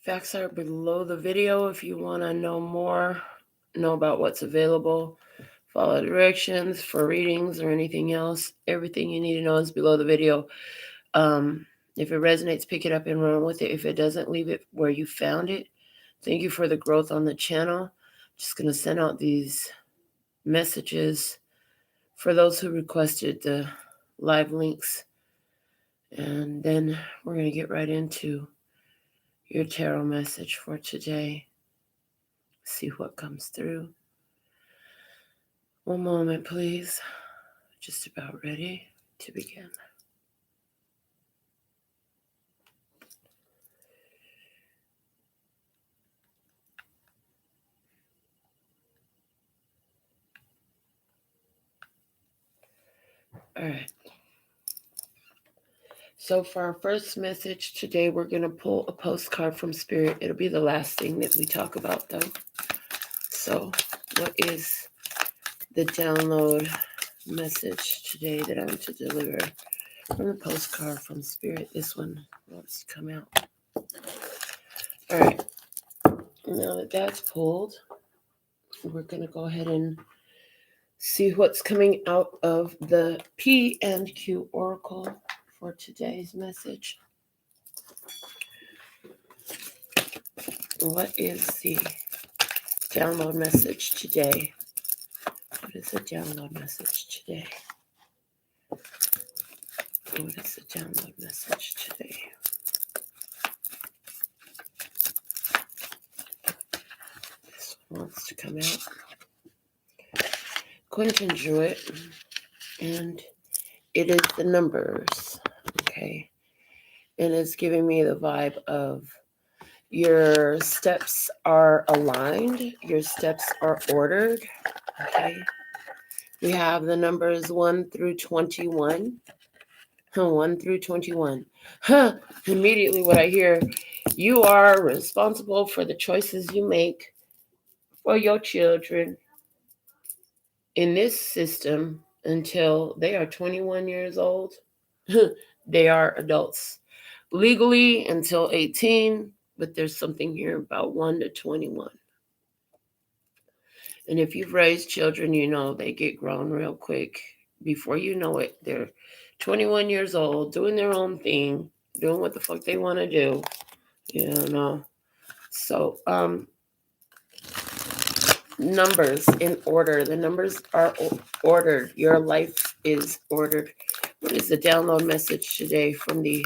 Facts are below the video if you want to know more, know about what's available, follow directions for readings or anything else. Everything you need to know is below the video. If it resonates, pick it up and run with it. If it doesn't, leave it where you found it. Thank you for the growth on the channel. Just going to send out these messages for those who requested the live links. And then we're going to get right into your tarot message for today. See what comes through. One moment, please. Just about ready to begin. All right. So for our first message today, we're going to pull a postcard from Spirit. It'll be the last thing that we talk about, though. So what is the download message today that I'm to deliver from the postcard from Spirit? This one wants to come out. All right. Now that that's pulled, we're going to go ahead and see what's coming out of the P and Q Oracle for today's message. What is the download message today? What is the download message today? What is the download message today? This one wants to come out. Go ahead and enjoy it. And it is the numbers. Okay. And it's giving me the vibe of your steps are aligned. Your steps are ordered. Okay. We have the numbers 1 through 21. 1 through 21. Immediately what I hear, you are responsible for the choices you make for your children in this system until they are 21 years old. They are adults. Legally until 18, but there's something here about 1 to 21. And if you've raised children, you know they get grown real quick. Before you know it, they're 21 years old, doing their own thing, doing what the fuck they want to do. You know. So, numbers in order. The numbers are ordered. Your life is ordered. What is the download message today from the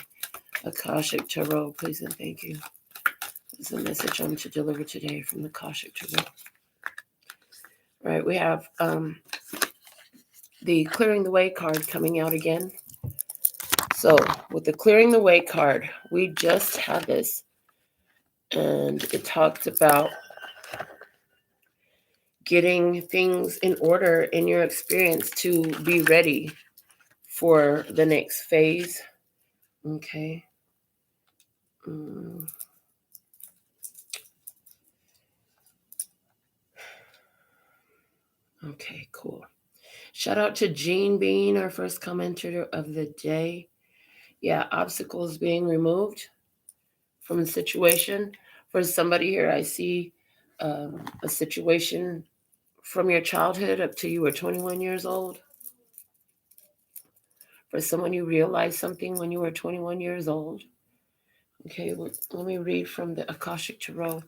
Akashic Tarot? Please and thank you. This is the message I'm to deliver today from the Akashic Tarot. All right, we have the Clearing the Way card coming out again. So with the Clearing the Way card, we just had this. And it talked about getting things in order in your experience to be ready for the next phase. Okay. Okay, cool. Shout out to Jean Bean, our first commenter of the day. Yeah, obstacles being removed from a situation. For somebody here, I see a situation from your childhood up to you were 21 years old. For someone, you realized something when you were 21 years old. Okay, well, let me read from the Akashic Tarot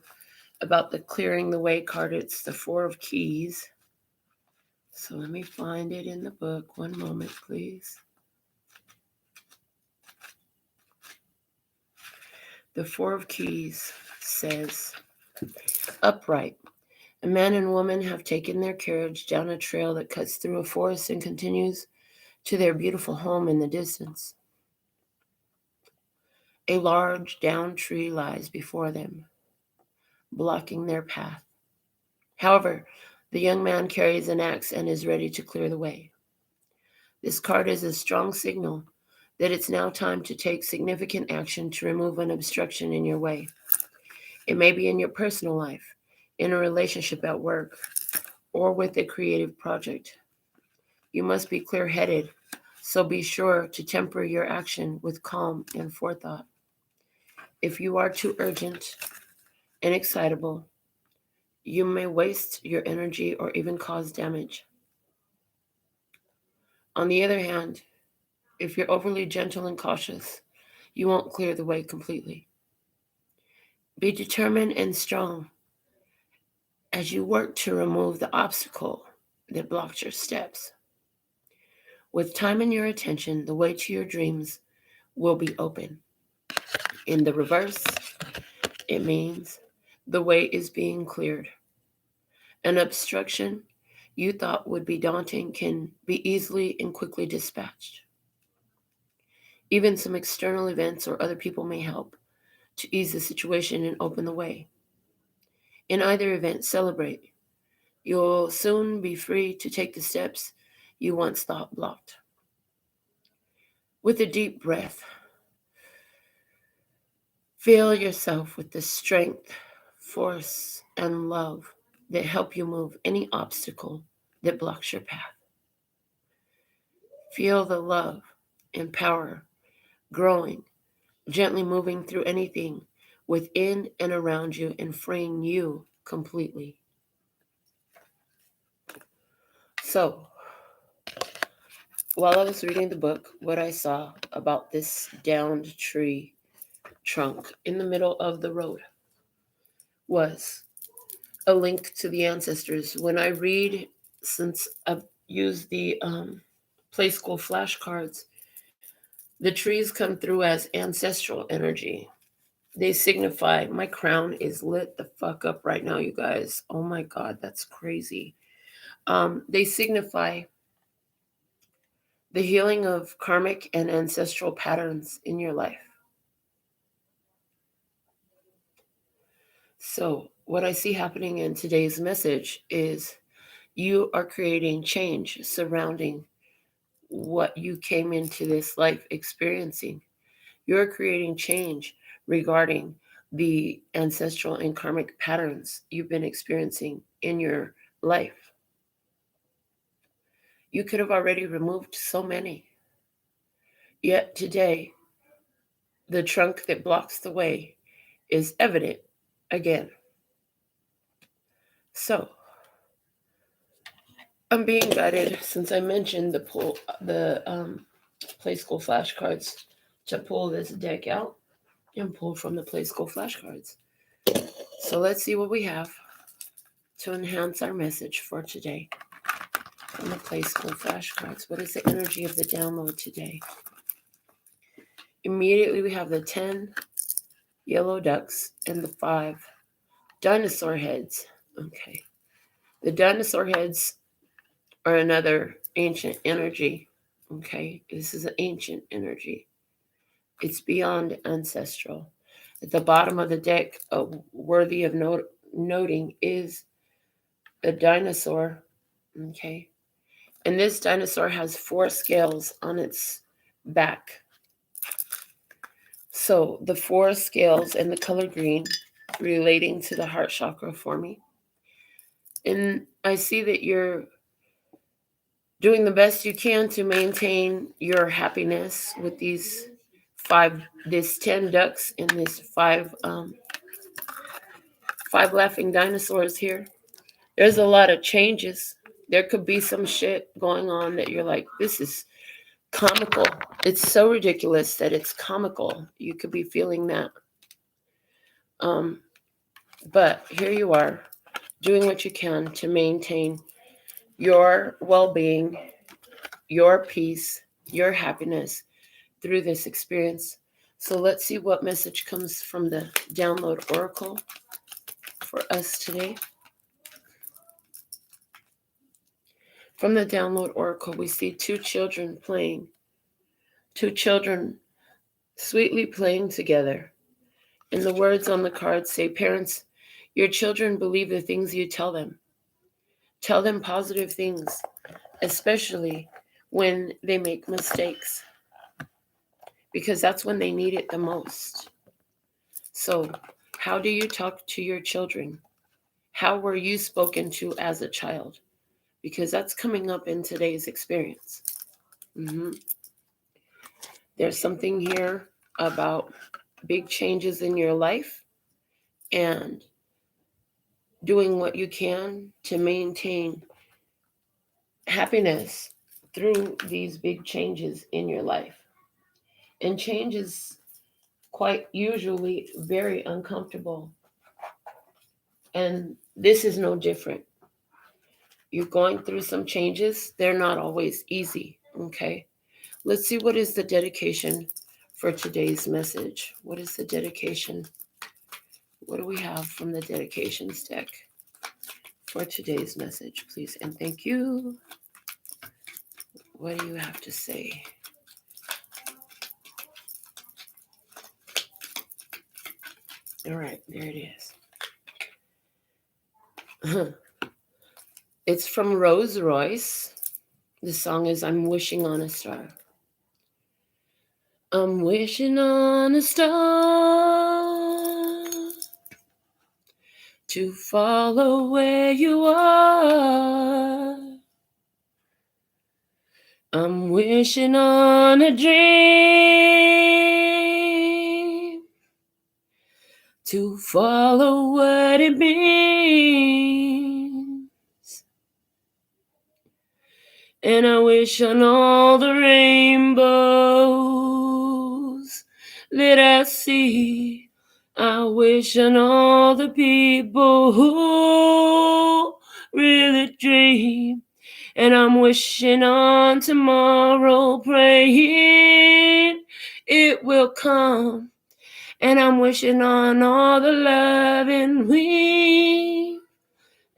about the Clearing the Way card. It's the 4 of Keys. So let me find it in the book. One moment, please. The 4 of Keys says, upright. A man and woman have taken their carriage down a trail that cuts through a forest and continues to their beautiful home in the distance. A large downed tree lies before them, blocking their path. However, the young man carries an axe and is ready to clear the way. This card is a strong signal that it's now time to take significant action to remove an obstruction in your way. It may be in your personal life, in a relationship at work, or with a creative project. You must be clear-headed, so be sure to temper your action with calm and forethought. If you are too urgent, and excitable. You may waste your energy or even cause damage. On the other hand, if you're overly gentle and cautious, you won't clear the way completely. Be determined and strong as you work to remove the obstacle that blocks your steps. With time and your attention, the way to your dreams will be open. In the reverse, it means the way is being cleared. An obstruction you thought would be daunting can be easily and quickly dispatched. Even some external events or other people may help to ease the situation and open the way. In either event, celebrate. You'll soon be free to take the steps you once thought blocked. With a deep breath, fill yourself with the strength, force, and love that help you move any obstacle that blocks your path. Feel the love and power growing, gently moving through anything within and around you and freeing you completely. So, while I was reading the book, what I saw about this downed tree trunk in the middle of the road was a link to the ancestors. When I read, since I've used the Play School flashcards, the trees come through as ancestral energy. They signify, my crown is lit the fuck up right now, you guys. Oh my God, that's crazy. They signify the healing of karmic and ancestral patterns in your life. So, what I see happening in today's message is you are creating change surrounding what you came into this life experiencing. You're creating change regarding the ancestral and karmic patterns you've been experiencing in your life. You could have already removed so many. Yet today, the trunk that blocks the way is evident again. So, I'm being guided, since I mentioned the Play School flashcards, to pull this deck out and pull from the Play School flashcards. So let's see what we have to enhance our message for today from the Play School flashcards. What is the energy of the download today? Immediately we have the 10 yellow ducks and the 5 dinosaur heads. Okay. The dinosaur heads are another ancient energy. Okay. This is an ancient energy. It's beyond ancestral. At the bottom of the deck, worthy of noting, is a dinosaur. Okay. And this dinosaur has 4 scales on its back. So the 4 scales and the color green relating to the heart chakra for me. And I see that you're doing the best you can to maintain your happiness with this 10 ducks and this 5 laughing dinosaurs here. There's a lot of changes. There could be some shit going on that you're like, this is comical. It's so ridiculous that it's comical. You could be feeling that. But here you are, doing what you can to maintain your well-being, your peace, your happiness through this experience. So let's see what message comes from the download oracle for us today. From the download oracle, we see 2 children playing. 2 children sweetly playing together. And the words on the card say, parents, your children believe the things you tell them. Tell them positive things, especially when they make mistakes, because that's when they need it the most. So, how do you talk to your children? How were you spoken to as a child? Because that's coming up in today's experience. There's something here about big changes in your life and doing what you can to maintain happiness through these big changes in your life. And change is quite usually very uncomfortable. And this is no different. You're going through some changes. They're not always easy. Okay. Let's see what is the dedication for today's message. What is the dedication? What do we have from the dedications deck for today's message, please? And thank you. What do you have to say? All right, there it is. It's from Rose Royce. The song is I'm Wishing on a Star. I'm wishing on a star to follow where you are. I'm wishing on a dream to follow what it means. And I wish on all the rainbows that I see. I wish on all the people who really dream. And I'm wishing on tomorrow, praying it will come. And I'm wishing on all the loving we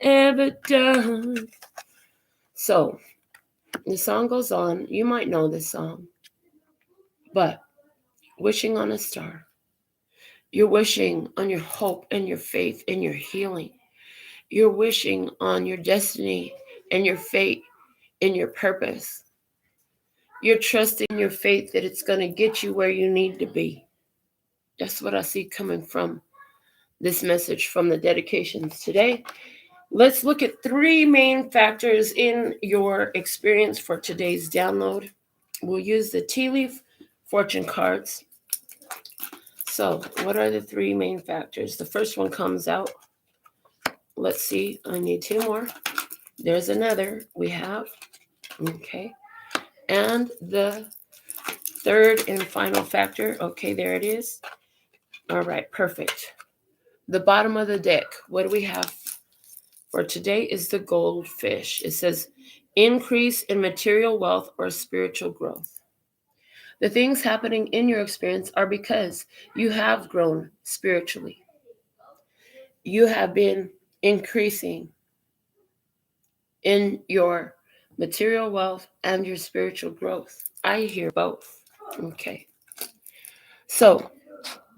ever done. So, the song goes on. You might know this song. But, wishing on a star. You're wishing on your hope and your faith and your healing. You're wishing on your destiny and your fate and your purpose. You're trusting your faith that it's going to get you where you need to be. That's what I see coming from this message from the dedications today. Let's look at 3 main factors in your experience for today's download. We'll use the tea leaf fortune cards. So, what are the 3 main factors? The first one comes out. Let's see. I need 2 more. There's another we have. Okay. And the third and final factor. Okay, there it is. All right, perfect. The bottom of the deck, what do we have for today is the Goldfish. It says, increase in material wealth or spiritual growth. The things happening in your experience are because you have grown spiritually. You have been increasing in your material wealth and your spiritual growth. I hear both. Okay. So,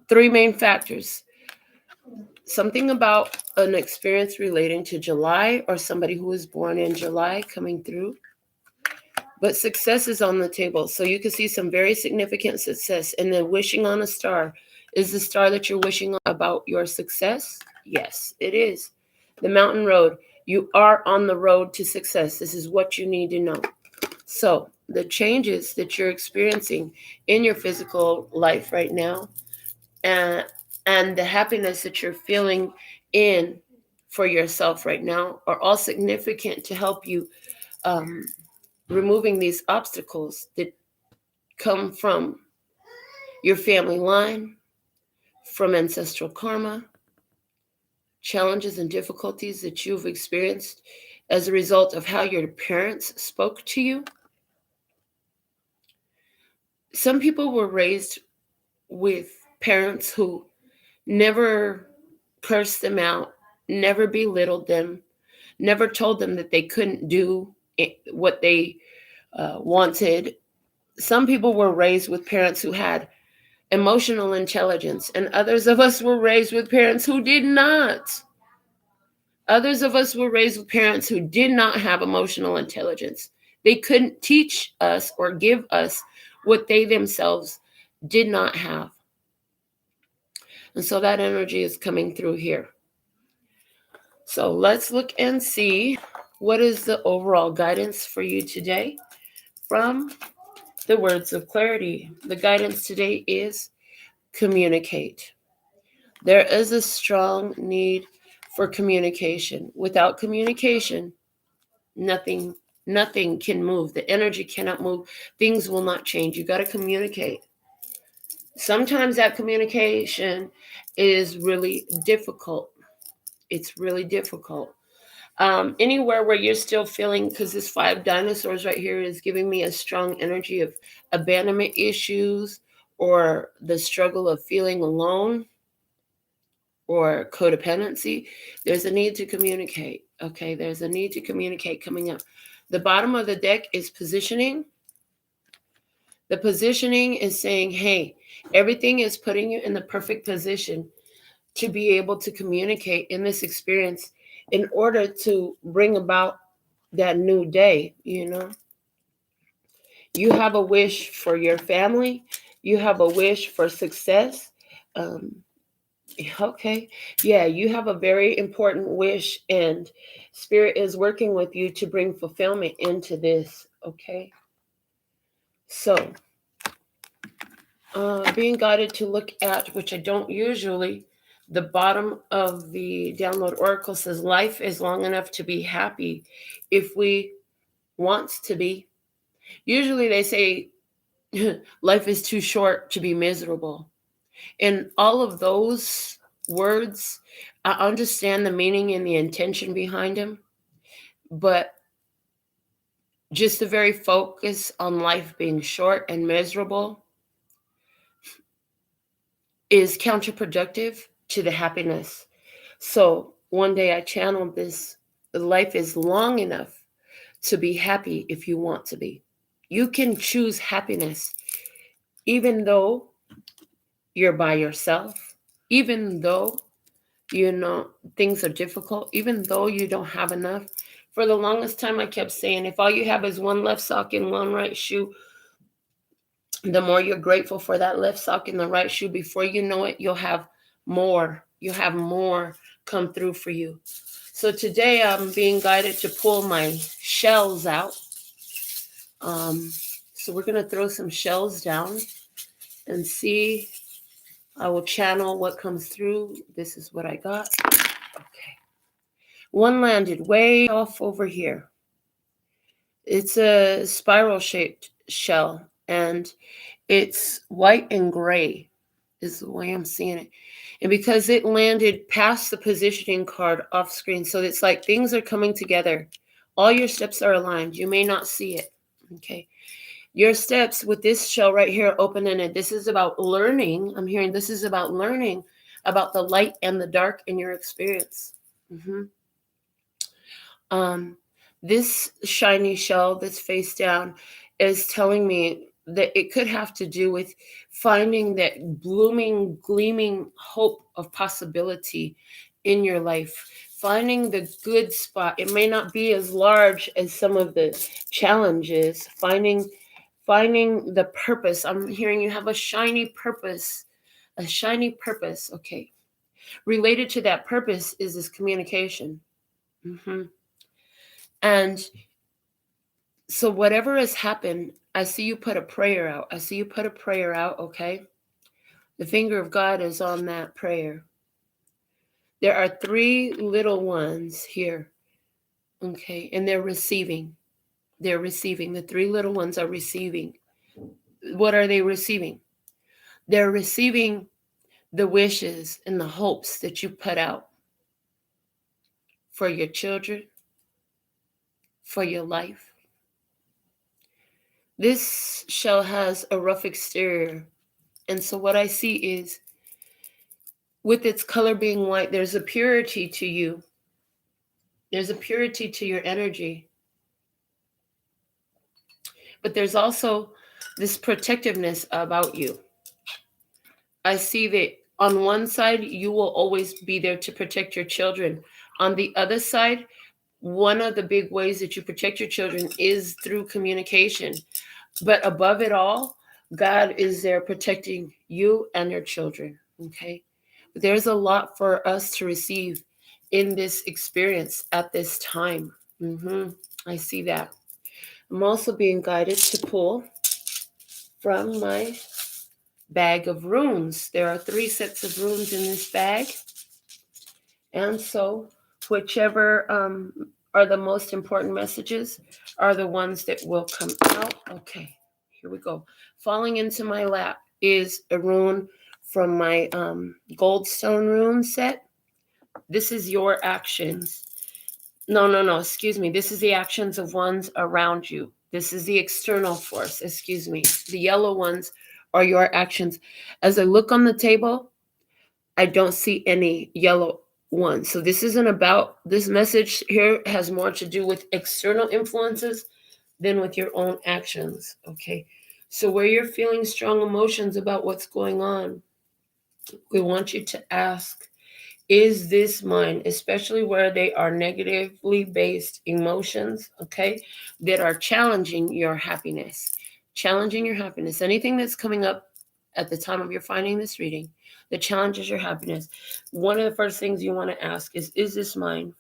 3 main factors. Something about an experience relating to July or somebody who was born in July coming through. But success is on the table. So you can see some very significant success. And then wishing on a star. Is the star that you're wishing on about your success? Yes, it is. The mountain road. You are on the road to success. This is what you need to know. So the changes that you're experiencing in your physical life right now, and the happiness that you're feeling in for yourself right now are all significant to help you removing these obstacles that come from your family line, from ancestral karma, challenges and difficulties that you've experienced as a result of how your parents spoke to you. Some people were raised with parents who never cursed them out, never belittled them, never told them that they couldn't do what they wanted. Some people were raised with parents who had emotional intelligence, and others of us were raised with parents who did not. Others of us were raised with parents who did not have emotional intelligence. They couldn't teach us or give us what they themselves did not have. And so that energy is coming through here. So let's look and see what is the overall guidance for you today from the words of clarity. The guidance today is communicate. There is a strong need for communication. Without communication, nothing can move. The energy cannot move. Things will not change. You got to communicate. Sometimes that communication is really difficult. It's really difficult. Anywhere where you're still feeling, because this 5 dinosaurs right here is giving me a strong energy of abandonment issues or the struggle of feeling alone or codependency, there's a need to communicate. Okay, there's a need to communicate coming up. The bottom of the deck is positioning. The positioning is saying, hey, everything is putting you in the perfect position to be able to communicate in this experience in order to bring about that new day. You have a wish for your family. You have a wish for success. Okay. Yeah, you have a very important wish, and Spirit is working with you to bring fulfillment into this. Okay. So, being guided to look at, which I don't usually, the bottom of the download oracle says, life is long enough to be happy if we want to be. Usually they say, life is too short to be miserable. And all of those words, I understand the meaning and the intention behind them, but just the very focus on life being short and miserable is counterproductive to the happiness. So one day I channeled this: life is long enough to be happy if you want to be. You can choose happiness even though you're by yourself, even though things are difficult, even though you don't have enough. For the longest time I kept saying, if all you have is one left sock and one right shoe, the more you're grateful for that left sock and the right shoe, before you know it, you'll have more. You have more come through for you. So today I'm being guided to pull my shells out. So we're going to throw some shells down and see. I will channel what comes through. This is what I got. Okay. One landed way off over here. It's a spiral-shaped shell, and it's white and gray is the way I'm seeing it. And because it landed past the positioning card off screen, so it's like things are coming together. All your steps are aligned. You may not see it. Okay. Your steps with this shell right here, open-ended. This is about learning. I'm hearing this is about learning about the light and the dark in your experience. This shiny shell that's face down is telling me that it could have to do with finding that blooming, gleaming hope of possibility in your life, finding the good spot. It may not be as large as some of the challenges, finding the purpose. I'm hearing you have a shiny purpose. Okay. Related to that purpose is this communication. And so whatever has happened, I see you put a prayer out. Okay? The finger of God is on that prayer. There are 3 little ones here. Okay? And they're receiving. The 3 little ones are receiving. What are they receiving? They're receiving the wishes and the hopes that you put out for your children, for your life. This shell has a rough exterior. And so what I see is, with its color being white, there's a purity to you. There's a purity to your energy. But there's also this protectiveness about you. I see that on one side, you will always be there to protect your children. On the other side, one of the big ways that you protect your children is through communication. But above it all, God is there protecting you and your children. Okay? But there's a lot for us to receive in this experience at this time. I see that. I'm also being guided to pull from my bag of runes. There are 3 sets of runes in this bag. And so, whichever are the most important messages are the ones that will come out. Okay, here we go. Falling into my lap is a rune from my Goldstone rune set. This is your actions. No, excuse me. This is the actions of ones around you. This is the external force, excuse me. The yellow ones are your actions. As I look on the table, I don't see any yellow ones. So this isn't about, this message here has more to do with external influences than with your own actions, okay? So where you're feeling strong emotions about what's going on, we want you to ask, is this mine? Especially where they are negatively based emotions, okay, that are challenging your happiness. Challenging your happiness. Anything that's coming up at the time of your finding this reading that challenges your happiness. One of the first things you want to ask is this mine?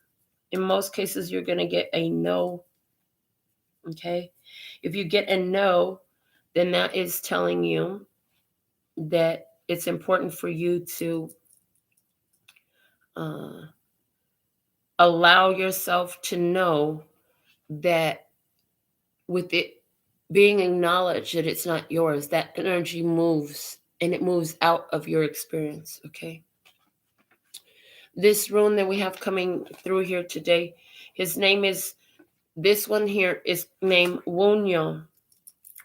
In most cases, you're going to get a no, okay? If you get a no, then that is telling you that it's important for you to allow yourself to know that with it being acknowledged that it's not yours, that energy moves and it moves out of your experience, okay? This rune that we have coming through here today, his name is, this one here is named Wunyo.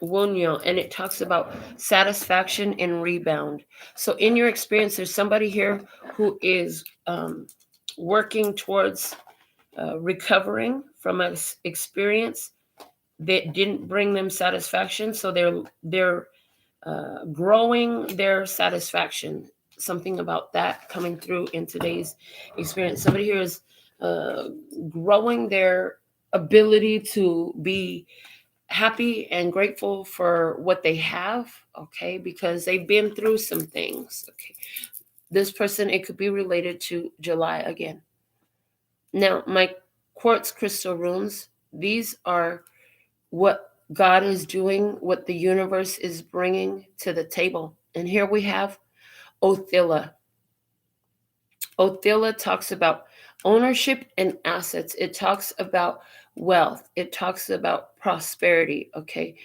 Wunyo, and it talks about satisfaction and rebound. So in your experience, there's somebody here who is working towards recovering from an experience that didn't bring them satisfaction. So they're growing their satisfaction. Something about that coming through in today's experience. Somebody here is growing their ability to be happy and grateful for what they have, okay, because they've been through some things, okay. This person, it could be related to July again. Now, my quartz crystal runes, these are what God is doing, what the universe is bringing to the table. And here we have Othilla. Othilla talks about ownership and assets. It talks about wealth. It talks about prosperity, okay?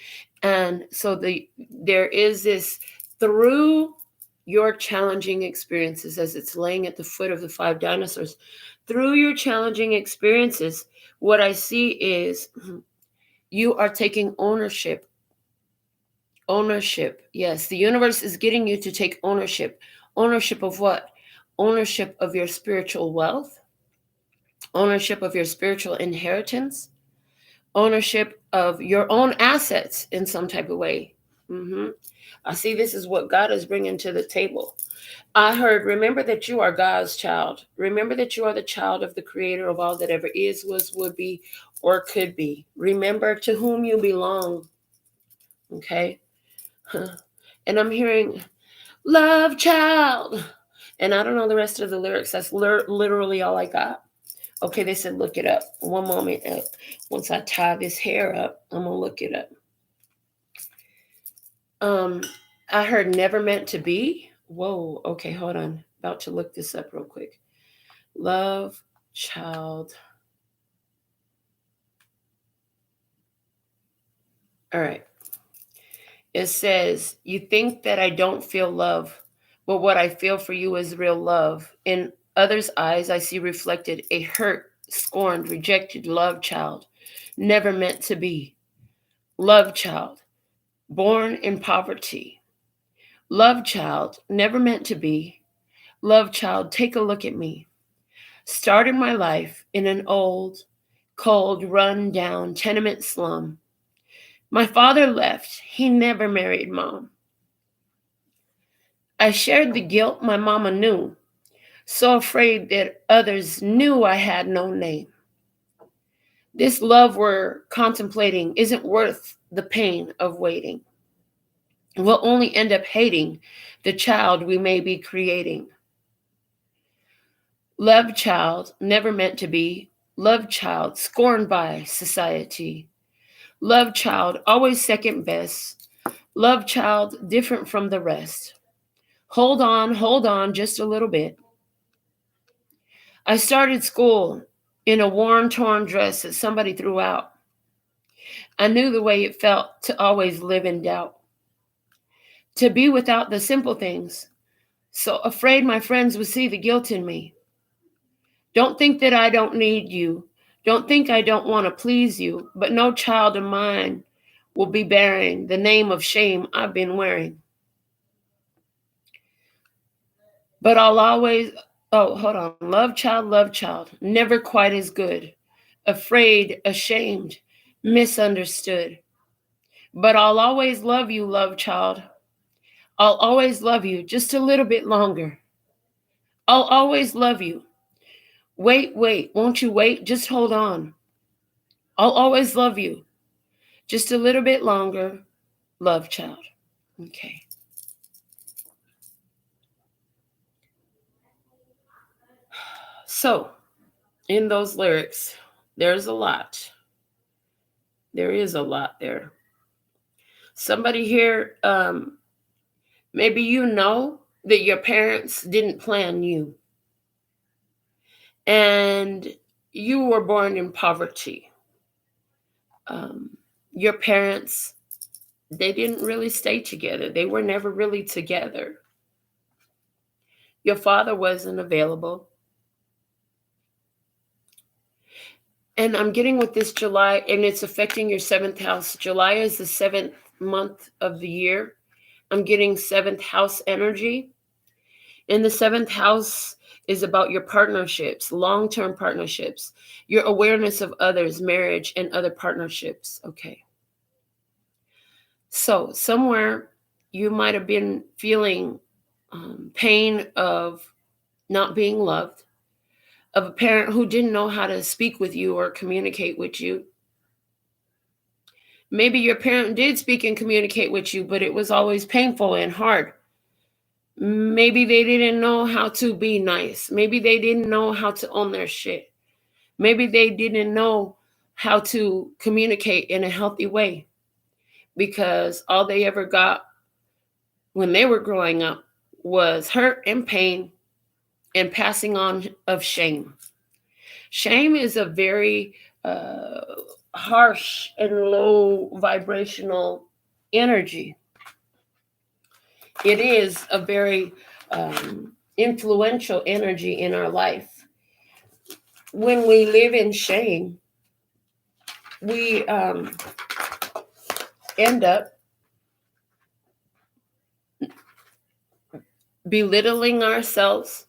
And so there is this, through your challenging experiences, as it's laying at the foot of the 5 dinosaurs, through your challenging experiences, what I see is you are taking ownership. Ownership, yes. The universe is getting you to take ownership. Ownership of what? Ownership of your spiritual wealth, ownership of your spiritual inheritance, ownership of your own assets in some type of way. I see this is what God is bringing to the table. I heard, remember that you are God's child. Remember that you are the child of the creator of all that ever is, was, would be, or could be. Remember to whom you belong. Okay? And I'm hearing, love child. And I don't know the rest of the lyrics. That's literally all I got. Okay, they said look it up. One moment. Once I tie this hair up, I'm going to look it up. I heard never meant to be. Whoa, okay, hold on. About to look this up real quick. Love child. All right. It says, you think that I don't feel love, but what I feel for you is real love. In others' eyes, I see reflected a hurt, scorned, rejected love child, never meant to be. Love child, born in poverty. Love child, never meant to be. Love child, take a look at me. Started my life in an old, cold, run-down tenement slum. My father left. He never married Mom. I shared the guilt my mama knew, so afraid that others knew I had no name. This love we're contemplating isn't worth the pain of waiting. We'll only end up hating the child we may be creating. Love child, never meant to be. Love child, scorned by society. Love child, always second best. Love child, different from the rest. Hold on just a little bit. I started school in a worn, torn dress that somebody threw out. I knew the way it felt to always live in doubt, to be without the simple things, so afraid my friends would see the guilt in me. Don't think that I don't need you. Don't think I don't want to please you, but no child of mine will be bearing the name of shame I've been wearing. But I'll always, love child, never quite as good, afraid, ashamed, misunderstood. But I'll always love you, love child. I'll always love you just a little bit longer. I'll always love you. Wait, won't you wait? Just hold on. I'll always love you just a little bit longer, love child. Okay. So, in those lyrics, there's a lot. There is a lot there. Somebody here, maybe you know that your parents didn't plan you. And you were born in poverty. Your parents, they didn't really stay together. They were never really together. Your father wasn't available. And I'm getting with this July, and it's affecting your 7th house. July is the 7th month of the year. I'm getting 7th house energy. And the 7th house is about your partnerships, long-term partnerships, your awareness of others, marriage, and other partnerships. Okay. So somewhere you might have been feeling pain of not being loved, of a parent who didn't know how to speak with you or communicate with you. Maybe your parent did speak and communicate with you, but it was always painful and hard. Maybe they didn't know how to be nice. Maybe they didn't know how to own their shit. Maybe they didn't know how to communicate in a healthy way, because all they ever got when they were growing up was hurt and pain and passing on of shame. Shame is a very harsh and low vibrational energy. It is a very influential energy in our life. When we live in shame, we end up belittling ourselves.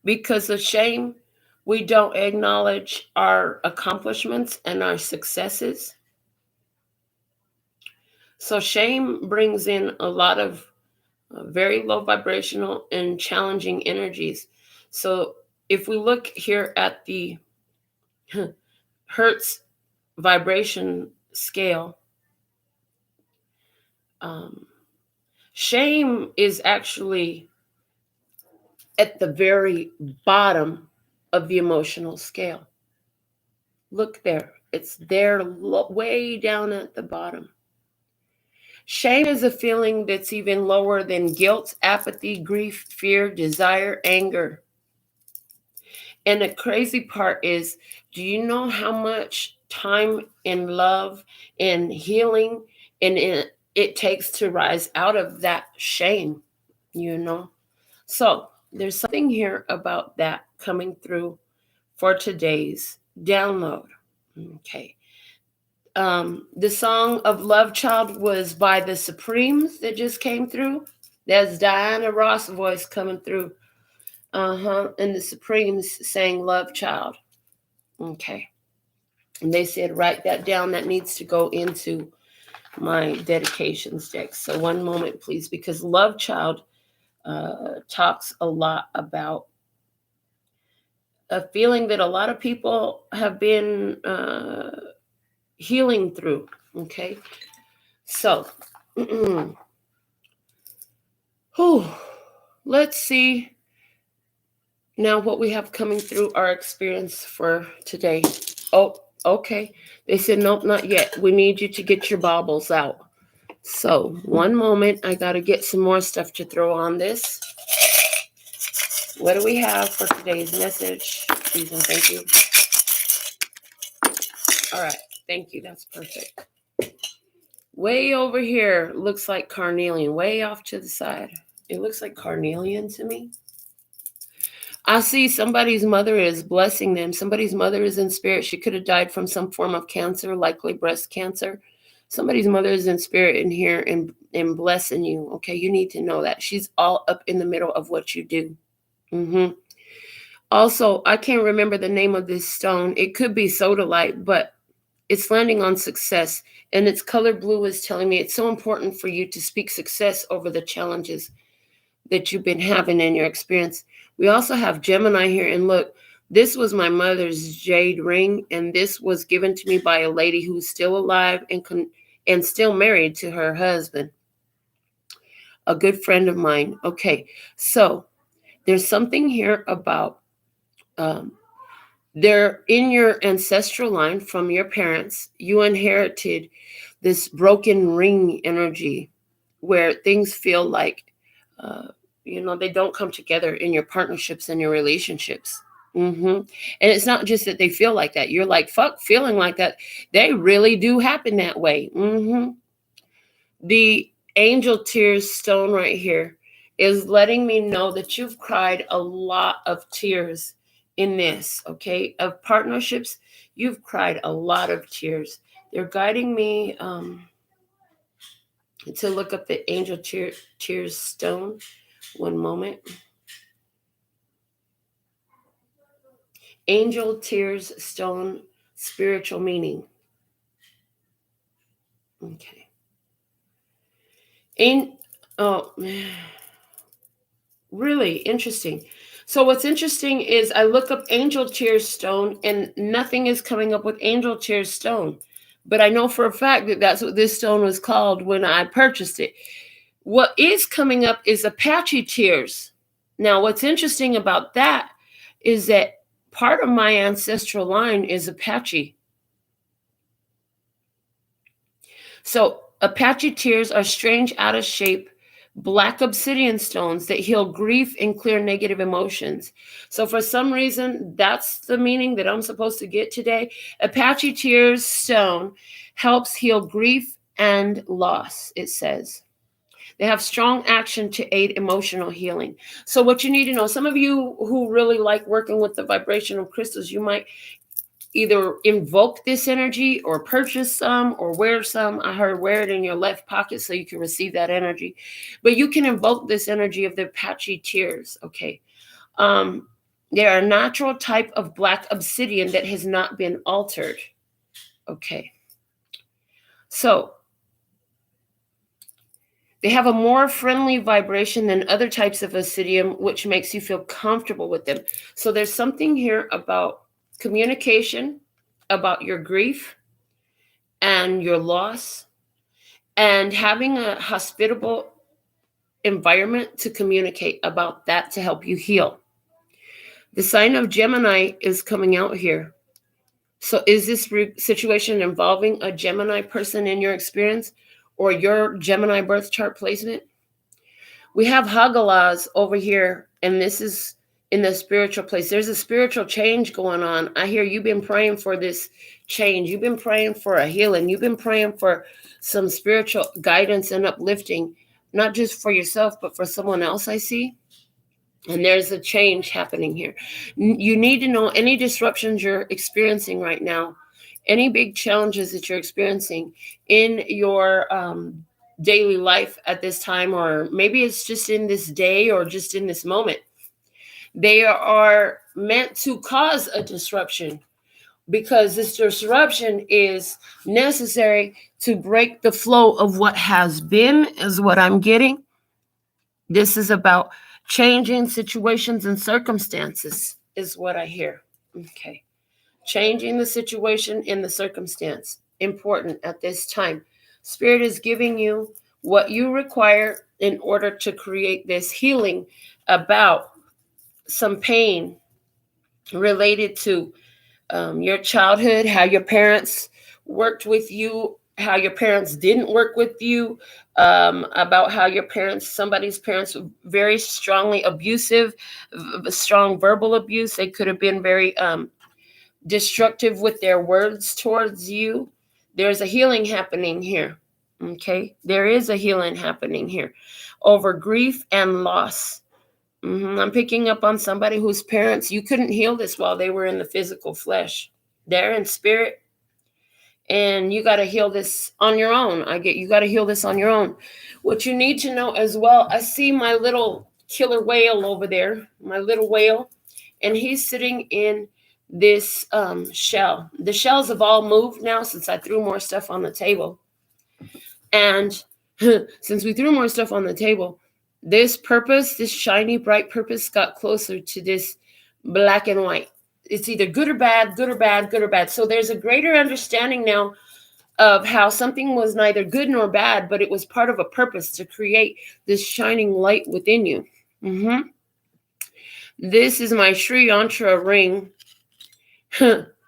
Because of shame, we don't acknowledge our accomplishments and our successes. So shame brings in a lot of very low vibrational and challenging energies. So if we look here at the Hertz vibration scale, shame is actually at the very bottom of the emotional scale. Look there. It's there way down at the bottom. Shame is a feeling that's even lower than guilt, apathy, grief, fear, desire, anger. And the crazy part is, do you know how much time and love and healing and it takes to rise out of that shame, you know? So there's something here about that coming through for today's download. Okay. The song of Love Child was by the Supremes that just came through. That's Diana Ross' voice coming through. And the Supremes sang Love Child. Okay. And they said, write that down. That needs to go into my dedications deck. So one moment, please, because Love Child talks a lot about a feeling that a lot of people have been healing through. Okay. So, let's see now what we have coming through our experience for today. Oh, okay. They said, nope, not yet. We need you to get your baubles out. So one moment, I got to get some more stuff to throw on this. What do we have for today's message? Please and thank you. All right. Thank you. That's perfect. Way over here looks like carnelian. Way off to the side. It looks like carnelian to me. I see somebody's mother is blessing them. Somebody's mother is in spirit. She could have died from some form of cancer, likely breast cancer. Somebody's mother is in spirit in here and blessing you. Okay, you need to know that. She's all up in the middle of what you do. Also, I can't remember the name of this stone. It could be sodalite, but it's landing on success. And its color blue is telling me it's so important for you to speak success over the challenges that you've been having in your experience. We also have Gemini here. And look, this was my mother's jade ring. And this was given to me by a lady who's still alive and still married to her husband. A good friend of mine. Okay, so there's something here about they're in your ancestral line from your parents. You inherited this broken ring energy where things feel like, they don't come together in your partnerships and your relationships. And it's not just that they feel like that. You're like, fuck, feeling like that. They really do happen that way. The angel tears stone right here is letting me know that you've cried a lot of tears in this, okay? Of partnerships, you've cried a lot of tears. They're guiding me to look up the angel tears stone. One moment. Angel tears stone, spiritual meaning. Okay. Really interesting. So what's interesting is I look up angel tears stone and nothing is coming up with angel tears stone. But I know for a fact that that's what this stone was called when I purchased it. What is coming up is Apache tears. Now, what's interesting about that is that part of my ancestral line is Apache. So Apache tears are strange, out of shape, black obsidian stones that heal grief and clear negative emotions. So for some reason, that's the meaning that I'm supposed to get today. Apache tears stone helps heal grief and loss, it says. They have strong action to aid emotional healing. So what you need to know, some of you who really like working with the vibrational crystals, you might either invoke this energy or purchase some or wear some. I heard wear it in your left pocket so you can receive that energy. But you can invoke this energy of the Apache tears, okay? They are a natural type of black obsidian that has not been altered, okay? So they have a more friendly vibration than other types of obsidian, which makes you feel comfortable with them. So there's something here about communication, about your grief and your loss, and having a hospitable environment to communicate about that to help you heal. The sign of Gemini is coming out here. So is this situation involving a Gemini person in your experience or your Gemini birth chart placement? We have Hagalaz over here, and this is in the spiritual place. There's a spiritual change going on. I hear you've been praying for this change. You've been praying for a healing. You've been praying for some spiritual guidance and uplifting, not just for yourself, but for someone else, I see. And there's a change happening here. You need to know any disruptions you're experiencing right now, any big challenges that you're experiencing in your daily life at this time, or maybe it's just in this day or just in this moment. They are meant to cause a disruption because this disruption is necessary to break the flow of what has been, is what I'm getting. This is about changing situations and circumstances, is what I hear. Okay. Changing the situation in the circumstance, important at this time. Spirit is giving you what you require in order to create this healing about some pain related to your childhood, how your parents worked with you how your parents didn't work with you, about how your parents, somebody's parents were very strongly abusive, strong verbal abuse. They could have been very destructive with their words towards you. There's a healing happening here. Okay, there is a healing happening here over grief and loss. I'm picking up on somebody whose parents, you couldn't heal this while they were in the physical flesh. They're in spirit, and you got to heal this on your own. You got to heal this on your own. What you need to know as well, I see my little killer whale over there, my little whale, and he's sitting in this shell. The shells have all moved now since I threw more stuff on the table. And since we threw more stuff on the table, this purpose, this shiny, bright purpose, got closer to this black and white. It's either good or bad, good or bad, good or bad. So there's a greater understanding now of how something was neither good nor bad, but it was part of a purpose to create this shining light within you. This is my Sri Yantra ring.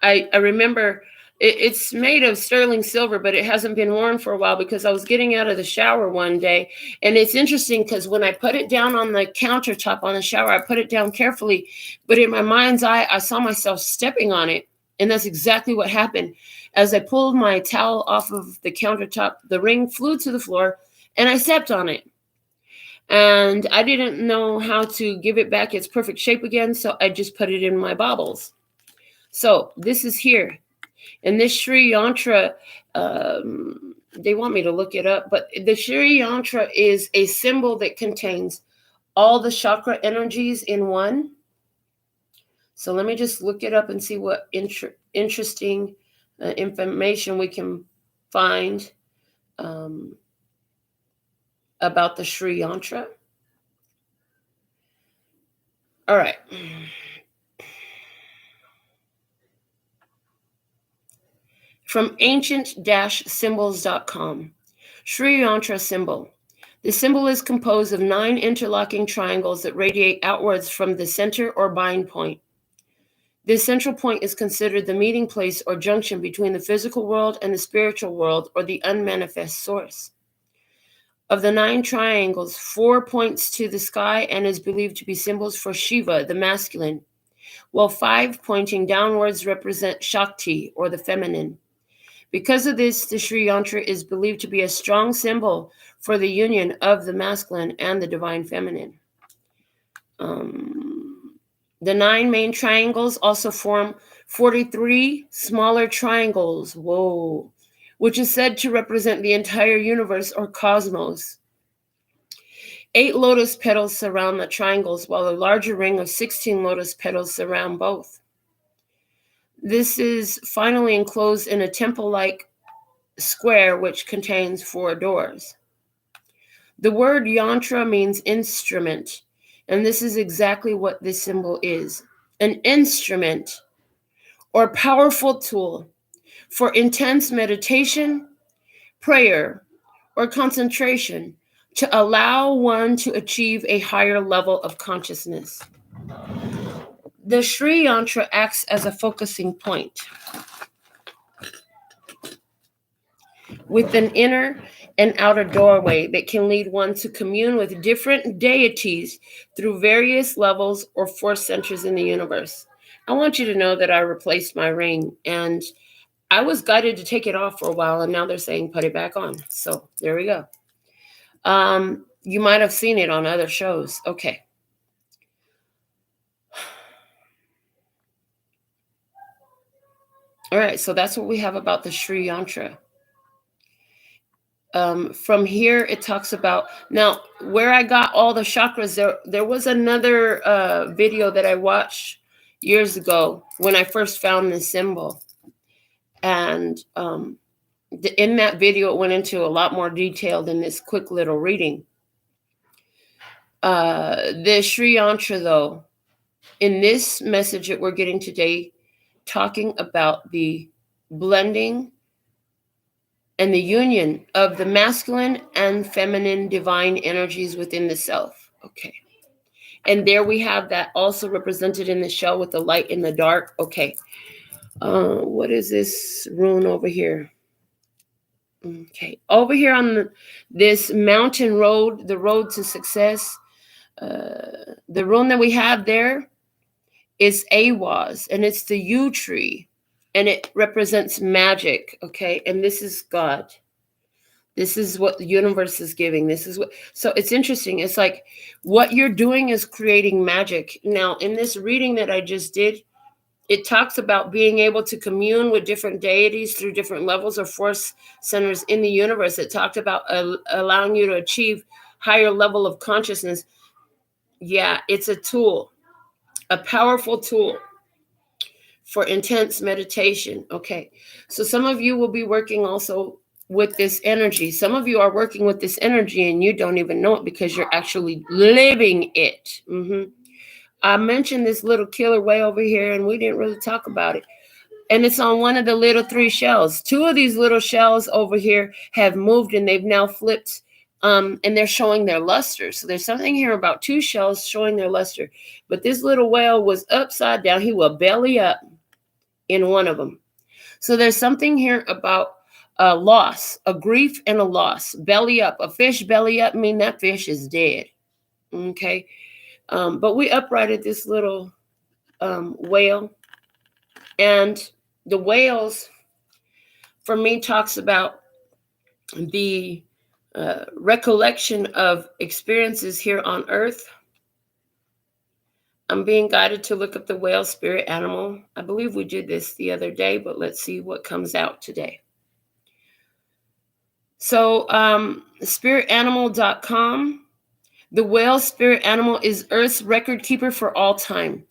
I remember it's made of sterling silver, but it hasn't been worn for a while because I was getting out of the shower one day. And it's interesting because when I put it down on the countertop on the shower, I put it down carefully. But in my mind's eye, I saw myself stepping on it. And that's exactly what happened. As I pulled my towel off of the countertop, the ring flew to the floor and I stepped on it. And I didn't know how to give it back its perfect shape again. So I just put it in my baubles. So this is here. And this Sri Yantra, they want me to look it up, but the Sri Yantra is a symbol that contains all the chakra energies in one. So let me just look it up and see what interesting information we can find about the Sri Yantra. All right. From ancient-symbols.com. Sri Yantra symbol. The symbol is composed of 9 interlocking triangles that radiate outwards from the center or bind point. This central point is considered the meeting place or junction between the physical world and the spiritual world, or the unmanifest source. Of the 9 triangles, 4 points to the sky and is believed to be symbols for Shiva, the masculine, while 5 pointing downwards represent Shakti, or the feminine. Because of this, the Sri Yantra is believed to be a strong symbol for the union of the masculine and the divine feminine. The 9 main triangles also form 43 smaller triangles, which is said to represent the entire universe or cosmos. 8 lotus petals surround the triangles, while a larger ring of 16 lotus petals surround both. This is finally enclosed in a temple-like square which contains 4 doors. The word yantra means instrument, and this is exactly what this symbol is: an instrument or powerful tool for intense meditation, prayer, or concentration to allow one to achieve a higher level of consciousness. The Sri Yantra acts as a focusing point with an inner and outer doorway that can lead one to commune with different deities through various levels or force centers in the universe. I want you to know that I replaced my ring, and I was guided to take it off for a while, and now they're saying put it back on. So there we go. You might have seen it on other shows. Okay. All right, so that's what we have about the Sri Yantra. From here, it talks about, now, where I got all the chakras, there was another video that I watched years ago when I first found this symbol. And in that video, it went into a lot more detail than this quick little reading. The Sri Yantra, though, in this message that we're getting today, talking about the blending and the union of the masculine and feminine divine energies within the self. Okay. And there we have that also represented in the shell with the light and the dark. Okay. What is this rune over here? Okay. Over here on this mountain road, the road to success, the rune that we have there is Awaz, and it's the yew tree, and it represents magic. Okay. And this is God. This is what the universe is giving. This is what, so it's interesting. It's like what you're doing is creating magic. Now, in this reading that I just did, it talks about being able to commune with different deities through different levels or force centers in the universe. It talked about allowing you to achieve higher level of consciousness. Yeah, it's a tool, a powerful tool for intense meditation. Okay. So some of you will be working also with this energy. Some of you are working with this energy and you don't even know it because you're actually living it. I mentioned this little killer way over here and we didn't really talk about it. And it's on one of the little 3 shells. 2 of these little shells over here have moved and they've now flipped, and they're showing their luster. So there's something here about 2 shells showing their luster. But this little whale was upside down. He was belly up in one of them. So there's something here about a loss, a grief and a loss. Belly up, a fish belly up, mean that fish is dead. Okay. But we uprighted this little whale. And the whales, for me, talks about the recollection of experiences here on Earth. I'm being guided to look up the whale spirit animal. I believe we did this the other day, but let's see what comes out today. So spiritanimal.com, the whale spirit animal is Earth's record keeper for all time.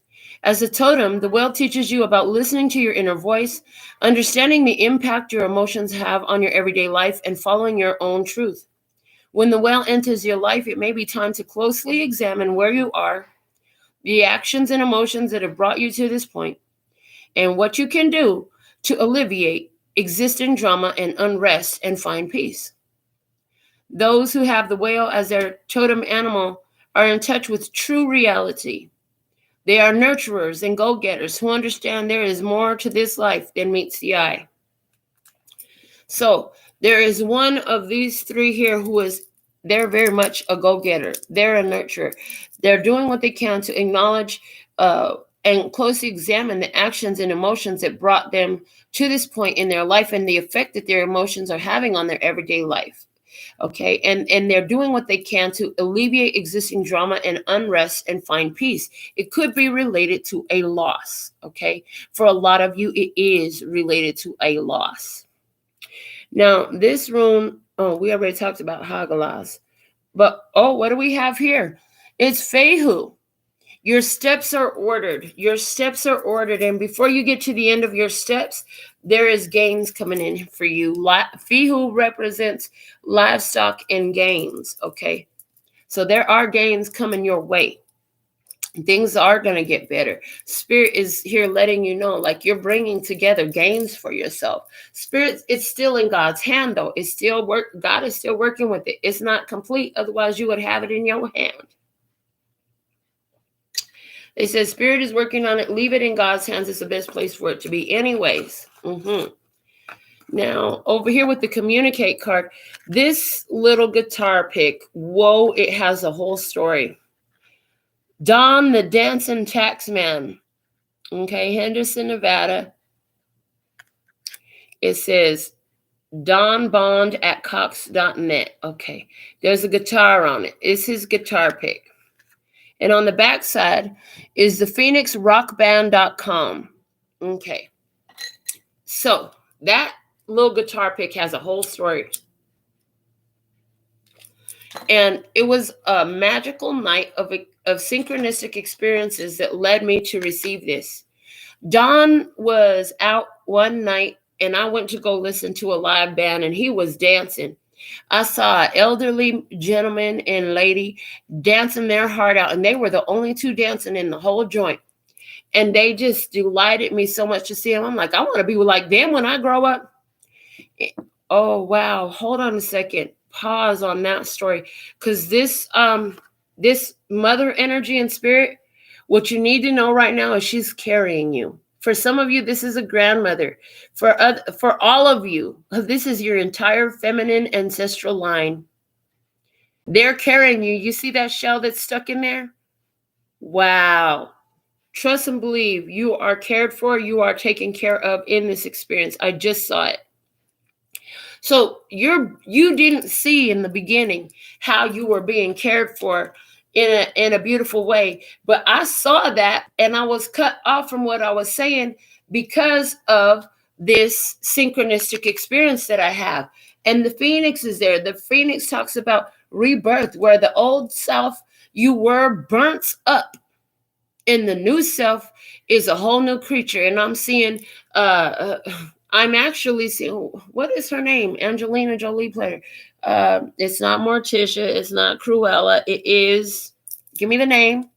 As a totem, the whale teaches you about listening to your inner voice, understanding the impact your emotions have on your everyday life, and following your own truth. When the whale enters your life, it may be time to closely examine where you are, the actions and emotions that have brought you to this point, and what you can do to alleviate existing drama and unrest and find peace. Those who have the whale as their totem animal are in touch with true reality. They are nurturers and go-getters who understand there is more to this life than meets the eye. So there is one of these 3 here who is, they're very much a go-getter. They're a nurturer. They're doing what they can to acknowledge and closely examine the actions and emotions that brought them to this point in their life and the effect that their emotions are having on their everyday life. Okay, and they're doing what they can to alleviate existing drama and unrest and find peace. It could be related to a loss. Okay, for a lot of you, it is related to a loss. Now, this rune, we already talked about Hagalaz, but what do we have here? It's Fehu. Your steps are ordered. Your steps are ordered. And before you get to the end of your steps, there is gains coming in for you. Fehu represents livestock and gains. Okay. So there are gains coming your way. Things are going to get better. Spirit is here letting you know, like you're bringing together gains for yourself. Spirit, it's still in God's hand, though. It's still God is still working with it. It's not complete. Otherwise, you would have it in your hand. They said Spirit is working on it. Leave it in God's hands. It's the best place for it to be anyways. Now, over here with the communicate card, this little guitar pick, whoa, it has a whole story. Don the Dancing Taxman. Okay, Henderson, Nevada. It says donbond@cox.net. Okay, there's a guitar on it. It's his guitar pick. And on the back side is the phoenixrockband.com. Okay. So that little guitar pick has a whole story. And it was a magical night of synchronistic experiences that led me to receive this. Don was out one night and I went to go listen to a live band and he was dancing. I saw an elderly gentleman and lady dancing their heart out, and they were the only 2 dancing in the whole joint. And they just delighted me so much to see them. I'm like, I want to be like them when I grow up. Oh, wow. Hold on a second. Pause on that story. Because this mother energy and spirit, what you need to know right now is she's carrying you. For some of you, this is a grandmother. For all of you, this is your entire feminine ancestral line. They're carrying you. You see that shell that's stuck in there? Wow. Trust and believe you are cared for, you are taken care of in this experience. I just saw it. So you didn't see in the beginning how you were being cared for in a beautiful way, but I saw that and I was cut off from what I was saying because of this synchronistic experience that I have. And the Phoenix is there. The Phoenix talks about rebirth, where the old self you were burnt up, and the new self is a whole new creature. And I'm seeing I'm actually seeing, what is her name? Angelina Jolie player. It's not Morticia. It's not Cruella. It is, give me the name.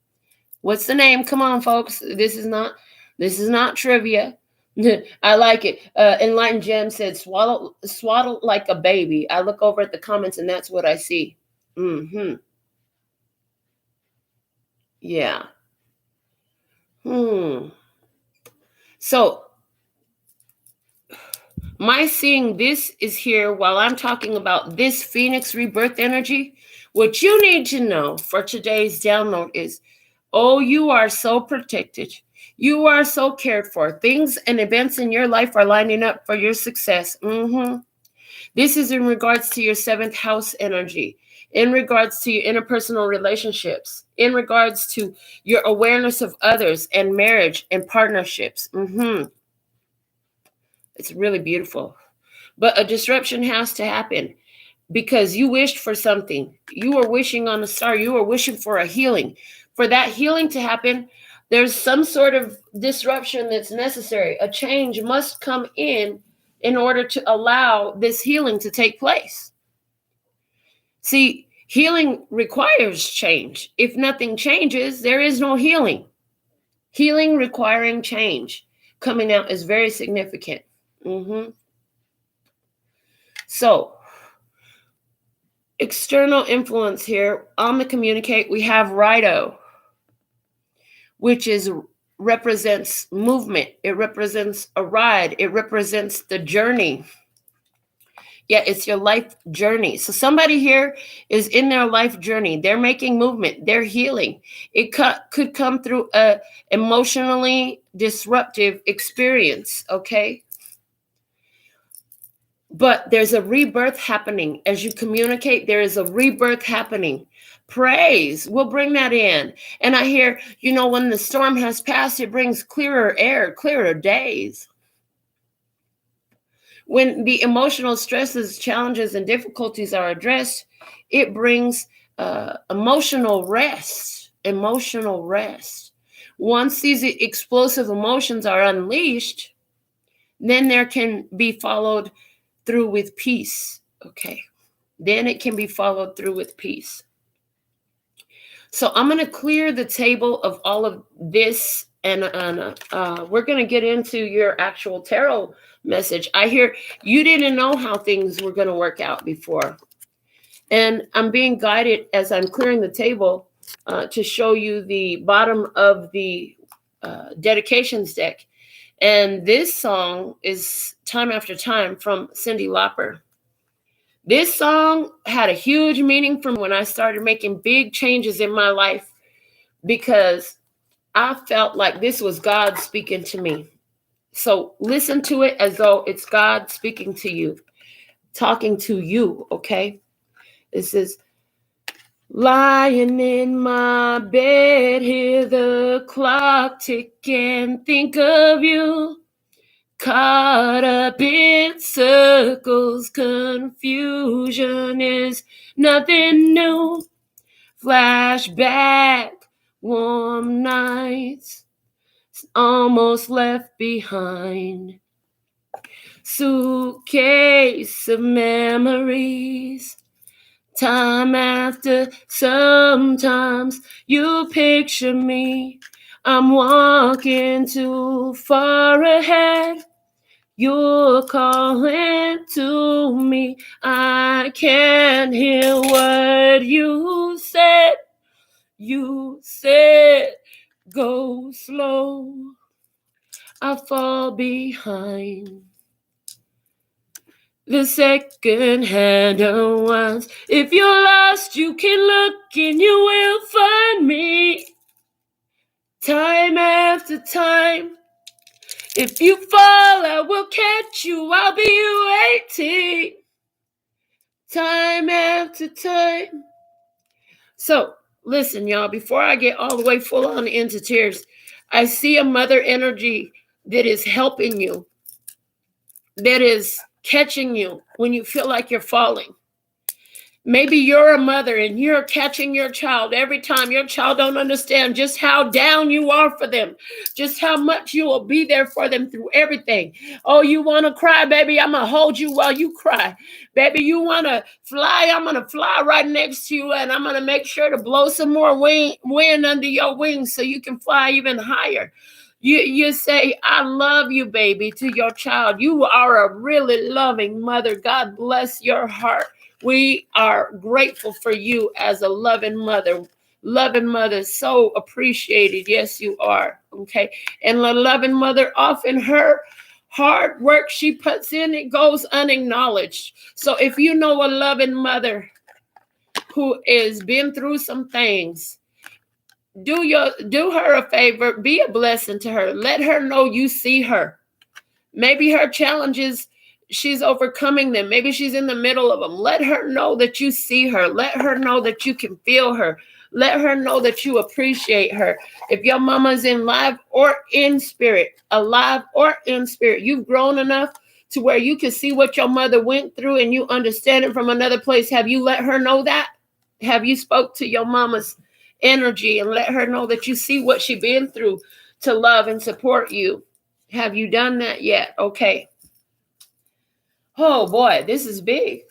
What's the name? Come on, folks. This is not trivia. I like it. Enlightened Gem said, swaddle like a baby. I look over at the comments and that's what I see. Yeah. So my seeing this is here while I'm talking about this Phoenix rebirth energy. What you need to know for today's download is, oh, you are so protected. You are so cared for. Things and events in your life are lining up for your success. This is in regards to your 7th house energy, in regards to your interpersonal relationships, in regards to your awareness of others and marriage and partnerships. It's really beautiful. But a disruption has to happen because you wished for something. You were wishing on a star. You were wishing for a healing. For that healing to happen, there's some sort of disruption that's necessary. A change must come in order to allow this healing to take place. See, healing requires change. If nothing changes, there is no healing. Healing requiring change coming out is very significant. So, external influence here. I'm going to communicate. We have Rido, which represents movement. It represents a ride. It represents the journey. Yeah, it's your life journey. So somebody here is in their life journey. They're making movement. They're healing. It could come through a emotionally disruptive experience, okay? But there's a rebirth happening. As you communicate, there is a rebirth happening. Praise will bring that in. And I hear, when the storm has passed, it brings clearer air, clearer days. When the emotional stresses, challenges, and difficulties are addressed, it brings emotional rest. Emotional rest. Once these explosive emotions are unleashed, then there can be followed through with peace. Okay. Then it can be followed through with peace. So I'm going to clear the table of all of this, and we're going to get into your actual tarot message. I hear you didn't know how things were going to work out before. And I'm being guided as I'm clearing the table to show you the bottom of the dedications deck. And this song is Time After Time from Cyndi Lauper. This song had a huge meaning for me when I started making big changes in my life, because I felt like this was God speaking to me. So listen to it as though it's God speaking to you, talking to you, okay? This is, lying in my bed, hear the clock ticking, think of you. Caught up in circles, confusion is nothing new. Flashback, warm nights, almost left behind. Suitcase of memories, time after, sometimes you picture me. I'm walking too far ahead. You're calling to me. I can't hear what you said. You said, go slow. I fall behind the second-hand ones. If you're lost, you can look and you will find me. Time after time. If you fall, I will catch you. I'll be waiting. Time after time. So, listen, y'all, before I get all the way full on into tears, I see a mother energy that is helping you, that is catching you when you feel like you're falling. Maybe you're a mother and you're catching your child every time your child don't understand just how down you are for them, just how much you will be there for them through everything. Oh, you want to cry, baby? I'm going to hold you while you cry. Baby, you want to fly? I'm going to fly right next to you, and I'm going to make sure to blow some more wind under your wings so you can fly even higher. You say, I love you, baby, to your child. You are a really loving mother. God bless your heart. We are grateful for you as a loving mother. Loving mother, so appreciated. Yes, you are. Okay. And the loving mother, often her hard work she puts in, it goes unacknowledged. So if you know a loving mother who has been through some things, do her a favor, be a blessing to her. Let her know you see her. Maybe her challenges, she's overcoming them. Maybe she's in the middle of them. Let her know that you see her. Let her know that you can feel her. Let her know that you appreciate her. If your mama's in live or in spirit, alive or in spirit, you've grown enough to where you can see what your mother went through and you understand it from another place. Have you let her know that? Have you spoke to your mama's energy and let her know that you see what she's been through to love and support you? Have you done that yet? Okay. Oh boy, this is big.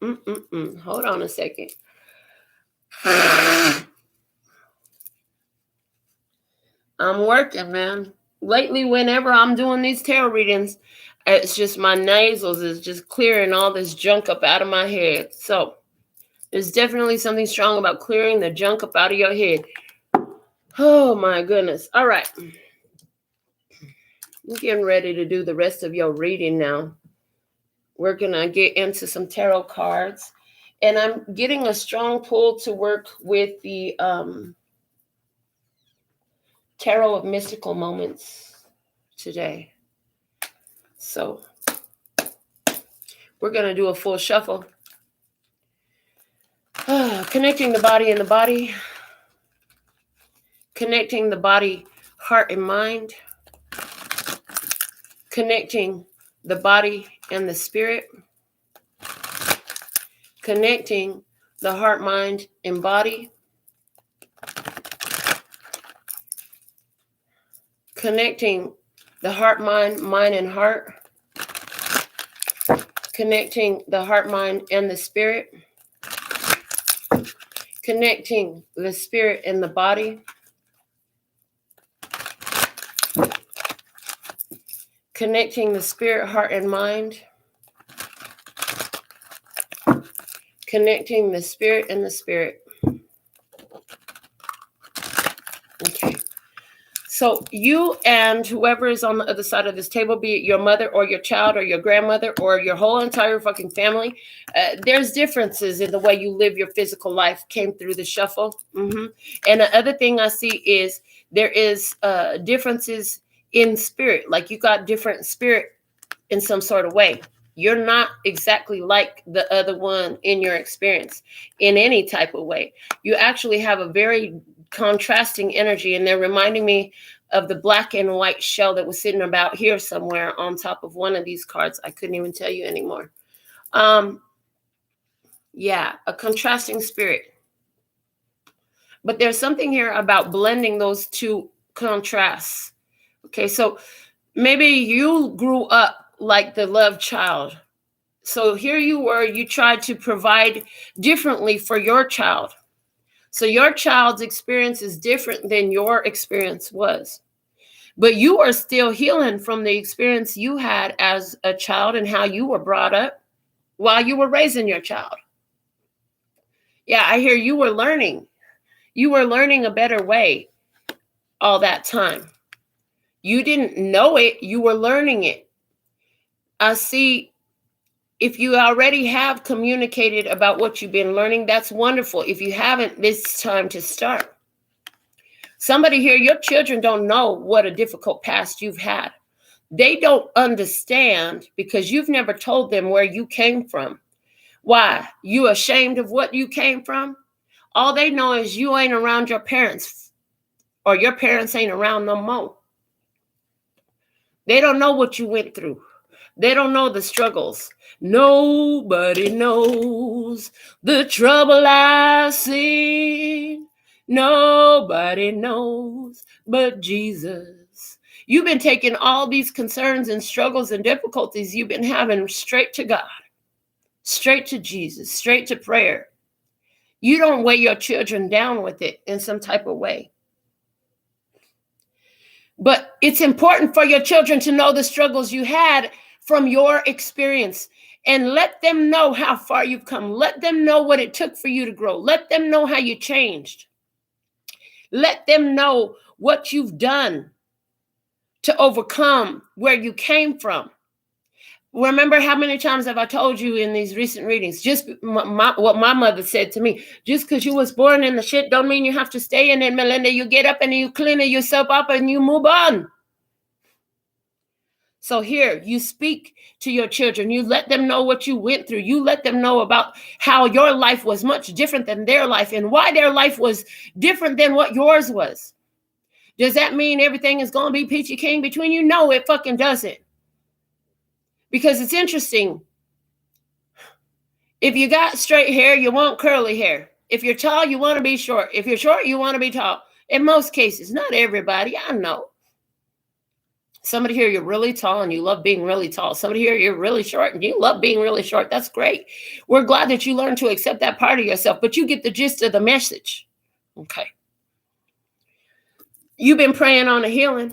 Hold on a second. I'm working, man. Lately, whenever I'm doing these tarot readings, it's just my nasals is just clearing all this junk up out of my head. So there's definitely something strong about clearing the junk up out of your head. Oh my goodness. All right. I'm getting ready to do the rest of your reading now. We're going to get into some tarot cards. And I'm getting a strong pull to work with the Tarot of Mystical Moments today. So we're going to do a full shuffle. Connecting the body and the body. Connecting the body, heart, and mind. Connecting the body and the spirit. Connecting the heart, mind, and body. Connecting the heart, mind, and heart. Connecting the heart, mind, and the spirit. Connecting the spirit and the body. Connecting the spirit, heart, and mind. Connecting the spirit and the spirit. Okay. So you and whoever is on the other side of this table, be it your mother or your child or your grandmother or your whole entire fucking family, there's differences in the way you live your physical life came through the shuffle. And the other thing I see is there is differences in spirit. Like you got different spirit in some sort of way. You're not exactly like the other one in your experience in any type of way. You actually have a very contrasting energy, and they're reminding me of the black and white shell that was sitting about here somewhere on top of one of these cards. I couldn't even tell you anymore. Yeah, a contrasting spirit. But there's something here about blending those two contrasts. Okay, so maybe you grew up like the love child. So here you were, you tried to provide differently for your child. So your child's experience is different than your experience was. But you are still healing from the experience you had as a child and how you were brought up while you were raising your child. Yeah, I hear you were learning. You were learning a better way. all that time. You didn't know it. You were learning it. I see if you already have communicated about what you've been learning, that's wonderful. If you haven't, it's time to start. Somebody here, your children don't know what a difficult past you've had. They don't understand because you've never told them where you came from. Why? You ashamed of what you came from? All they know is you ain't around your parents, or your parents ain't around no more. They don't know what you went through. They don't know the struggles. Nobody knows the trouble I've seen. Nobody knows but Jesus. You've been taking all these concerns and struggles and difficulties you've been having straight to God, straight to Jesus, straight to prayer. You don't weigh your children down with it in some type of way. But it's important for your children to know the struggles you had from your experience, and let them know how far you've come. Let them know what it took for you to grow. Let them know how you changed. Let them know what you've done to overcome where you came from. Remember how many times have I told you in these recent readings, just what my mother said to me, just because you was born in the shit don't mean you have to stay in it, Melinda. You get up and you clean yourself up and you move on. So here, you speak to your children. You let them know what you went through. You let them know about how your life was much different than their life and why their life was different than what yours was. Does that mean everything is going to be peachy keen between you? No, it fucking doesn't. Because it's interesting. If you got straight hair, you want curly hair. If you're tall, you want to be short. If you're short, you want to be tall. In most cases, not everybody, I know. Somebody here, you're really tall and you love being really tall. Somebody here, you're really short and you love being really short. That's great. We're glad that you learned to accept that part of yourself, but you get the gist of the message. Okay. You've been praying on a healing.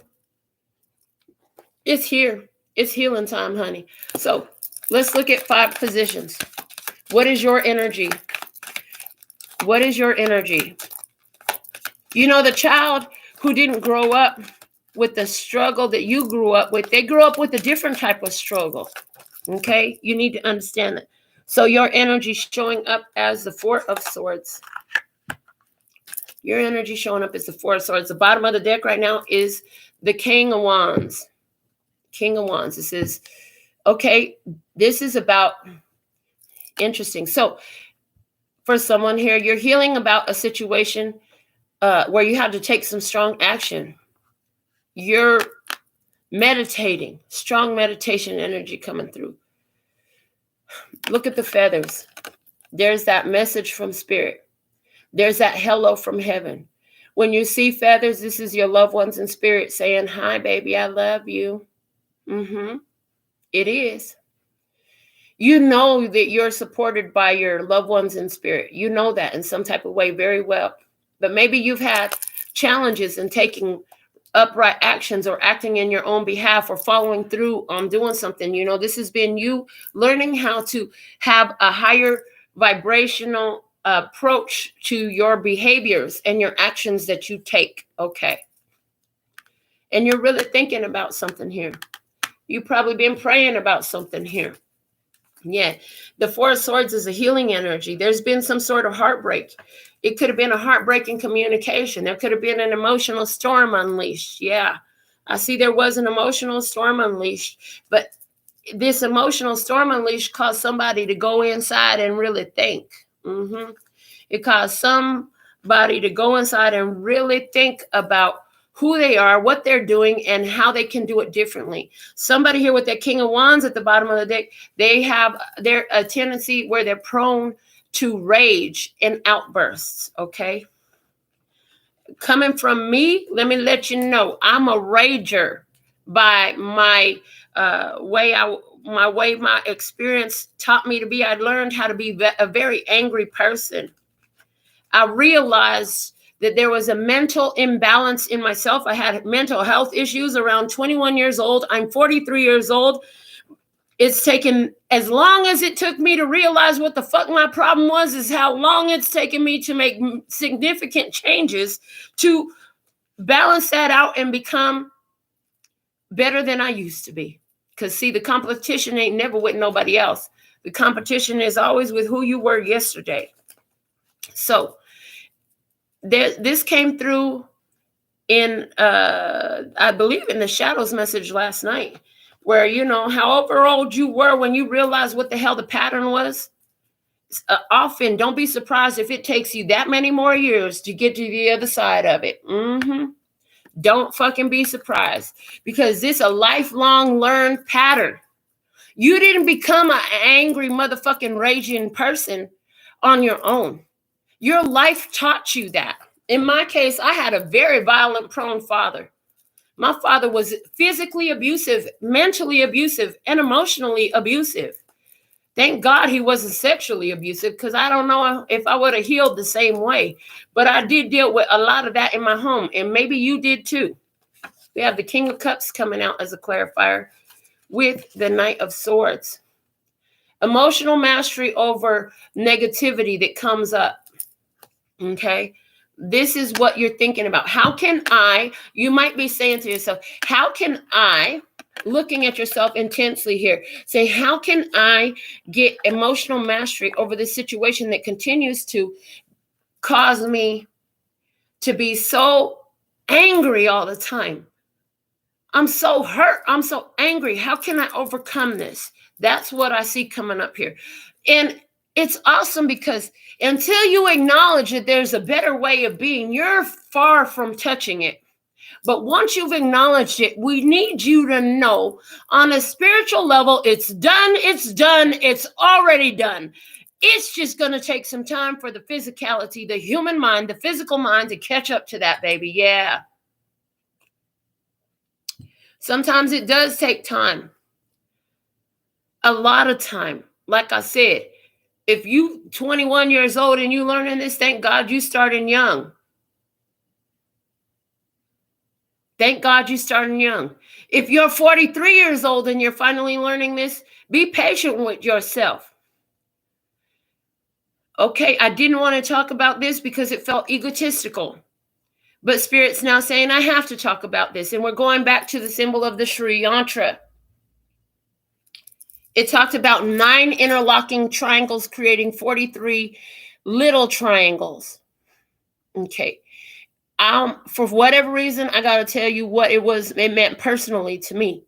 It's here. It's healing time, honey. So let's look at 5 positions. What is your energy? What is your energy? You know, the child who didn't grow up with the struggle that you grew up with, they grew up with a different type of struggle. Okay? You need to understand that. So your energy showing up as the 4 of Swords. Your energy showing up as the 4 of Swords. The bottom of the deck right now is the King of Wands. King of Wands. This is, okay, this is about, interesting. So for someone here, you're healing about a situation where you had to take some strong action. You're meditating, strong meditation energy coming through. Look at the feathers. There's that message from spirit. There's that hello from heaven. When you see feathers, this is your loved ones in spirit saying, hi, baby, I love you. It is. You know that you're supported by your loved ones in spirit. You know that in some type of way very well. But maybe you've had challenges in taking upright actions or acting in your own behalf or following through on doing something. You know, this has been you learning how to have a higher vibrational approach to your behaviors and your actions that you take. Okay. And you're really thinking about something here. You've probably been praying about something here. Yeah. The 4 of Swords is a healing energy. There's been some sort of heartbreak. It could have been a heartbreaking communication. There could have been an emotional storm unleashed. Yeah. I see there was an emotional storm unleashed, but this emotional storm unleashed caused somebody to go inside and really think. It caused somebody to go inside and really think about who they are, what they're doing, and how they can do it differently. Somebody here with that King of Wands at the bottom of the deck, they have a tendency where they're prone to rage and outbursts, okay? Coming from me, let me let you know, I'm a rager by my way my experience taught me to be. I learned how to be a very angry person. I realized that there was a mental imbalance in myself. I had mental health issues around 21 years old. I'm 43 years old. It's taken as long as it took me to realize what the fuck my problem was, is how long it's taken me to make significant changes to balance that out and become better than I used to be. Because see, the competition ain't never with nobody else. The competition is always with who you were yesterday. So this came through in, I believe, in the shadows message last night, where, you know, however old you were when you realized what the hell the pattern was, often don't be surprised if it takes you that many more years to get to the other side of it. Don't fucking be surprised, because this a lifelong learned pattern. You didn't become an angry motherfucking raging person on your own. Your life taught you that. In my case, I had a very violent prone father. My father was physically abusive, mentally abusive, and emotionally abusive. Thank God he wasn't sexually abusive, because I don't know if I would have healed the same way. But I did deal with a lot of that in my home, and maybe you did too. We have the King of Cups coming out as a clarifier with the Knight of Swords. Emotional mastery over negativity that comes up. Okay? This is what you're thinking about. How can I, you might be saying to yourself, how can I, looking at yourself intensely here, say, how can I get emotional mastery over this situation that continues to cause me to be so angry all the time? I'm so hurt. I'm so angry. How can I overcome this? That's what I see coming up here. And it's awesome, because until you acknowledge that there's a better way of being, you're far from touching it. But once you've acknowledged it, we need you to know on a spiritual level, it's done, it's already done. It's just going to take some time for the physicality, the human mind, the physical mind to catch up to that, baby. Yeah. Sometimes it does take time. A lot of time. Like I said, if you 21 years old and you learning this, thank God you starting young. Thank God you starting young. If you're 43 years old and you're finally learning this, be patient with yourself. Okay, I didn't want to talk about this because it felt egotistical. But Spirit's now saying I have to talk about this. And we're going back to the symbol of the Sri Yantra. It talked about 9 interlocking triangles creating 43 little triangles. Okay. For whatever reason, I got to tell you what it meant personally to me.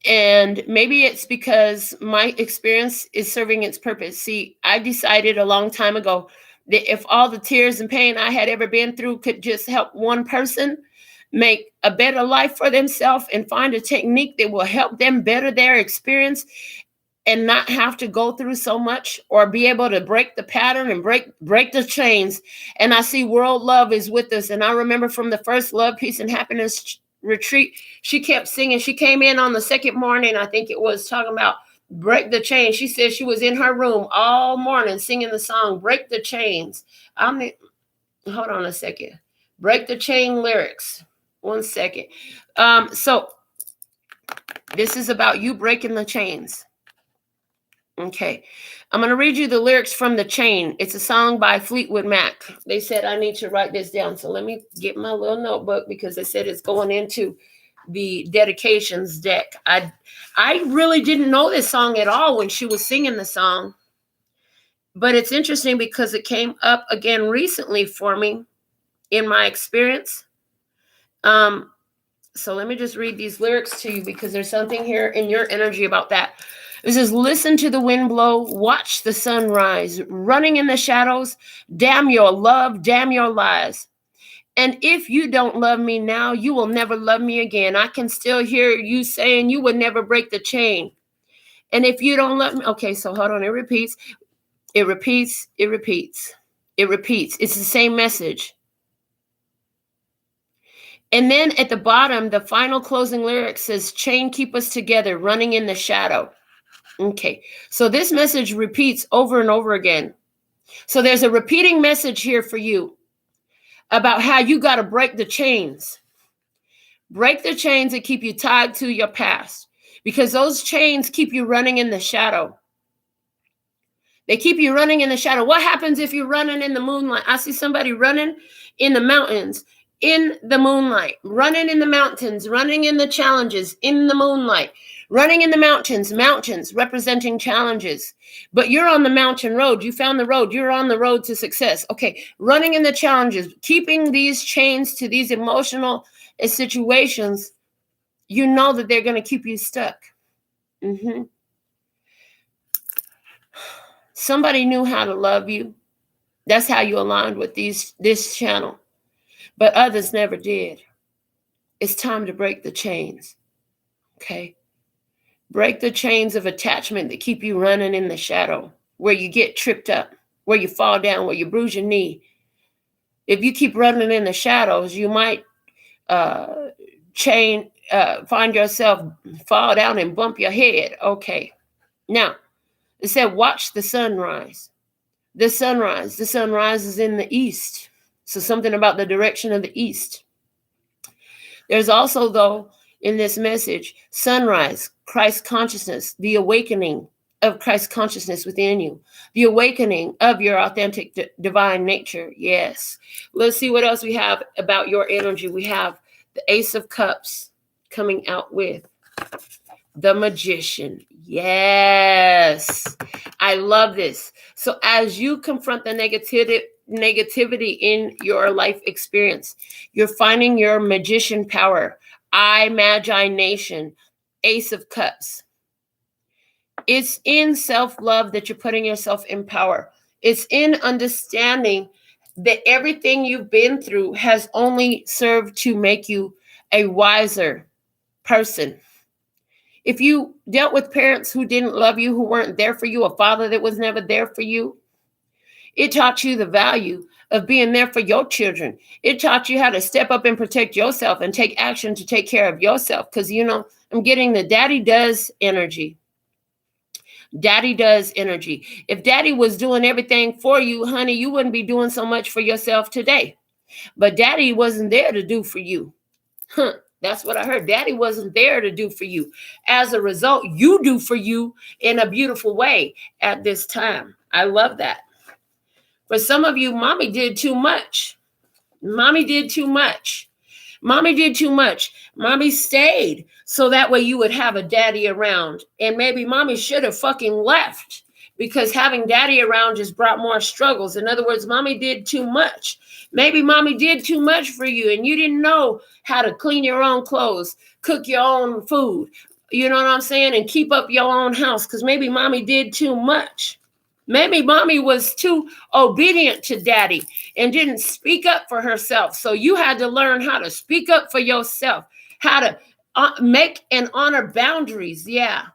And maybe it's because my experience is serving its purpose. See, I decided a long time ago that if all the tears and pain I had ever been through could just help one person make a better life for themselves and find a technique that will help them better their experience and not have to go through so much, or be able to break the pattern and break the chains. And I see world love is with us. And I remember from the first Love, Peace, and Happiness retreat, she kept singing. She came in on the second morning, I think it was, talking about break the chains. She said she was in her room all morning singing the song, Break the Chains. Hold on a second. Break the Chain lyrics. 1 second. So this is about you breaking the chains. Okay. I'm going to read you the lyrics from The Chain. It's a song by Fleetwood Mac. They said I need to write this down. So let me get my little notebook, because they said it's going into the dedications deck. I really didn't know this song at all when she was singing the song. But it's interesting because it came up again recently for me in my experience. So let me just read these lyrics to you, because there's something here in your energy about that. It says, listen to the wind blow, watch the sun rise, running in the shadows, damn your love, damn your lies. And if you don't love me now, you will never love me again. I can still hear you saying you would never break the chain. And if you don't love me, okay, so hold on, it repeats. It repeats. It's the same message. And then at the bottom, the final closing lyric says, chain keep us together, running in the shadow. Okay, so this message repeats over and over again. So there's a repeating message here for you about how you got to break the chains. Break the chains that keep you tied to your past, because those chains keep you running in the shadow. They keep you running in the shadow. What happens if you're running in the moonlight? I see somebody running in the mountains, in the moonlight, running in the mountains, running in the challenges in the moonlight, running in the mountains representing challenges. But you're on the mountain road. You found the road. You're on the road to success. Okay, running in the challenges, keeping these chains to these emotional situations, you know that they're going to keep you stuck. Somebody knew how to love you. That's how you aligned with this channel. But others never did. It's time to break the chains. Okay? Break the chains of attachment that keep you running in the shadow, where you get tripped up, where you fall down, where you bruise your knee. If you keep running in the shadows, you might find yourself fall down and bump your head. Okay. Now, it said, watch the sunrise. The sunrise. The sunrise is in the east. So something about the direction of the east. There's also, though, in this message, sunrise, Christ consciousness, the awakening of Christ consciousness within you, the awakening of your authentic divine nature. Yes. Let's see what else we have about your energy. We have the Ace of Cups coming out with the Magician. Yes. I love this. So as you confront the negativity in your life experience, you're finding your magician power. Imagination, Ace of Cups. It's in self-love that you're putting yourself in power. It's in understanding that everything you've been through has only served to make you a wiser person. If you dealt with parents who didn't love you, who weren't there for you, a father that was never there for you, it taught you the value of being there for your children. It taught you how to step up and protect yourself and take action to take care of yourself. Because, I'm getting the daddy does energy. Daddy does energy. If daddy was doing everything for you, honey, you wouldn't be doing so much for yourself today. But daddy wasn't there to do for you. That's what I heard. Daddy wasn't there to do for you. As a result, you do for you in a beautiful way at this time. I love that. For some of you, mommy did too much. Mommy did too much. Mommy did too much. Mommy stayed so that way you would have a daddy around. And maybe mommy should have fucking left, because having daddy around just brought more struggles. In other words, mommy did too much. Maybe mommy did too much for you and you didn't know how to clean your own clothes, cook your own food, you know what I'm saying? And keep up your own house, because maybe mommy did too much. Maybe mommy was too obedient to daddy and didn't speak up for herself. So you had to learn how to speak up for yourself, how to make and honor boundaries. Yeah.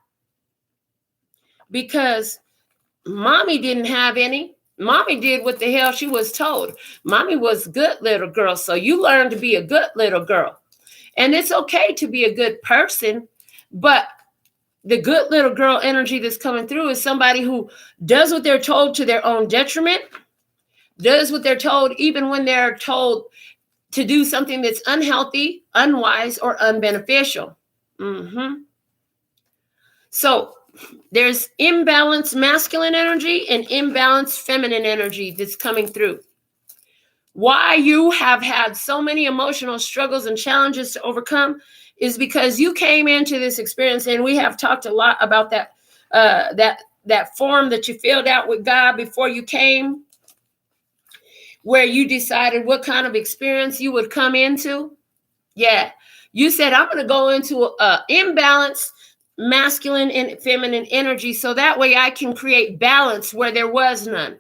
Because mommy didn't have any. Mommy did what the hell she was told. Mommy was a good little girl. So you learned to be a good little girl. And it's okay to be a good person, but the good little girl energy that's coming through is somebody who does what they're told to their own detriment, does what they're told even when they're told to do something that's unhealthy, unwise, or unbeneficial. So there's imbalanced masculine energy and imbalanced feminine energy that's coming through. Why you have had so many emotional struggles and challenges to overcome is because you came into this experience, and we have talked a lot about that that form that you filled out with God before you came, where you decided what kind of experience you would come into. Yeah, you said, I'm going to go into an imbalanced masculine and feminine energy so that way I can create balance where there was none.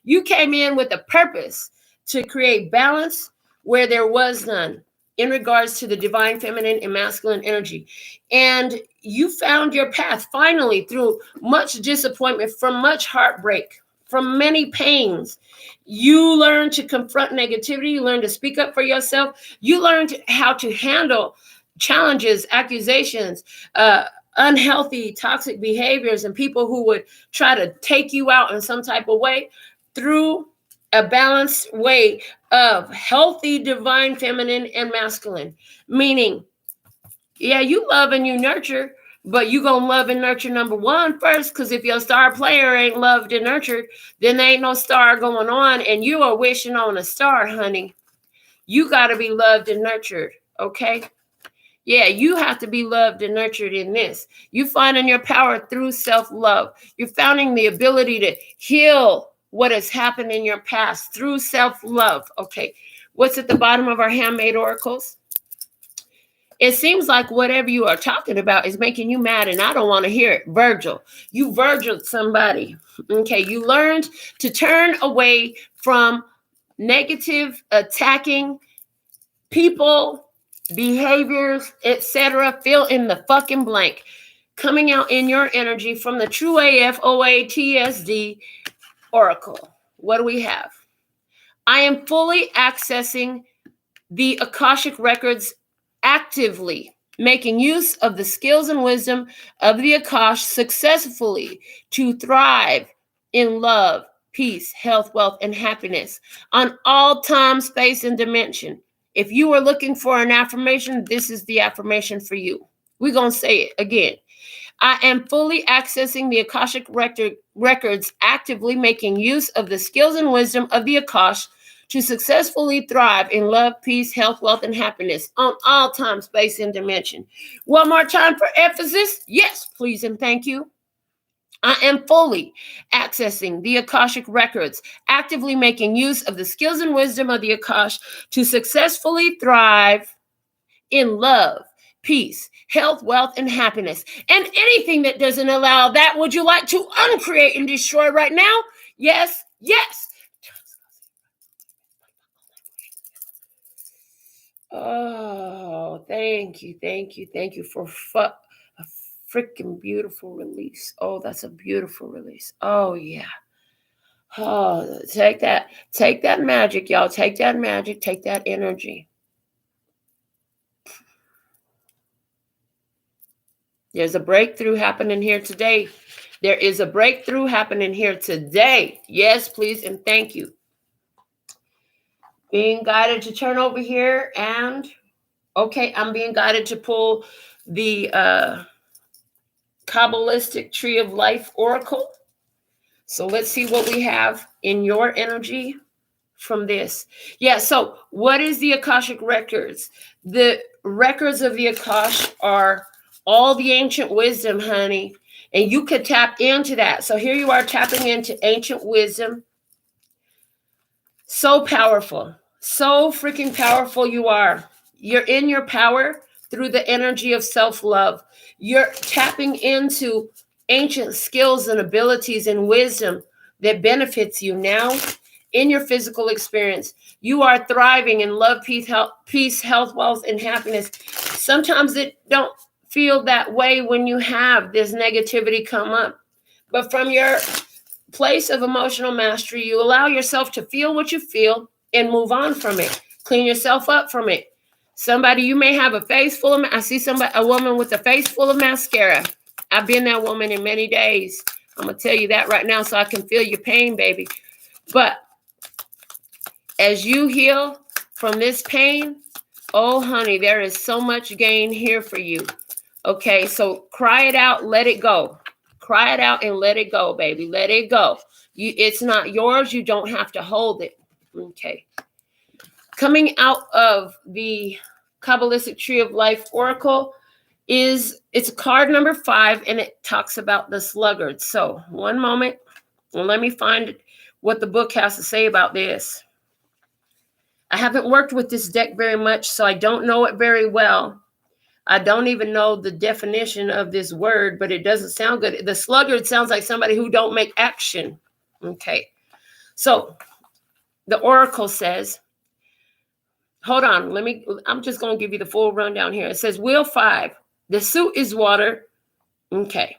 You came in with a purpose to create balance where there was none in regards to the divine feminine and masculine energy. And you found your path finally through much disappointment, from much heartbreak, from many pains. You learned to confront negativity. You learned to speak up for yourself. You learned how to handle challenges, accusations, unhealthy, toxic behaviors, and people who would try to take you out in some type of way through a balanced way of healthy, divine, feminine, and masculine. Meaning, yeah, you love and you nurture, but you gonna love and nurture number one first, because if your star player ain't loved and nurtured, then there ain't no star going on, and you are wishing on a star, honey. You got to be loved and nurtured, okay? Yeah, you have to be loved and nurtured in this. You finding your power through self-love. You're finding the ability to heal what has happened in your past through self-love, okay? What's at the bottom of our handmade oracles? It seems like whatever you are talking about is making you mad, and I don't want to hear it. Virgil, you Virgiled somebody, okay? You learned to turn away from negative, attacking people, behaviors, etc. Fill in the fucking blank. Coming out in your energy from the True AF OATSD Oracle. What do we have? I am fully accessing the Akashic Records, actively making use of the skills and wisdom of the Akash successfully to thrive in love, peace, health, wealth, and happiness on all time, space, and dimension. If you are looking for an affirmation, this is the affirmation for you. We're going to say it again. I am fully accessing the Akashic Records, actively making use of the skills and wisdom of the Akash to successfully thrive in love, peace, health, wealth, and happiness on all time, space, and dimension. One more time for emphasis. Yes, please, and thank you. I am fully accessing the Akashic Records, actively making use of the skills and wisdom of the Akash to successfully thrive in love, peace, health, wealth, and happiness. And anything that doesn't allow that, would you like to uncreate and destroy right now? Yes, yes. Oh, thank you for a freaking beautiful release. Oh, that's a beautiful release. Oh, yeah. Oh, take that magic, y'all. Take that magic, take that energy. There's a breakthrough happening here today. There is a breakthrough happening here today. Yes, please, and thank you. Being guided to turn over here, and okay, I'm being guided to pull the Kabbalistic Tree of Life Oracle. So let's see what we have in your energy from this. Yeah, so what is the Akashic Records? The records of the Akash are all the ancient wisdom, honey. And you could tap into that. So here you are tapping into ancient wisdom. So powerful. So freaking powerful you are. You're in your power through the energy of self-love. You're tapping into ancient skills and abilities and wisdom that benefits you now in your physical experience. You are thriving in love, peace, health, wealth, and happiness. Sometimes it don't feel that way when you have this negativity come up. But from your place of emotional mastery, you allow yourself to feel what you feel and move on from it. Clean yourself up from it. Somebody, you may have a face full of, I see a woman with a face full of mascara. I've been that woman in many days. I'm going to tell you that right now so I can feel your pain, baby. But as you heal from this pain, oh, honey, there is so much gain here for you. Okay, so cry it out, let it go. Cry it out and let it go, baby. Let it go. It's not yours. You don't have to hold it. Okay. Coming out of the Kabbalistic Tree of Life Oracle it's card number 5, and it talks about the sluggard. So one moment, and let me find what the book has to say about this. I haven't worked with this deck very much, so I don't know it very well. I don't even know the definition of this word, but it doesn't sound good. The sluggard sounds like somebody who don't make action. Okay. So the oracle says, hold on, I'm just going to give you the full rundown here. It says, Wheel 5, the suit is water. Okay.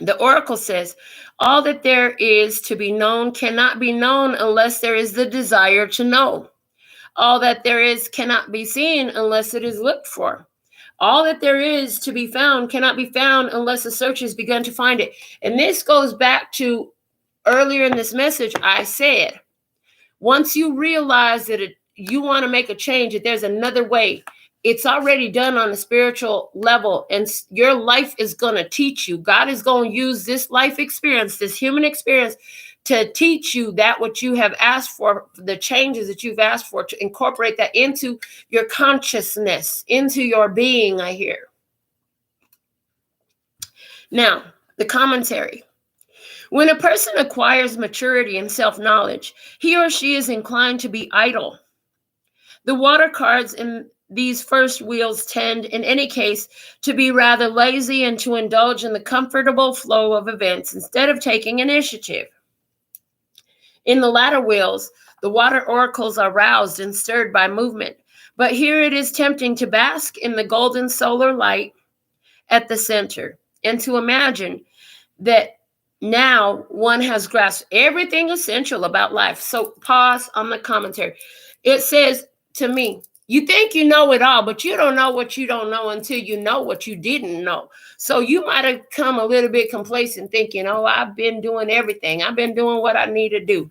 The oracle says, all that there is to be known cannot be known unless there is the desire to know. All that there is cannot be seen unless it is looked for. All that there is to be found cannot be found unless a search has begun to find it. And this goes back to earlier in this message, I said, once you realize that you want to make a change, that there's another way, it's already done on a spiritual level, and your life is going to teach you. God is going to use this life experience, this human experience, to teach you that what you have asked for, the changes that you've asked for, to incorporate that into your consciousness, into your being, I hear. Now, the commentary. When a person acquires maturity and self-knowledge, he or she is inclined to be idle. The water cards in these first wheels tend, in any case, to be rather lazy and to indulge in the comfortable flow of events instead of taking initiative. In the latter wheels, the water oracles are roused and stirred by movement, but here it is tempting to bask in the golden solar light at the center and to imagine that now one has grasped everything essential about life. So pause on the commentary. It says to me, you think you know it all, but you don't know what you don't know until you know what you didn't know. So you might have come a little bit complacent thinking, oh, I've been doing everything. I've been doing what I need to do.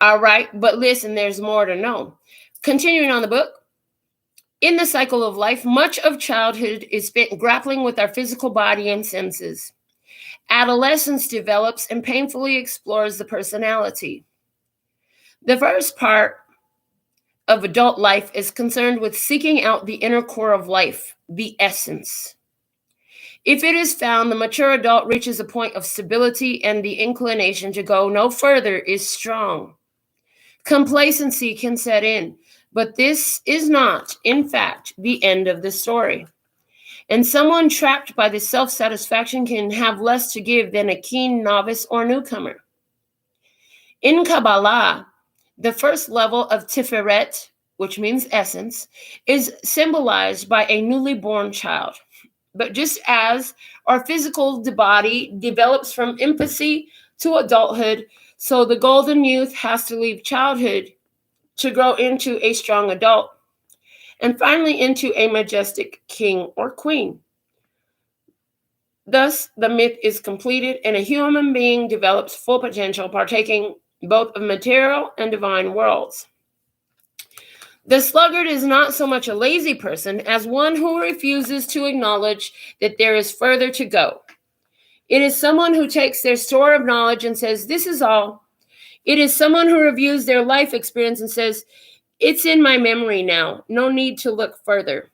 All right. But listen, there's more to know. Continuing on the book. In the cycle of life, much of childhood is spent grappling with our physical body and senses. Adolescence develops and painfully explores the personality. The first part of adult life is concerned with seeking out the inner core of life, the essence. If it is found, the mature adult reaches a point of stability and the inclination to go no further is strong. Complacency can set in, but this is not, in fact, the end of the story. And someone trapped by this self-satisfaction can have less to give than a keen novice or newcomer. In Kabbalah, the first level of Tiferet, which means essence, is symbolized by a newly born child. But just as our physical body develops from infancy to adulthood, so the golden youth has to leave childhood to grow into a strong adult, and finally into a majestic king or queen. Thus, the myth is completed, and a human being develops full potential, partaking both of material and divine worlds. The sluggard is not so much a lazy person as one who refuses to acknowledge that there is further to go. It is someone who takes their store of knowledge and says, this is all. It is someone who reviews their life experience and says, it's in my memory now. No need to look further.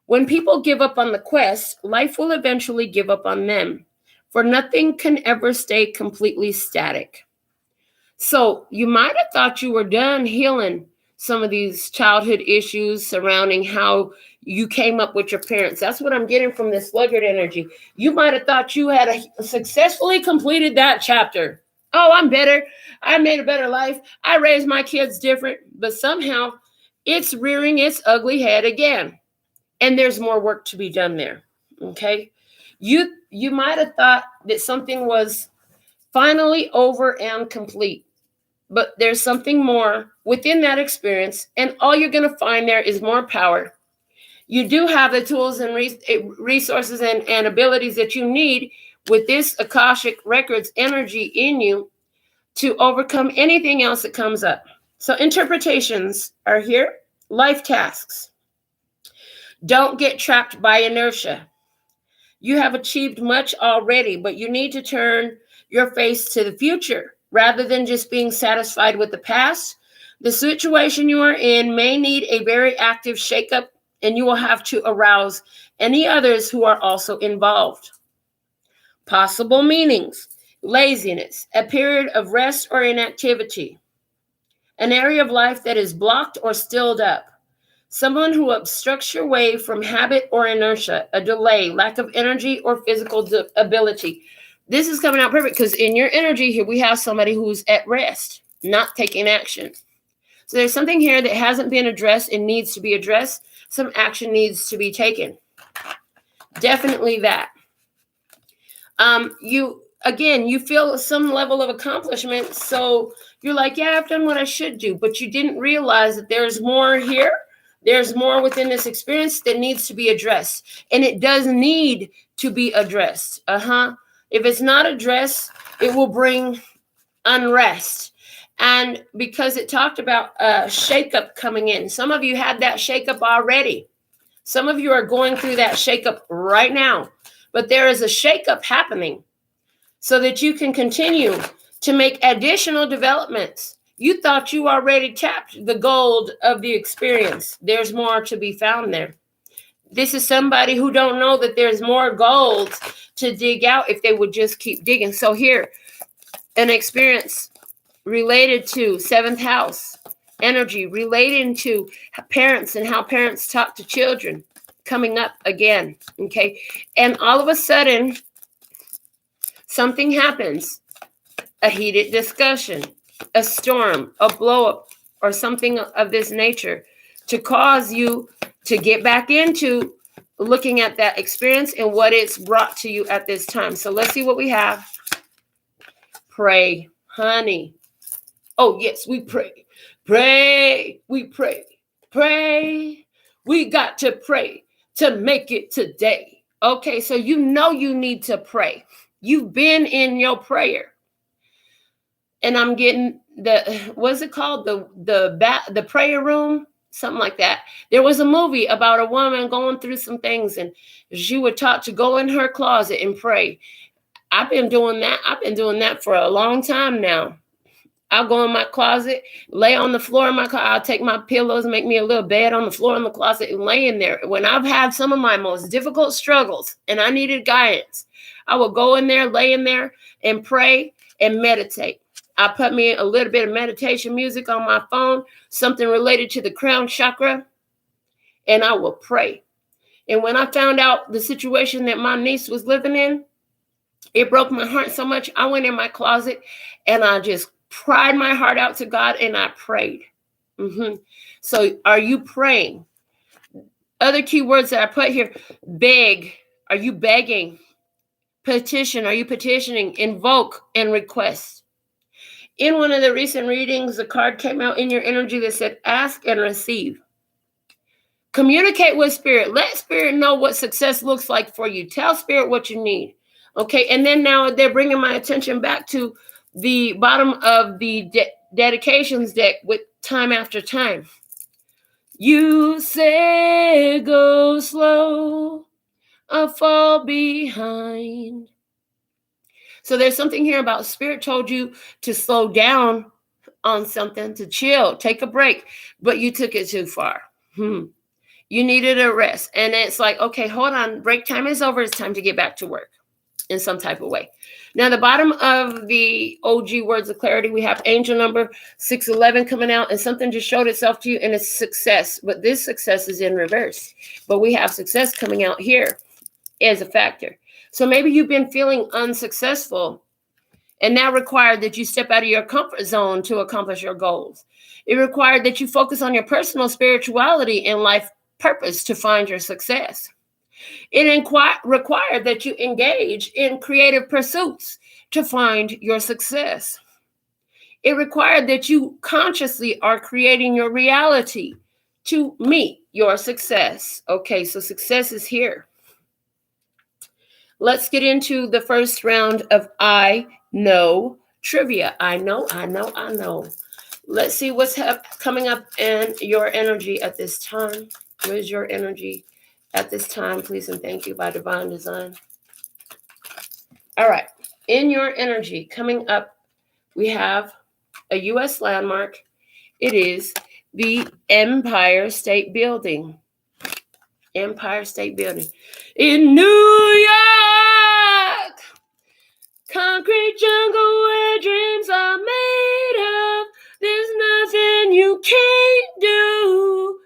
When people give up on the quest, life will eventually give up on them, for nothing can ever stay completely static. So you might have thought you were done healing some of these childhood issues surrounding how you came up with your parents. That's what I'm getting from this sluggard energy. You might have thought you had successfully completed that chapter. Oh, I'm better. I made a better life. I raised my kids different, but somehow it's rearing its ugly head again. And there's more work to be done there. Okay. You might have thought that something was finally over and complete, but there's something more within that experience. And all you're going to find there is more power. You do have the tools and resources and abilities that you need with this Akashic Records energy in you to overcome anything else that comes up. So interpretations are here. Life tasks. Don't get trapped by inertia. You have achieved much already, but you need to turn your face to the future rather than just being satisfied with the past. The situation you are in may need a very active shakeup, and you will have to arouse any others who are also involved. Possible meanings: laziness, a period of rest or inactivity, an area of life that is blocked or stilled up, someone who obstructs your way from habit or inertia, a delay, lack of energy or physical ability. This is coming out perfect because in your energy here, we have somebody who's at rest, not taking action. So there's something here that hasn't been addressed and needs to be addressed. Some action needs to be taken. Definitely that. You feel some level of accomplishment. So you're like, yeah, I've done what I should do, but you didn't realize that there's more here. There's more within this experience that needs to be addressed. And it does need to be addressed. If it's not addressed, it will bring unrest. And because it talked about a shakeup coming in, some of you had that shakeup already. Some of you are going through that shakeup right now. But there is a shakeup happening. so that you can continue to make additional developments. You thought you already tapped the gold of the experience. There's more to be found there. This is somebody who don't know that there's more gold to dig out if they would just keep digging. So here, an experience related to 7th house energy, relating to parents and how parents talk to children coming up again. Okay. And all of a sudden, something happens, a heated discussion, a storm, a blow up, or something of this nature to cause you to get back into looking at that experience and what it's brought to you at this time. So let's see what we have. Pray, honey. Oh, yes, we pray. Pray, we pray. Pray. We got to pray to make it today. Okay, so you know you need to pray. You've been in your prayer. And I'm getting what's it called? The prayer room? Something like that. There was a movie about a woman going through some things, and she would talk to go in her closet and pray. I've been doing that. I've been doing that for a long time now. I'll go in my closet, lay on the floor in my closet. I'll take my pillows, make me a little bed on the floor in the closet and lay in there. When I've had some of my most difficult struggles and I needed guidance, I will go in there, lay in there and pray and meditate. I put me a little bit of meditation music on my phone, something related to the crown chakra, and I will pray. And when I found out the situation that my niece was living in, it broke my heart so much. I went in my closet and I just cried my heart out to God and I prayed. So are you praying? Other key words that I put here: beg. Are you begging? Petition. Are you petitioning? Invoke and request. In one of the recent readings, a card came out in your energy that said, ask and receive. Communicate with spirit. Let spirit know what success looks like for you. Tell spirit what you need. Okay. And then now they're bringing my attention back to the bottom of the dedications deck with time after time. You say go slow, I'll fall behind. So there's something here about spirit told you to slow down on something, to chill, take a break, but you took it too far. You needed a rest. And it's like, okay, hold on. Break time is over. It's time to get back to work in some type of way. Now, the bottom of the OG words of clarity, we have angel number 611 coming out, and something just showed itself to you, and it's success. But this success is in reverse. But we have success coming out here as a factor. So maybe you've been feeling unsuccessful, and that required that you step out of your comfort zone to accomplish your goals. It required that you focus on your personal spirituality and life purpose to find your success. It required that you engage in creative pursuits to find your success. It required that you consciously are creating your reality to meet your success. Okay, so success is here. Let's get into the first round of I Know trivia. I know. Let's see what's coming up in your energy at this time. Where's your energy at this time? Please and thank you by divine design. All right. In your energy coming up, we have a U.S. landmark. It is the Empire State Building. Empire State Building in New York. Concrete jungle where dreams are made of. There's nothing you can't do.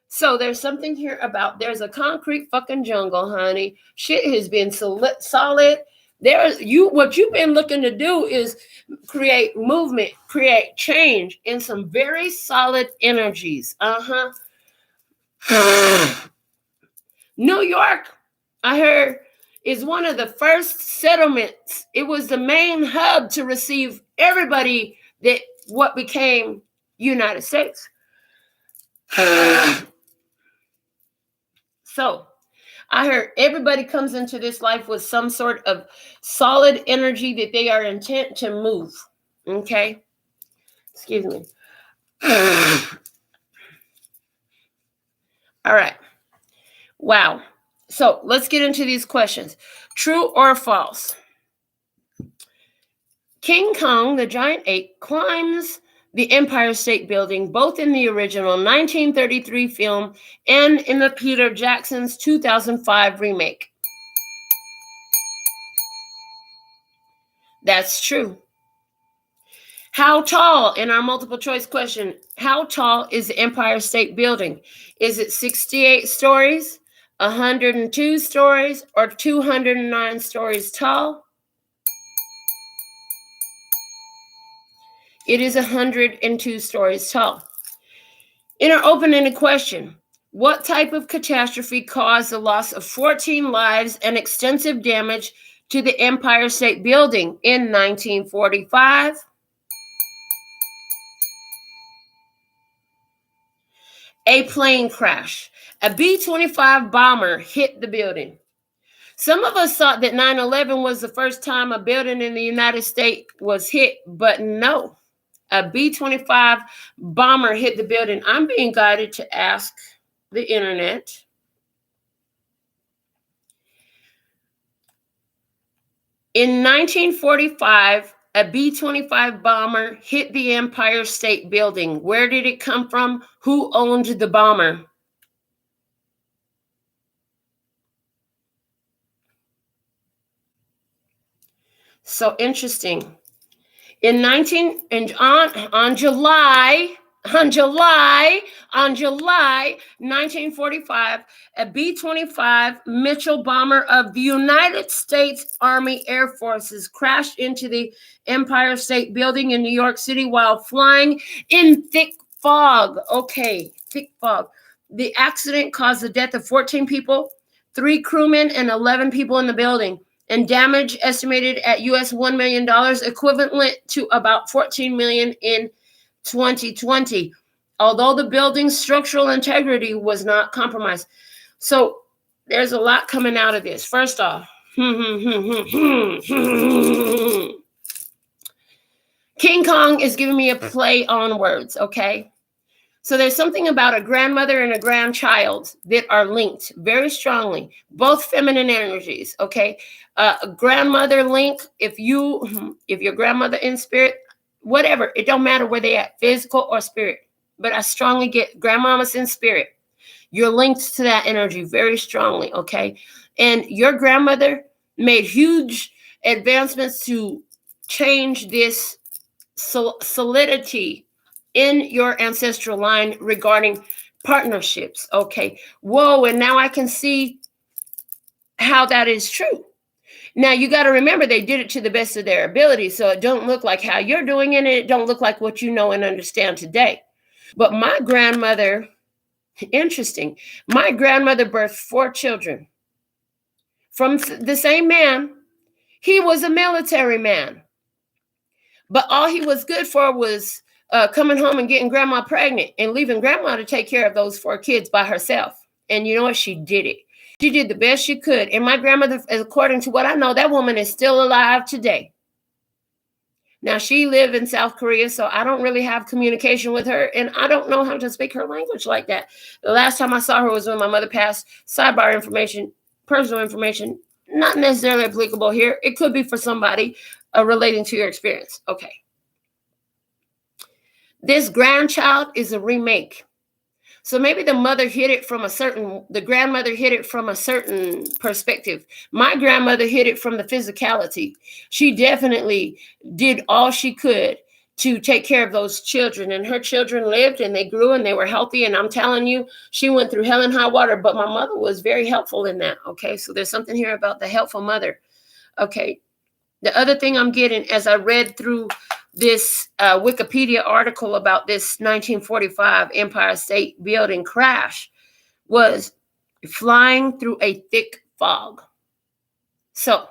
So there's something here about there's a concrete fucking jungle, honey. Shit has been solid. What you've been looking to do is create movement, create change in some very solid energies. New York, I heard, is one of the first settlements. It was the main hub to receive everybody that what became United States. So I heard everybody comes into this life with some sort of solid energy that they are intent to move. Okay? Excuse me. All right. Wow. So let's get into these questions. True or false? King Kong, the giant ape, climbs the Empire State Building, both in the original 1933 film and in the Peter Jackson's 2005 remake. That's true. How tall, in our multiple choice question, how tall is the Empire State Building? Is it 68 stories, 102 stories, or 209 stories tall? It is 102 stories tall. In our open-ended question, what type of catastrophe caused the loss of 14 lives and extensive damage to the Empire State Building in 1945? A plane crash. A B-25 bomber hit the building. Some of us thought that 9/11 was the first time a building in the United States was hit, but no. A B-25 bomber hit the building. I'm being guided to ask the internet. In 1945, a B-25 bomber hit the Empire State Building. Where did it come from? Who owned the bomber? So interesting. On July 1945, a B-25 Mitchell bomber of the United States Army Air Forces crashed into the Empire State Building in New York City while flying in thick fog. Okay, thick fog. The accident caused the death of 14 people, 3 crewmen, and 11 people in the building, and damage estimated at US $1 million, equivalent to about $14 million in 2020, although the building's structural integrity was not compromised. So there's a lot coming out of this. First off, King Kong is giving me a play on words, okay? So there's something about a grandmother and a grandchild that are linked very strongly, both feminine energies, okay? A grandmother link, if your grandmother in spirit, whatever, it don't matter where they at, physical or spirit. But I strongly get grandmama's in spirit. You're linked to that energy very strongly, okay? And your grandmother made huge advancements to change this solidity in your ancestral line regarding partnerships, okay? Whoa, and now I can see how that is true. Now, you got to remember, they did it to the best of their ability, so it don't look like how you're doing it, and it don't look like what you know and understand today. But my grandmother, interesting, my grandmother birthed 4 children from the same man. He was a military man, but all he was good for was coming home and getting grandma pregnant and leaving grandma to take care of those 4 kids by herself. And you know what? She did it. She did the best she could. And my grandmother, according to what I know, that woman is still alive today. Now, she lived in South Korea, so I don't really have communication with her, and I don't know how to speak her language like that. The last time I saw her was when my mother passed. Sidebar information, personal information, not necessarily applicable here. It could be for somebody relating to your experience. Okay. This grandchild is a remake. So maybe the grandmother hit it from a certain perspective. My grandmother hit it from the physicality. She definitely did all she could to take care of those children, and her children lived and they grew and they were healthy. And I'm telling you, she went through hell and high water, but my mother was very helpful in that. Okay. So there's something here about the helpful mother. Okay. The other thing I'm getting as I read through this Wikipedia article about this 1945 Empire State Building crash was flying through a thick fog. So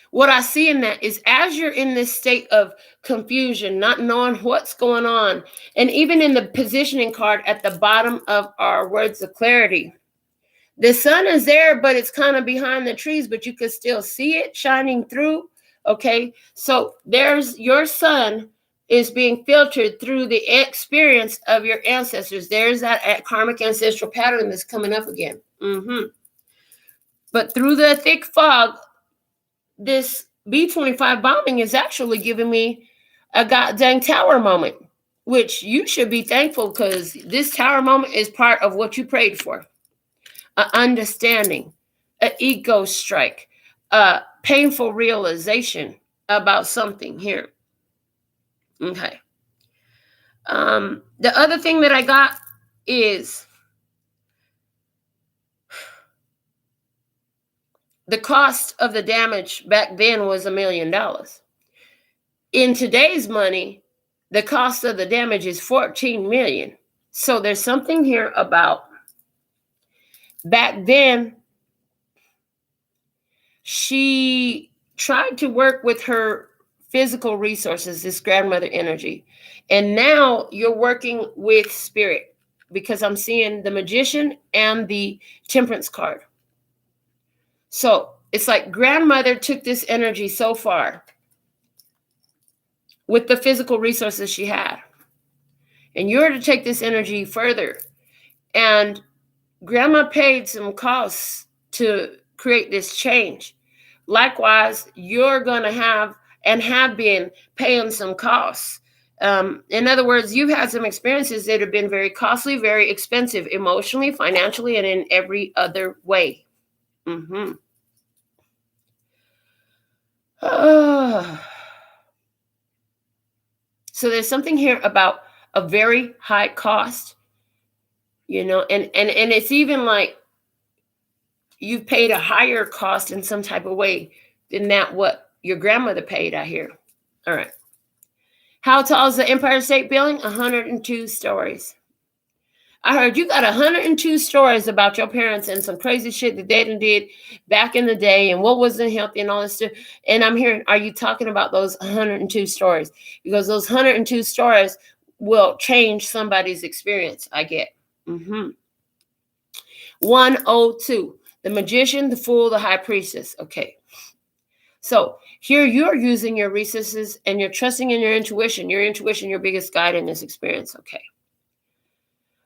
what I see in that is, as you're in this state of confusion, not knowing what's going on, and even in the positioning card at the bottom of our words of clarity, the sun is there, but it's kind of behind the trees, but you can still see it shining through. Okay, so there's your sun is being filtered through the experience of your ancestors. There's that karmic ancestral pattern that's coming up again. But through the thick fog, this B-25 bombing is actually giving me a goddamn tower moment, which you should be thankful, because this tower moment is part of what you prayed for. An understanding, an ego strike, a painful realization about something here. Okay. The other thing that I got is the cost of the damage back then was $1 million. In today's money, the cost of the damage is 14 million. So there's something here about back then, she tried to work with her physical resources, this grandmother energy. And now you're working with spirit, because I'm seeing the Magician and the Temperance card. So it's like grandmother took this energy so far with the physical resources she had. And you're to take this energy further. And grandma paid some costs to create this change. Likewise, you're going to have and have been paying some costs. In other words, you've had some experiences that have been very costly, very expensive, emotionally, financially, and in every other way. Mm-hmm. So there's something here about a very high cost, you know, and it's even like you've paid a higher cost in some type of way than that what your grandmother paid, I hear. All right. How tall is the Empire State Building? 102 stories. I heard you got 102 stories about your parents and some crazy shit that they did back in the day and what wasn't healthy and all this stuff. And I'm hearing, are you talking about those 102 stories? Because those 102 stories will change somebody's experience, I get. 102. The Magician, the Fool, the High Priestess. Okay. So here you're using your resources and you're trusting in your intuition, your biggest guide in this experience. Okay.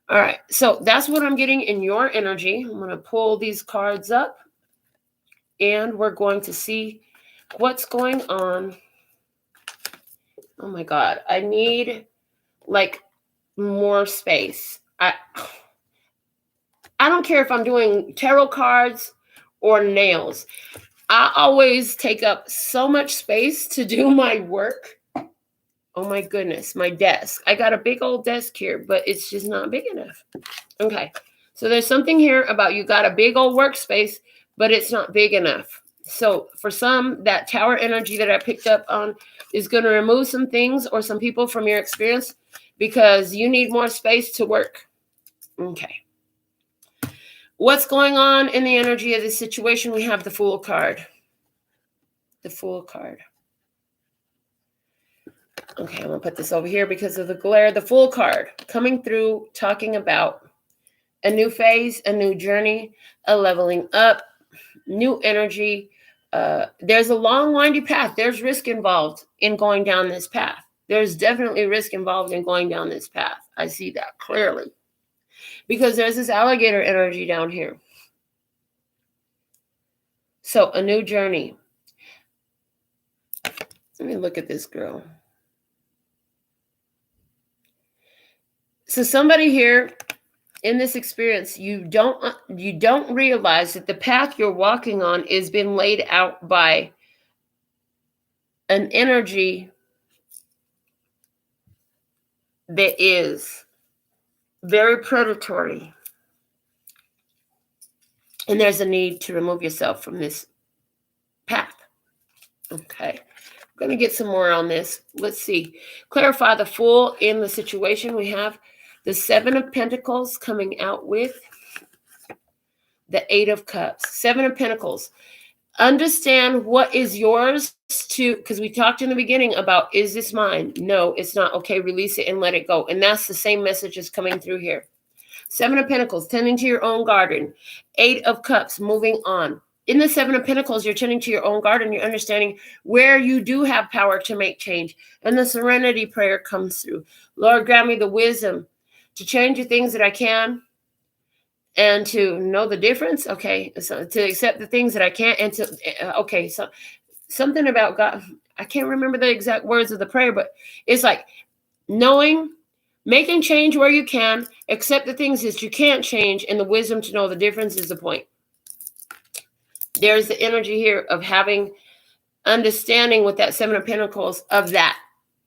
All right. So that's what I'm getting in your energy. I'm going to pull these cards up and we're going to see what's going on. Oh my God. I need like more space. I don't care if I'm doing tarot cards or nails. I always take up so much space to do my work. Oh my goodness, my desk. I got a big old desk here, but it's just not big enough. Okay, so there's something here about you got a big old workspace, but it's not big enough. So for some, that tower energy that I picked up on is going to remove some things or some people from your experience because you need more space to work. Okay. What's going on in the energy of this situation? We have the Fool card. The Fool card. Okay, I'm going to put this over here because of the glare. The Fool card coming through, talking about a new phase, a new journey, a leveling up, new energy. There's a long, windy path. There's risk involved in going down this path. There's definitely risk involved in going down this path. I see that clearly. Because there's this alligator energy down here. So a new journey. Let me look at this girl. So somebody here in this experience, you don't realize that the path you're walking on is been laid out by an energy that is very predatory. And there's a need to remove yourself from this path. Okay. I'm going to get some more on this. Let's see. Clarify the Fool in the situation. We have the Seven of Pentacles coming out with the Eight of Cups. Seven of Pentacles. Understand what is yours to, because we talked in the beginning about, is this mine? No, it's not. Okay, release it and let it go. And that's the same message is coming through here. Seven of Pentacles, tending to your own garden. Eight of Cups, moving on. In the Seven of Pentacles, you're tending to your own garden. You're understanding where you do have power to make change. And the Serenity prayer comes through. Lord, grant me the wisdom to change the things that I can and to know the difference. Okay, so to accept the things that I can't and to, okay, so something about God. I can't remember the exact words of the prayer, but it's like knowing, making change where you can, accept the things that you can't change, and the wisdom to know the difference is the point. There's the energy here of having understanding with that Seven of Pentacles of that,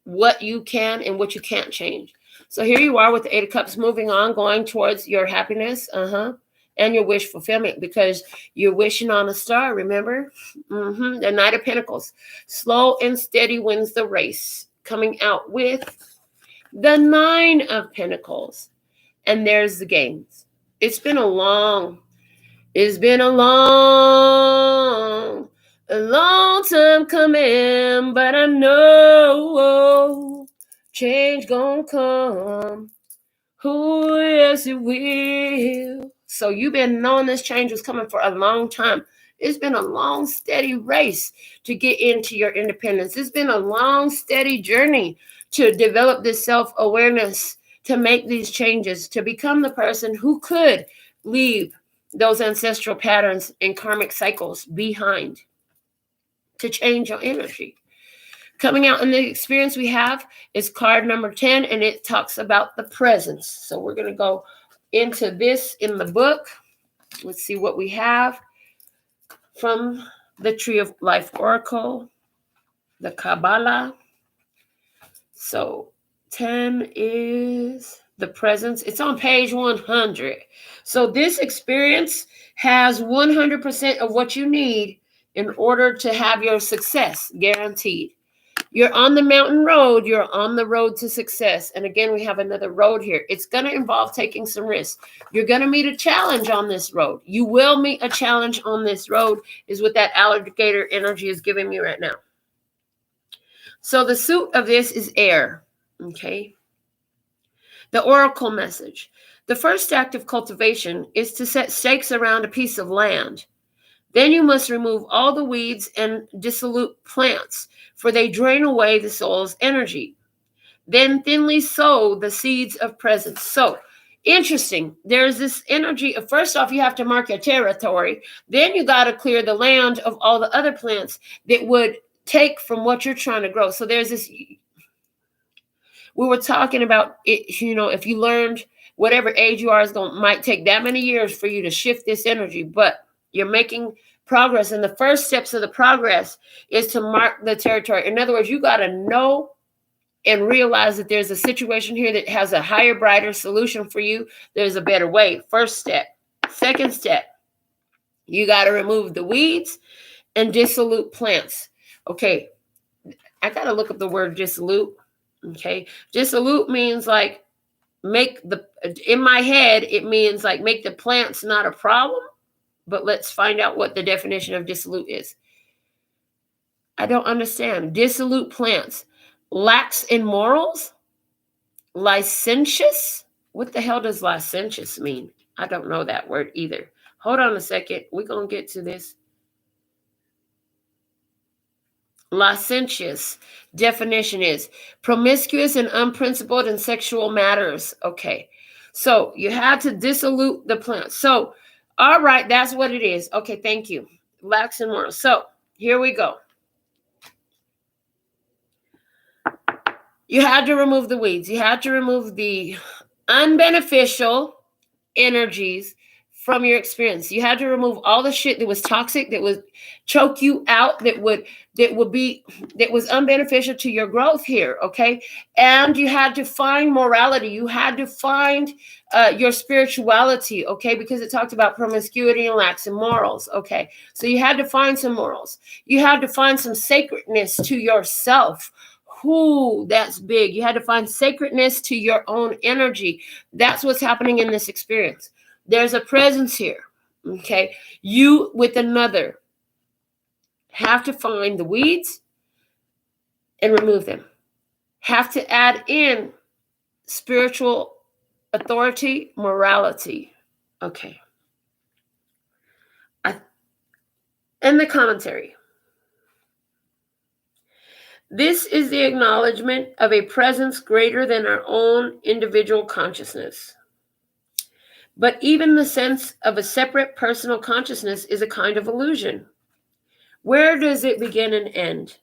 what you can and what you can't change. So here you are with the Eight of Cups, moving on, going towards your happiness, and your wish fulfillment, because you're wishing on a star, remember? The Knight of Pentacles. Slow and steady wins the race. Coming out with the Nine of Pentacles. And there's the games. It's been a long time coming, but I know change gonna come. Oh, yes, it will. So you've been knowing this change was coming for a long time. It's been a long, steady race to get into your independence. It's been a long, steady journey to develop this self-awareness, to make these changes, to become the person who could leave those ancestral patterns and karmic cycles behind, to change your energy. Coming out in the experience we have is card number 10, and it talks about the presence. So we're going to go into this in the book. Let's see what we have from the Tree of Life Oracle, the Kabbalah. So 10 is the presence. It's on page 100. So this experience has 100% of what you need in order to have your success guaranteed. You're on the mountain road. You're on the road to success. And again, we have another road here. It's going to involve taking some risks. You're going to meet a challenge on this road. You will meet a challenge on this road, is what that alligator energy is giving me right now. So the suit of this is air. Okay. The oracle message. The first act of cultivation is to set stakes around a piece of land. Then you must remove all the weeds and dissolute plants, for they drain away the soul's energy. Then thinly sow the seeds of presence. So, interesting. There's this energy of, first off, you have to mark your territory. Then you got to clear the land of all the other plants that would take from what you're trying to grow. So there's this, we were talking about it, you know, if you learned whatever age you are, might take that many years for you to shift this energy, but you're making progress. And the first steps of the progress is to mark the territory. In other words, you got to know and realize that there's a situation here that has a higher, brighter solution for you. There's a better way. First step. Second step, you got to remove the weeds and dissolute plants. Okay. I got to look up the word dissolute. Okay. Dissolute means like in my head, it means like make the plants not a problem. But let's find out what the definition of dissolute is. I don't understand. Dissolute plants. Lax in morals? Licentious? What the hell does licentious mean? I don't know that word either. Hold on a second. We're going to get to this. Licentious definition is promiscuous and unprincipled in sexual matters. Okay. So you have to dissolute the plants. So all right, that's what it is. Okay, thank you. Lax and morals. So here we go. You had to remove the weeds. You had to remove the unbeneficial energies from your experience. You had to remove all the shit that was toxic, that would choke you out, that was unbeneficial to your growth here. Okay. And you had to find morality. You had to find your spirituality. Okay. Because it talked about promiscuity and lax in morals. Okay. So you had to find some morals. You had to find some sacredness to yourself. Ooh, that's big. You had to find sacredness to your own energy. That's what's happening in this experience. There's a presence here, okay? You with another have to find the weeds and remove them. Have to add in spiritual authority, morality. Okay. And the commentary. This is the acknowledgement of a presence greater than our own individual consciousness. But even the sense of a separate personal consciousness is a kind of illusion. Where does it begin and end?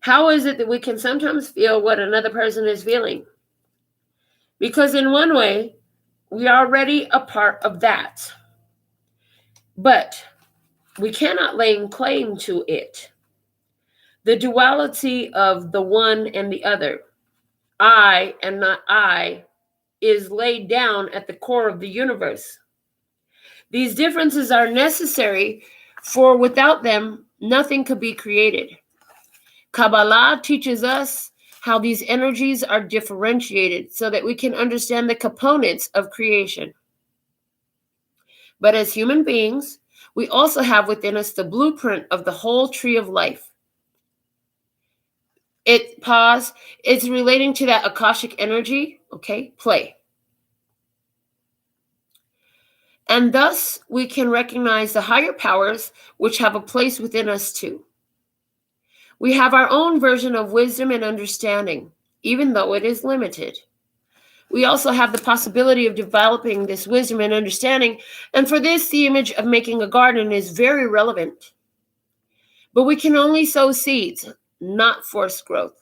How is it that we can sometimes feel what another person is feeling? Because in one way, we are already a part of that. But we cannot lay claim to it. The duality of the one and the other, I and not I, is laid down at the core of the universe. These differences are necessary, for without them, nothing could be created. Kabbalah teaches us how these energies are differentiated so that we can understand the components of creation. But as human beings, we also have within us the blueprint of the whole tree of life. It's relating to that Akashic energy. Okay, play. And thus, we can recognize the higher powers which have a place within us too. We have our own version of wisdom and understanding, even though it is limited. We also have the possibility of developing this wisdom and understanding, and for this, the image of making a garden is very relevant. But we can only sow seeds, not force growth.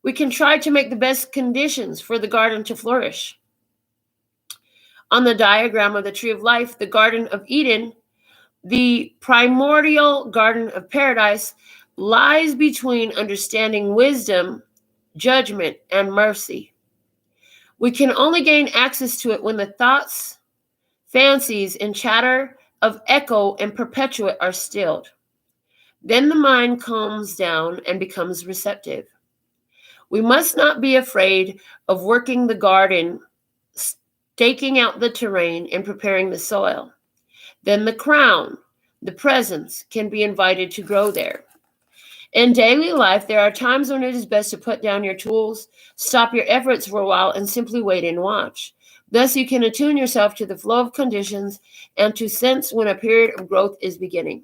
We can try to make the best conditions for the garden to flourish. On the diagram of the Tree of Life, the Garden of Eden, the primordial Garden of Paradise, lies between understanding wisdom, judgment, and mercy. We can only gain access to it when the thoughts, fancies, and chatter of echo and perpetuate are stilled. Then the mind calms down and becomes receptive. We must not be afraid of working the garden, staking out the terrain, and preparing the soil. Then the crown, the presence, can be invited to grow there. In daily life, there are times when it is best to put down your tools, stop your efforts for a while, and simply wait and watch. Thus, you can attune yourself to the flow of conditions and to sense when a period of growth is beginning.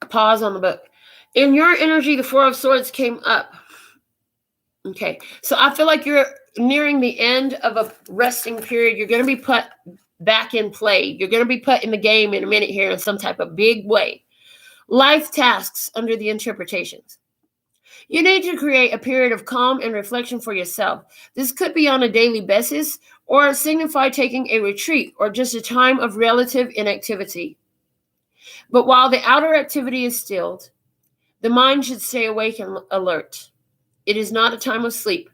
Pause on the book. In your energy, the Four of Swords came up. Okay, so I feel like you're nearing the end of a resting period. You're going to be put back in play. You're going to be put in the game in a minute here in some type of big way. Life tasks under the interpretations. You need to create a period of calm and reflection for yourself. This could be on a daily basis or signify taking a retreat or just a time of relative inactivity. But while the outer activity is stilled, the mind should stay awake and alert. It is not a time of sleep.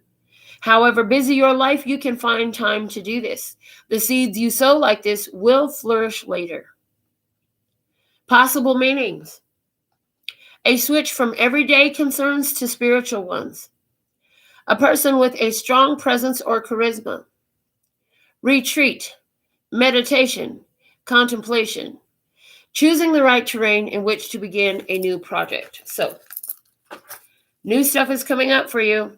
However busy your life, you can find time to do this. The seeds you sow like this will flourish later. Possible meanings. A switch from everyday concerns to spiritual ones. A person with a strong presence or charisma. Retreat, meditation, contemplation. Choosing the right terrain in which to begin a new project. So, new stuff is coming up for you.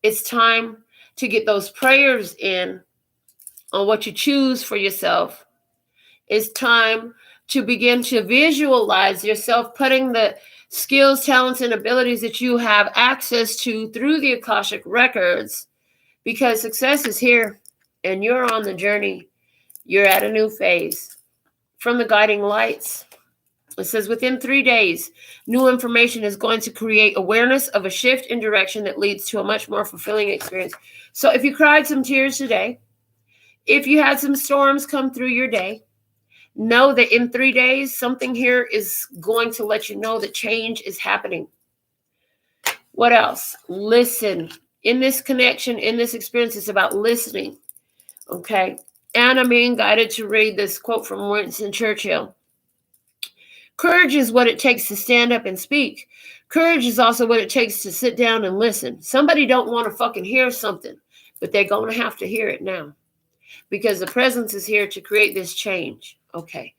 It's time to get those prayers in on what you choose for yourself. It's time to begin to visualize yourself putting the skills, talents, and abilities that you have access to through the Akashic Records, because success is here and you're on the journey. You're at a new phase. From the guiding lights, it says within 3 days, new information is going to create awareness of a shift in direction that leads to a much more fulfilling experience. So if you cried some tears today, if you had some storms come through your day, know that in 3 days, something here is going to let you know that change is happening. What else? Listen. In this connection, in this experience, it's about listening. Okay? And I'm being guided to read this quote from Winston Churchill. Courage is what it takes to stand up and speak. Courage is also what it takes to sit down and listen. Somebody don't want to fucking hear something, but they're going to have to hear it now because the presence is here to create this change. Okay.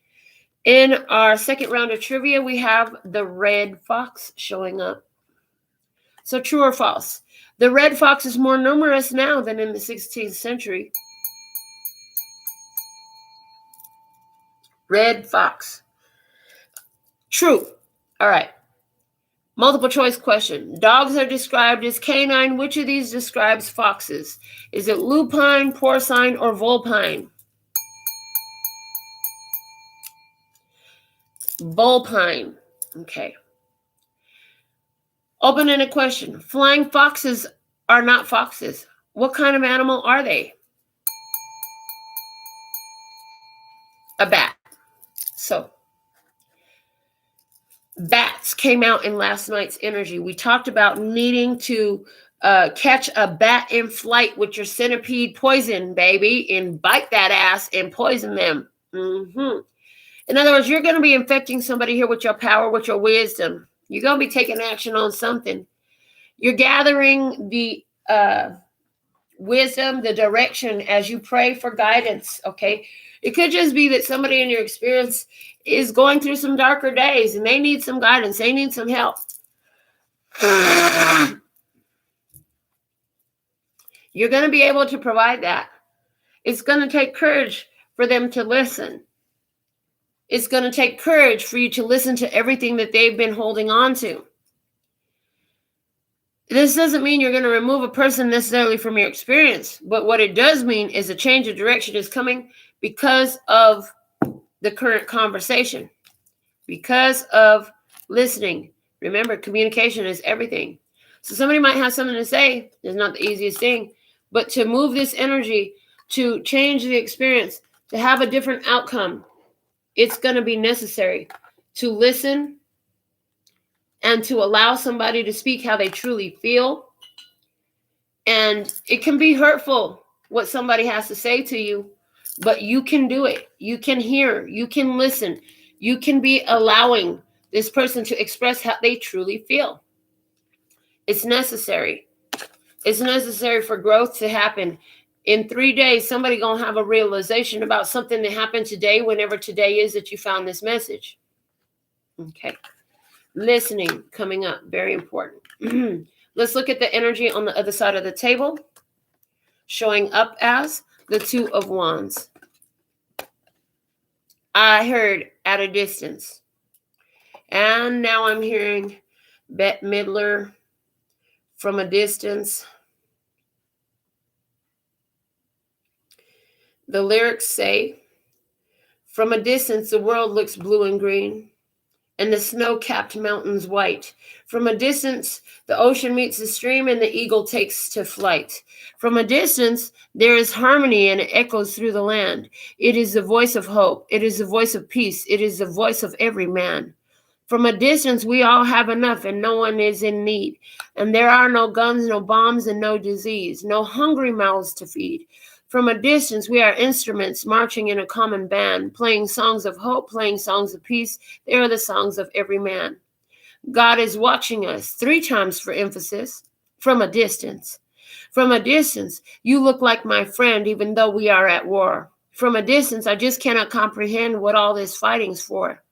In our second round of trivia, we have the red fox showing up. So true or false? The red fox is more numerous now than in the 16th century. Red fox. True. All right. Multiple choice question. Dogs are described as canine. Which of these describes foxes? Is it lupine, porcine, or vulpine? Vulpine. Okay. Open-ended question. Flying foxes are not foxes. What kind of animal are they? A bat. So, bats came out in last night's energy. We talked about needing to catch a bat in flight with your centipede poison, baby, and bite that ass and poison them. In other words, you're going to be infecting somebody here with your power, with your wisdom. You're going to be taking action on something. You're gathering the wisdom, the direction as you pray for guidance, okay? It could just be that somebody in your experience is going through some darker days and they need some guidance. They need some help. You're going to be able to provide that. It's going to take courage for them to listen. It's going to take courage for you to listen to everything that they've been holding on to. This doesn't mean you're going to remove a person necessarily from your experience, but what it does mean is a change of direction is coming because of the current conversation, because of listening. Remember, communication is everything. So somebody might have something to say. It's not the easiest thing, but to move this energy, to change the experience, to have a different outcome, it's going to be necessary to listen and to allow somebody to speak how they truly feel. And it can be hurtful what somebody has to say to you, but you can do it. You can hear, you can listen, you can be allowing this person to express how they truly feel. It's necessary. It's necessary for growth to happen. In 3 days, somebody gonna have a realization about something that happened today, whenever today is that you found this message. Okay. Listening coming up, very important. Let's look at the energy on the other side of the table, showing up as the Two of Wands. I heard at a distance. And now I'm hearing Bette Midler, from a distance. The lyrics say, from a distance, the world looks blue and green, and the snow-capped mountains white. From a distance, the ocean meets the stream, and the eagle takes to flight. From a distance, there is harmony, and it echoes through the land. It is the voice of hope. It is the voice of peace. It is the voice of every man. From a distance, we all have enough, and no one is in need. And there are no guns, no bombs, and no disease, no hungry mouths to feed. From a distance, we are instruments marching in a common band, playing songs of hope, playing songs of peace. They are the songs of every man. God is watching us 3 times for emphasis. From a distance. From a distance, you look like my friend, even though we are at war. From a distance, I just cannot comprehend what all this fighting's for.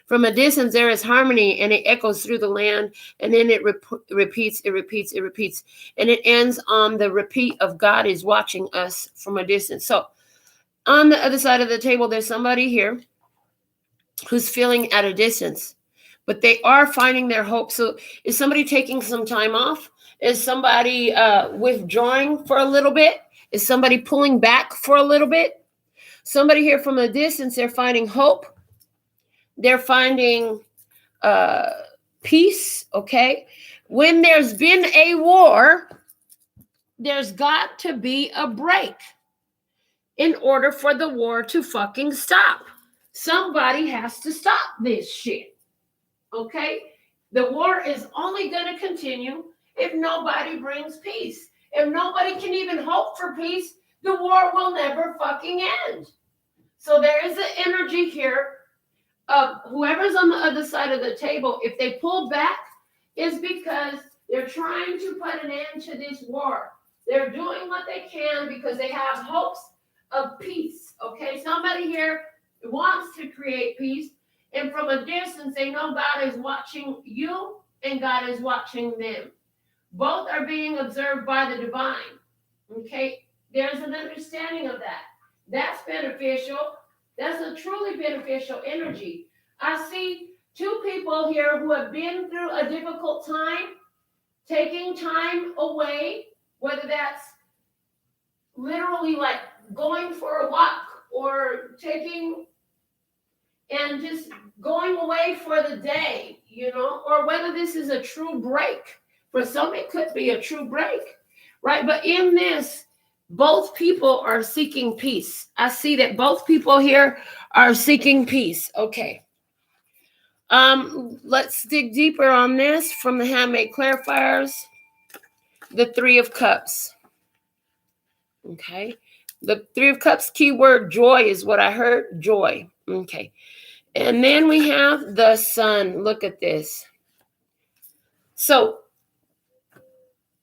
From a distance, there is harmony, and it echoes through the land, and then it repeats, and it ends on the repeat of God is watching us from a distance. So on the other side of the table, there's somebody here who's feeling at a distance, but they are finding their hope. So is somebody taking some time off? Is somebody withdrawing for a little bit? Is somebody pulling back for a little bit? Somebody here from a distance, they're finding hope. They're finding peace, okay? When there's been a war, there's got to be a break in order for the war to fucking stop. Somebody has to stop this shit, okay? The war is only going to continue if nobody brings peace. If nobody can even hope for peace, the war will never fucking end. So there is an energy here of whoever's on the other side of the table. If they pull back, is because they're trying to put an end to this war. They're doing what they can because they have hopes of peace. Okay, somebody here wants to create peace, and from a distance, they know God is watching you and God is watching them. Both are being observed by the divine. Okay, there's an understanding of that. That's beneficial. That's a truly beneficial energy. I see 2 people here who have been through a difficult time, taking time away, whether that's literally like going for a walk or taking and just going away for the day, you know, or whether this is a true break. For some, it could be a true break, right? But in this, both people are seeking peace. I see that both people here are seeking peace. Okay. Let's dig deeper on this from the Handmade Clarifiers. The Three of Cups. Okay. The Three of Cups keyword joy is what I heard. Joy. Okay. And then we have the Sun. Look at this. So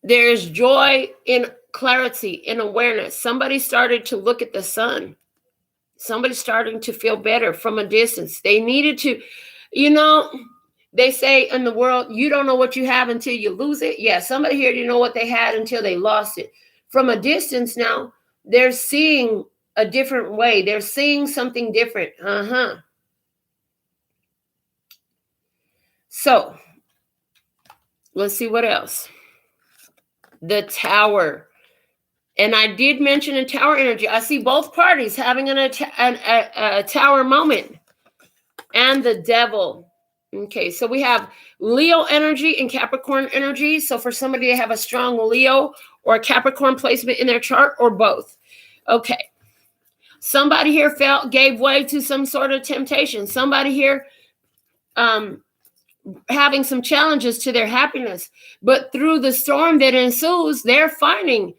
there's joy in clarity, in awareness. Somebody started to look at the sun. Somebody's starting to feel better from a distance. They needed to, you know, they say in the world, you don't know what you have until you lose it. Yeah, somebody here didn't know what they had until they lost it. From a distance now, they're seeing a different way. They're seeing something different. So let's see what else. The Tower. And I did mention a Tower energy. I see both parties having a Tower moment. And the Devil. Okay, so we have Leo energy and Capricorn energy. So for somebody to have a strong Leo or a Capricorn placement in their chart, or both. Okay. Somebody here gave way to some sort of temptation. Somebody here having some challenges to their happiness. But through the storm that ensues, they're finding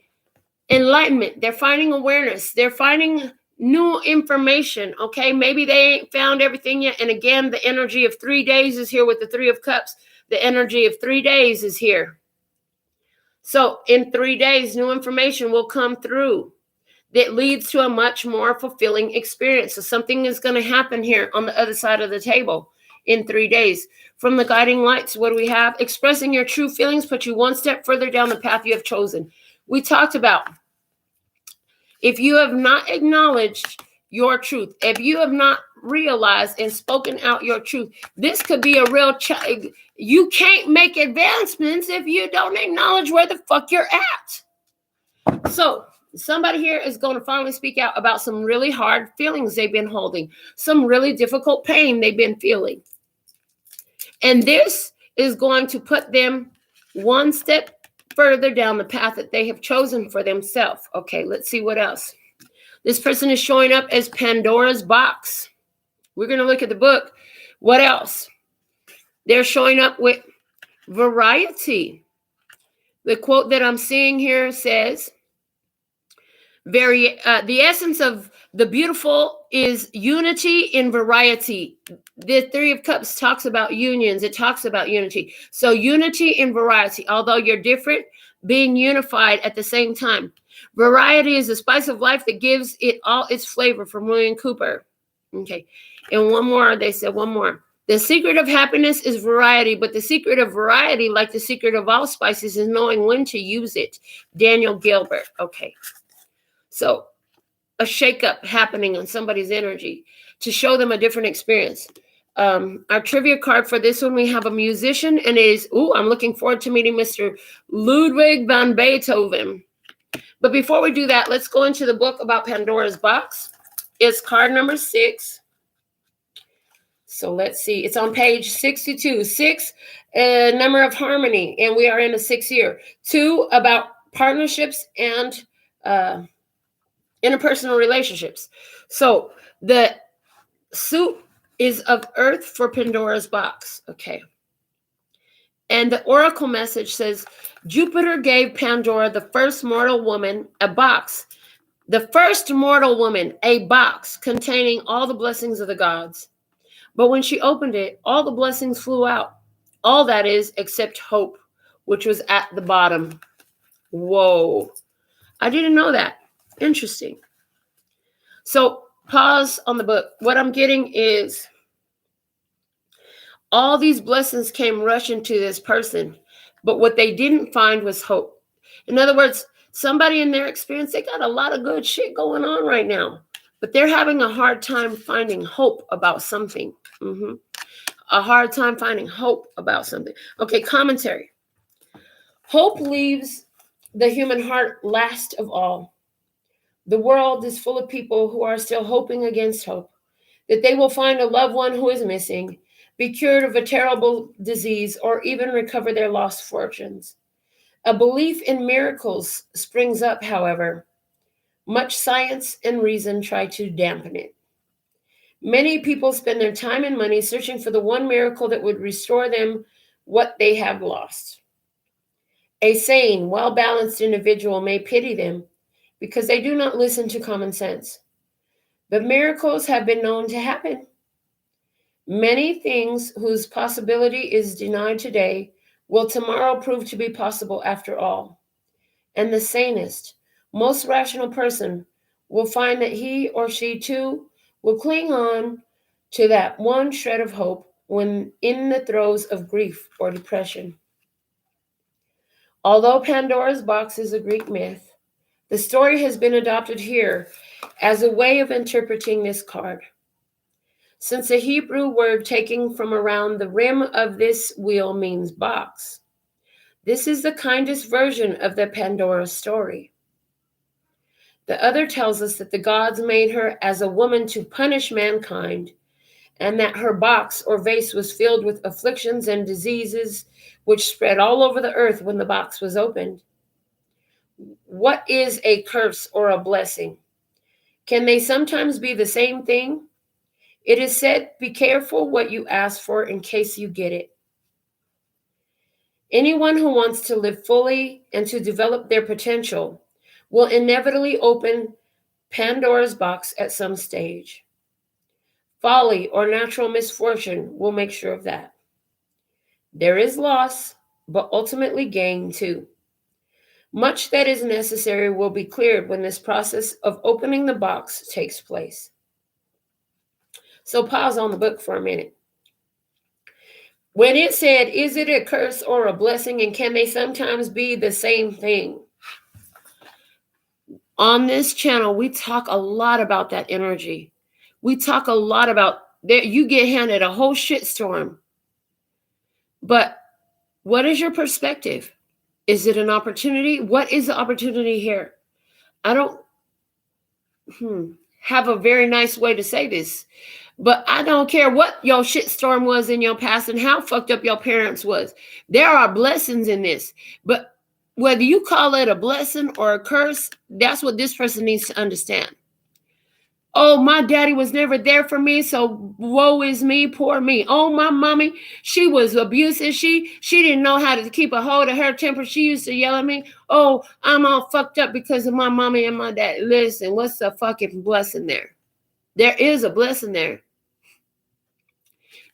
enlightenment. They're finding awareness. They're finding new information. Okay, maybe they ain't found everything yet. And again, the energy of 3 days is here with the Three of Cups. The energy of 3 days is here. So in 3 days, new information will come through that leads to a much more fulfilling experience. So something is going to happen here on the other side of the table in 3 days. From the guiding lights, what do we have? Expressing your true feelings put you one step further down the path you have chosen. We talked about, if you have not acknowledged your truth, if you have not realized and spoken out your truth, this could be a real you can't make advancements if you don't acknowledge where the fuck you're at. So somebody here is going to finally speak out about some really hard feelings they've been holding, some really difficult pain they've been feeling. And this is going to put them one step further down the path that they have chosen for themselves. Okay, let's see what else. This person is showing up as Pandora's box. We're going to look at the book. What else? They're showing up with variety. The quote that I'm seeing here says, the essence of the beautiful is unity in variety. The Three of Cups talks about unions. It talks about unity. So unity in variety, although you're different, being unified at the same time. Variety is the spice of life that gives it all its flavor, from William Cooper. Okay. And one more, they said one more. The secret of happiness is variety, but the secret of variety, like the secret of all spices, is knowing when to use it. Daniel Gilbert. Okay. So a shakeup happening on somebody's energy to show them a different experience. Our trivia card for this one, we have a musician, and it is, I'm looking forward to meeting Mr. Ludwig van Beethoven. But before we do that, let's go into the book about Pandora's box. It's card number 6. So let's see. It's on page 62. 6, number of harmony, and we are in the 6th year. 2, about partnerships and interpersonal relationships. So the suit is of earth for Pandora's box. Okay. And the oracle message says, Jupiter gave Pandora, the first mortal woman, a box. The first mortal woman, a box containing all the blessings of the gods. But when she opened it, all the blessings flew out. All that is, except hope, which was at the bottom. Whoa. I didn't know that. Interesting. So pause on the book. What I'm getting is all these blessings came rushing to this person, but what they didn't find was hope. In other words, somebody in their experience, they got a lot of good shit going on right now, but they're having a hard time finding hope about something. A hard time finding hope about something. Okay, commentary. Hope leaves the human heart last of all. The world is full of people who are still hoping against hope. that they will find a loved one who is missing, be cured of a terrible disease, or even recover their lost fortunes. A belief in miracles springs up, however. Much science and reason try to dampen it. Many people spend their time and money searching for the one miracle that would restore them what they have lost. A sane, well-balanced individual may pity them because they do not listen to common sense. But miracles have been known to happen. Many things whose possibility is denied today will tomorrow prove to be possible after all. And the sanest, most rational person will find that he or she too will cling on to that one shred of hope when in the throes of grief or depression. Although Pandora's box is a Greek myth, the story has been adopted here as a way of interpreting this card. Since the Hebrew word taken from around the rim of this wheel means box, this is the kindest version of the Pandora story. The other tells us that the gods made her as a woman to punish mankind, and that her box or vase was filled with afflictions and diseases which spread all over the earth when the box was opened. What is a curse or a blessing? Can they sometimes be the same thing? It is said, be careful what you ask for in case you get it. Anyone who wants to live fully and to develop their potential will inevitably open Pandora's box at some stage. Folly or natural misfortune will make sure of that. There is loss, but ultimately gain too. Much that is necessary will be cleared when this process of opening the box takes place. So pause on the book for a minute. When it said, is it a curse or a blessing, and can they sometimes be the same thing? On this channel, we talk a lot about that energy. We talk a lot about that you get handed a whole shitstorm. But what is your perspective? Is it an opportunity? What is the opportunity here? I don't have a very nice way to say this, but I don't care what your shitstorm was in your past and how fucked up your parents was. There are blessings in this, but whether you call it a blessing or a curse, that's what this person needs to understand. Oh, my daddy was never there for me, so woe is me, poor me. Oh, my mommy, she was abusive. She didn't know how to keep a hold of her temper. She used to yell at me. Oh, I'm all fucked up because of my mommy and my dad. Listen, what's the fucking blessing there? There is a blessing there.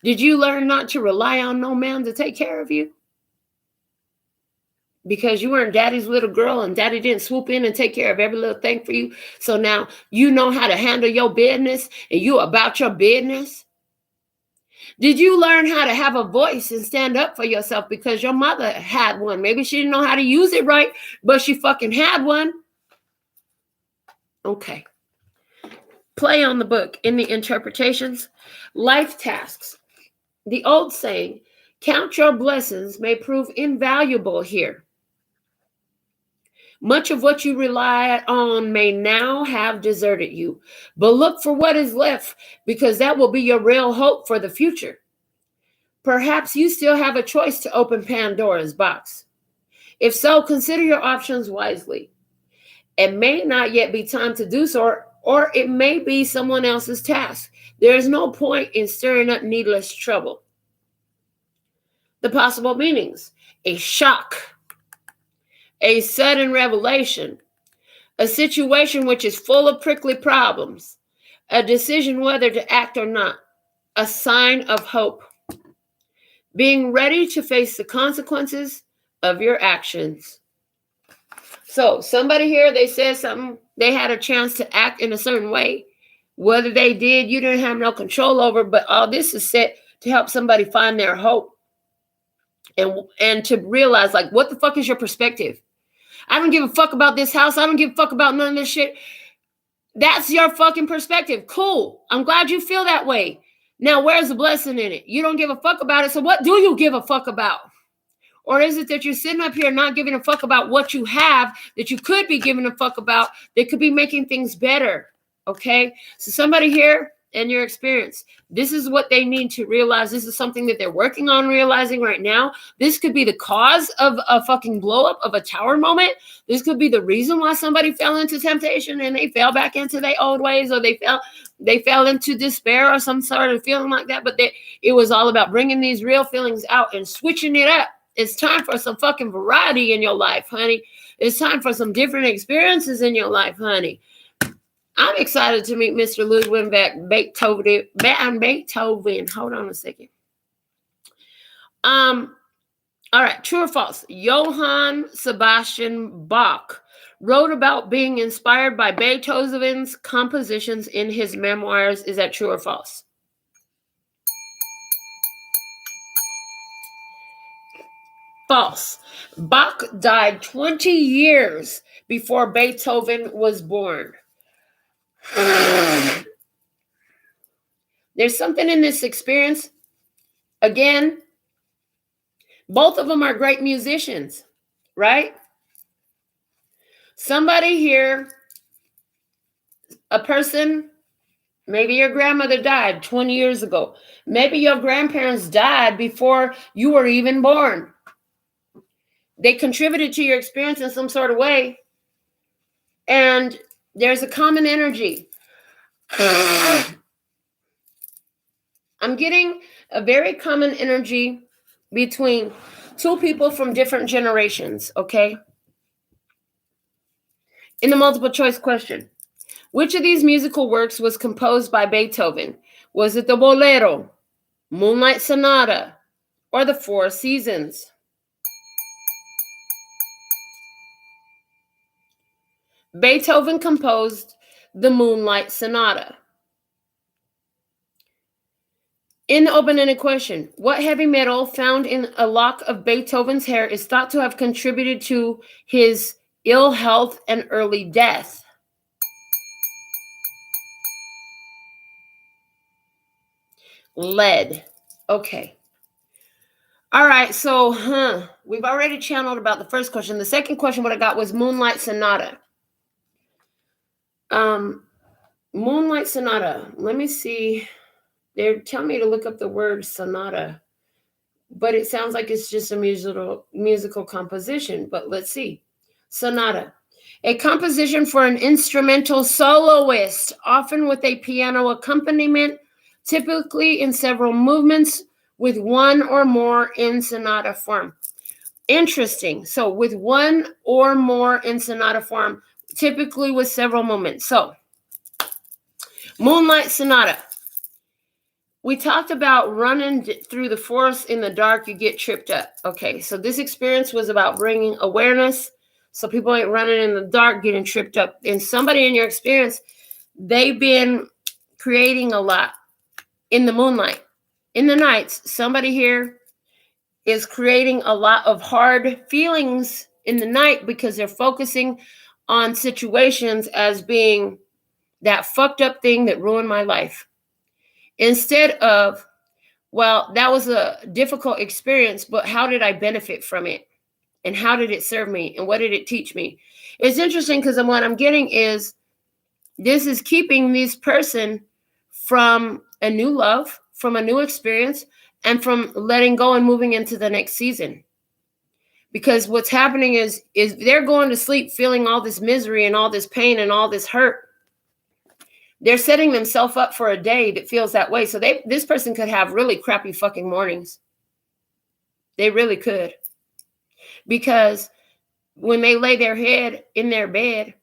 Did you learn not to rely on no man to take care of you? Because you weren't daddy's little girl and daddy didn't swoop in and take care of every little thing for you. So now you know how to handle your business and you about your business. Did you learn how to have a voice and stand up for yourself because your mother had one? Maybe she didn't know how to use it right, but she fucking had one. Okay. Play on the book in the interpretations. Life tasks. The old saying, count your blessings, may prove invaluable here. Much of what you relied on may now have deserted you, but look for what is left because that will be your real hope for the future. Perhaps you still have a choice to open Pandora's box. If so, consider your options wisely. It may not yet be time to do so, or it may be someone else's task. There is no point in stirring up needless trouble. The possible meanings: a shock, a sudden revelation, a situation which is full of prickly problems, a decision whether to act or not, a sign of hope, being ready to face the consequences of your actions. So somebody here, they said something, they had a chance to act in a certain way. Whether they did, you didn't have no control over, but all this is set to help somebody find their hope and to realize, like, what the fuck is your perspective? I don't give a fuck about this house. I don't give a fuck about none of this shit. That's your fucking perspective. Cool. I'm glad you feel that way. Now, where's the blessing in it? You don't give a fuck about it. So what do you give a fuck about? Or is it that you're sitting up here not giving a fuck about what you have that you could be giving a fuck about that could be making things better? Okay. So somebody here, in your experience. This is what they need to realize. This is something that they're working on realizing right now. This could be the cause of a fucking blow up of a tower moment. This could be the reason why somebody fell into temptation and they fell back into their old ways, or they fell into despair or some sort of feeling like that. But it was all about bringing these real feelings out and switching it up. It's time for some fucking variety in your life, honey. It's time for some different experiences in your life, honey. I'm excited to meet Mr. Ludwig Beethoven. Hold on a second. All right, true or false? Johann Sebastian Bach wrote about being inspired by Beethoven's compositions in his memoirs. Is that true or false? False. Bach died 20 years before Beethoven was born. There's something in this experience. Again, both of them are great musicians, right? Somebody here, a person, maybe your grandmother died 20 years ago. Maybe your grandparents died before you were even born. They contributed to your experience in some sort of way. And there's a common energy. I'm getting a very common energy between two people from different generations, okay? In the multiple choice question, which of these musical works was composed by Beethoven? Was it the Bolero, Moonlight Sonata, or the Four Seasons? Beethoven composed the Moonlight Sonata. In the open-ended question, what heavy metal found in a lock of Beethoven's hair is thought to have contributed to his ill health and early death? Lead. Okay. All right, so we've already channeled about the first question. The second question, what I got was Moonlight Sonata. Moonlight Sonata. Let me see. They're telling me to look up the word sonata, but it sounds like it's just a musical composition. But let's see. Sonata. A composition for an instrumental soloist, often with a piano accompaniment, typically in several movements, with one or more in sonata form. Interesting. So with one or more in sonata form, typically with several movements. So Moonlight Sonata. We talked about running through the forest in the dark, you get tripped up. Okay, so this experience was about bringing awareness so people ain't running in the dark, getting tripped up. And somebody in your experience, they've been creating a lot in the moonlight. In the nights, somebody here is creating a lot of hard feelings in the night because they're focusing on situations as being that fucked up thing that ruined my life. Instead of, well, that was a difficult experience, but how did I benefit from it? And how did it serve me? And what did it teach me? It's interesting because what I'm getting is this is keeping this person from a new love, from a new experience, and from letting go and moving into the next season. Because what's happening is they're going to sleep feeling all this misery and all this pain and all this hurt. They're setting themselves up for a day that feels that way. So this person could have really crappy fucking mornings. They really could. Because when they lay their head in their bed,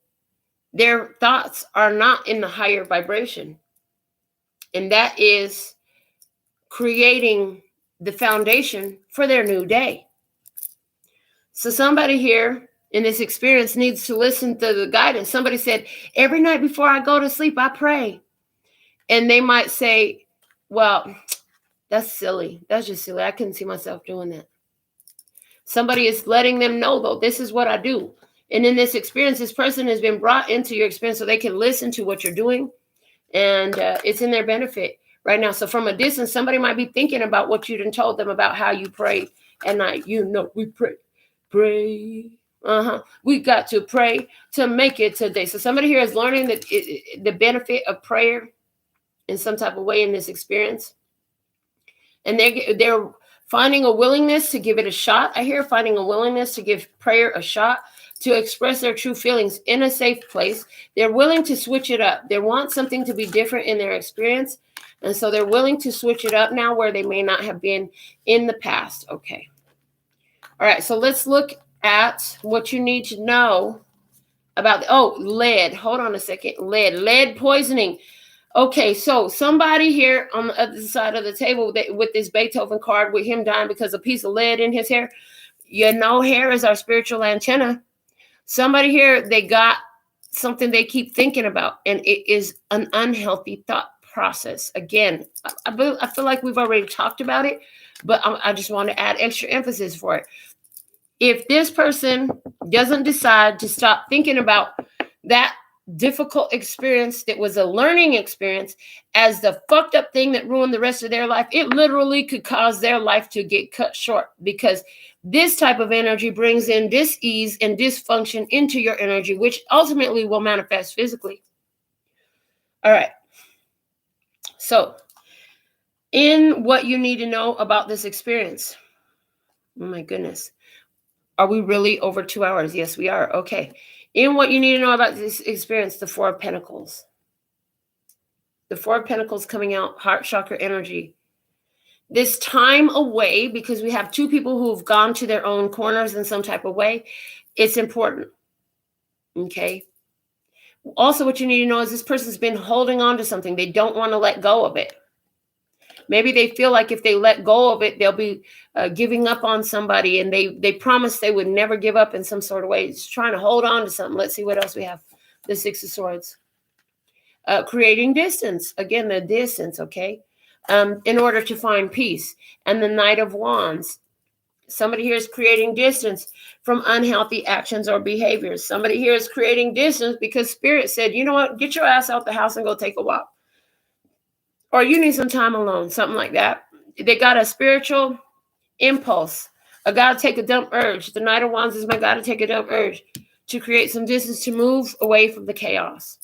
their thoughts are not in the higher vibration. And that is creating the foundation for their new day. So somebody here in this experience needs to listen to the guidance. Somebody said, every night before I go to sleep, I pray. And they might say, well, that's silly. That's just silly. I couldn't see myself doing that. Somebody is letting them know, though, this is what I do. And in this experience, this person has been brought into your experience so they can listen to what you're doing. And it's in their benefit right now. So from a distance, somebody might be thinking about what you done told them about how you prayed at night. You know, we pray. We got to pray to make it today. So somebody here is learning the benefit of prayer in some type of way in this experience. And they're finding a willingness to give it a shot. I hear finding a willingness to give prayer a shot, to express their true feelings in a safe place. They're willing to switch it up. They want something to be different in their experience. And so they're willing to switch it up now where they may not have been in the past. Okay. All right. So let's look at what you need to know about, lead. Hold on a second. Lead poisoning. Okay, so somebody here on the other side of the table with this Beethoven card, with him dying because a piece of lead in his hair. Hair is our spiritual antenna. Somebody here, they got something they keep thinking about, and it is an unhealthy thought process. Again, I feel like we've already talked about it, but I just want to add extra emphasis for it. If this person doesn't decide to stop thinking about that difficult experience that was a learning experience as the fucked up thing that ruined the rest of their life, it literally could cause their life to get cut short, because this type of energy brings in dis-ease and dysfunction into your energy, which ultimately will manifest physically. All right. So in what you need to know about this experience, oh my goodness, are we really over 2 hours? Yes, we are. Okay. In what you need to know about this experience, the Four of Pentacles. The Four of Pentacles coming out, heart chakra energy. This time away, because we have two people who have gone to their own corners in some type of way, it's important. Okay. Also, what you need to know is this person's been holding on to something. They don't want to let go of it. Maybe they feel like if they let go of it, they'll be giving up on somebody, and they promised they would never give up in some sort of way. Just trying to hold on to something. Let's see what else we have. The Six of Swords. Creating distance. Again, the distance, okay? In order to find peace. And the Knight of Wands. Somebody here is creating distance from unhealthy actions or behaviors. Somebody here is creating distance because Spirit said, you know what? Get your ass out the house and go take a walk. Or you need some time alone, something like that. They got a spiritual impulse, a gotta take a dump urge. The Knight of Wands is my gotta take a dump urge to create some distance, to move away from the chaos.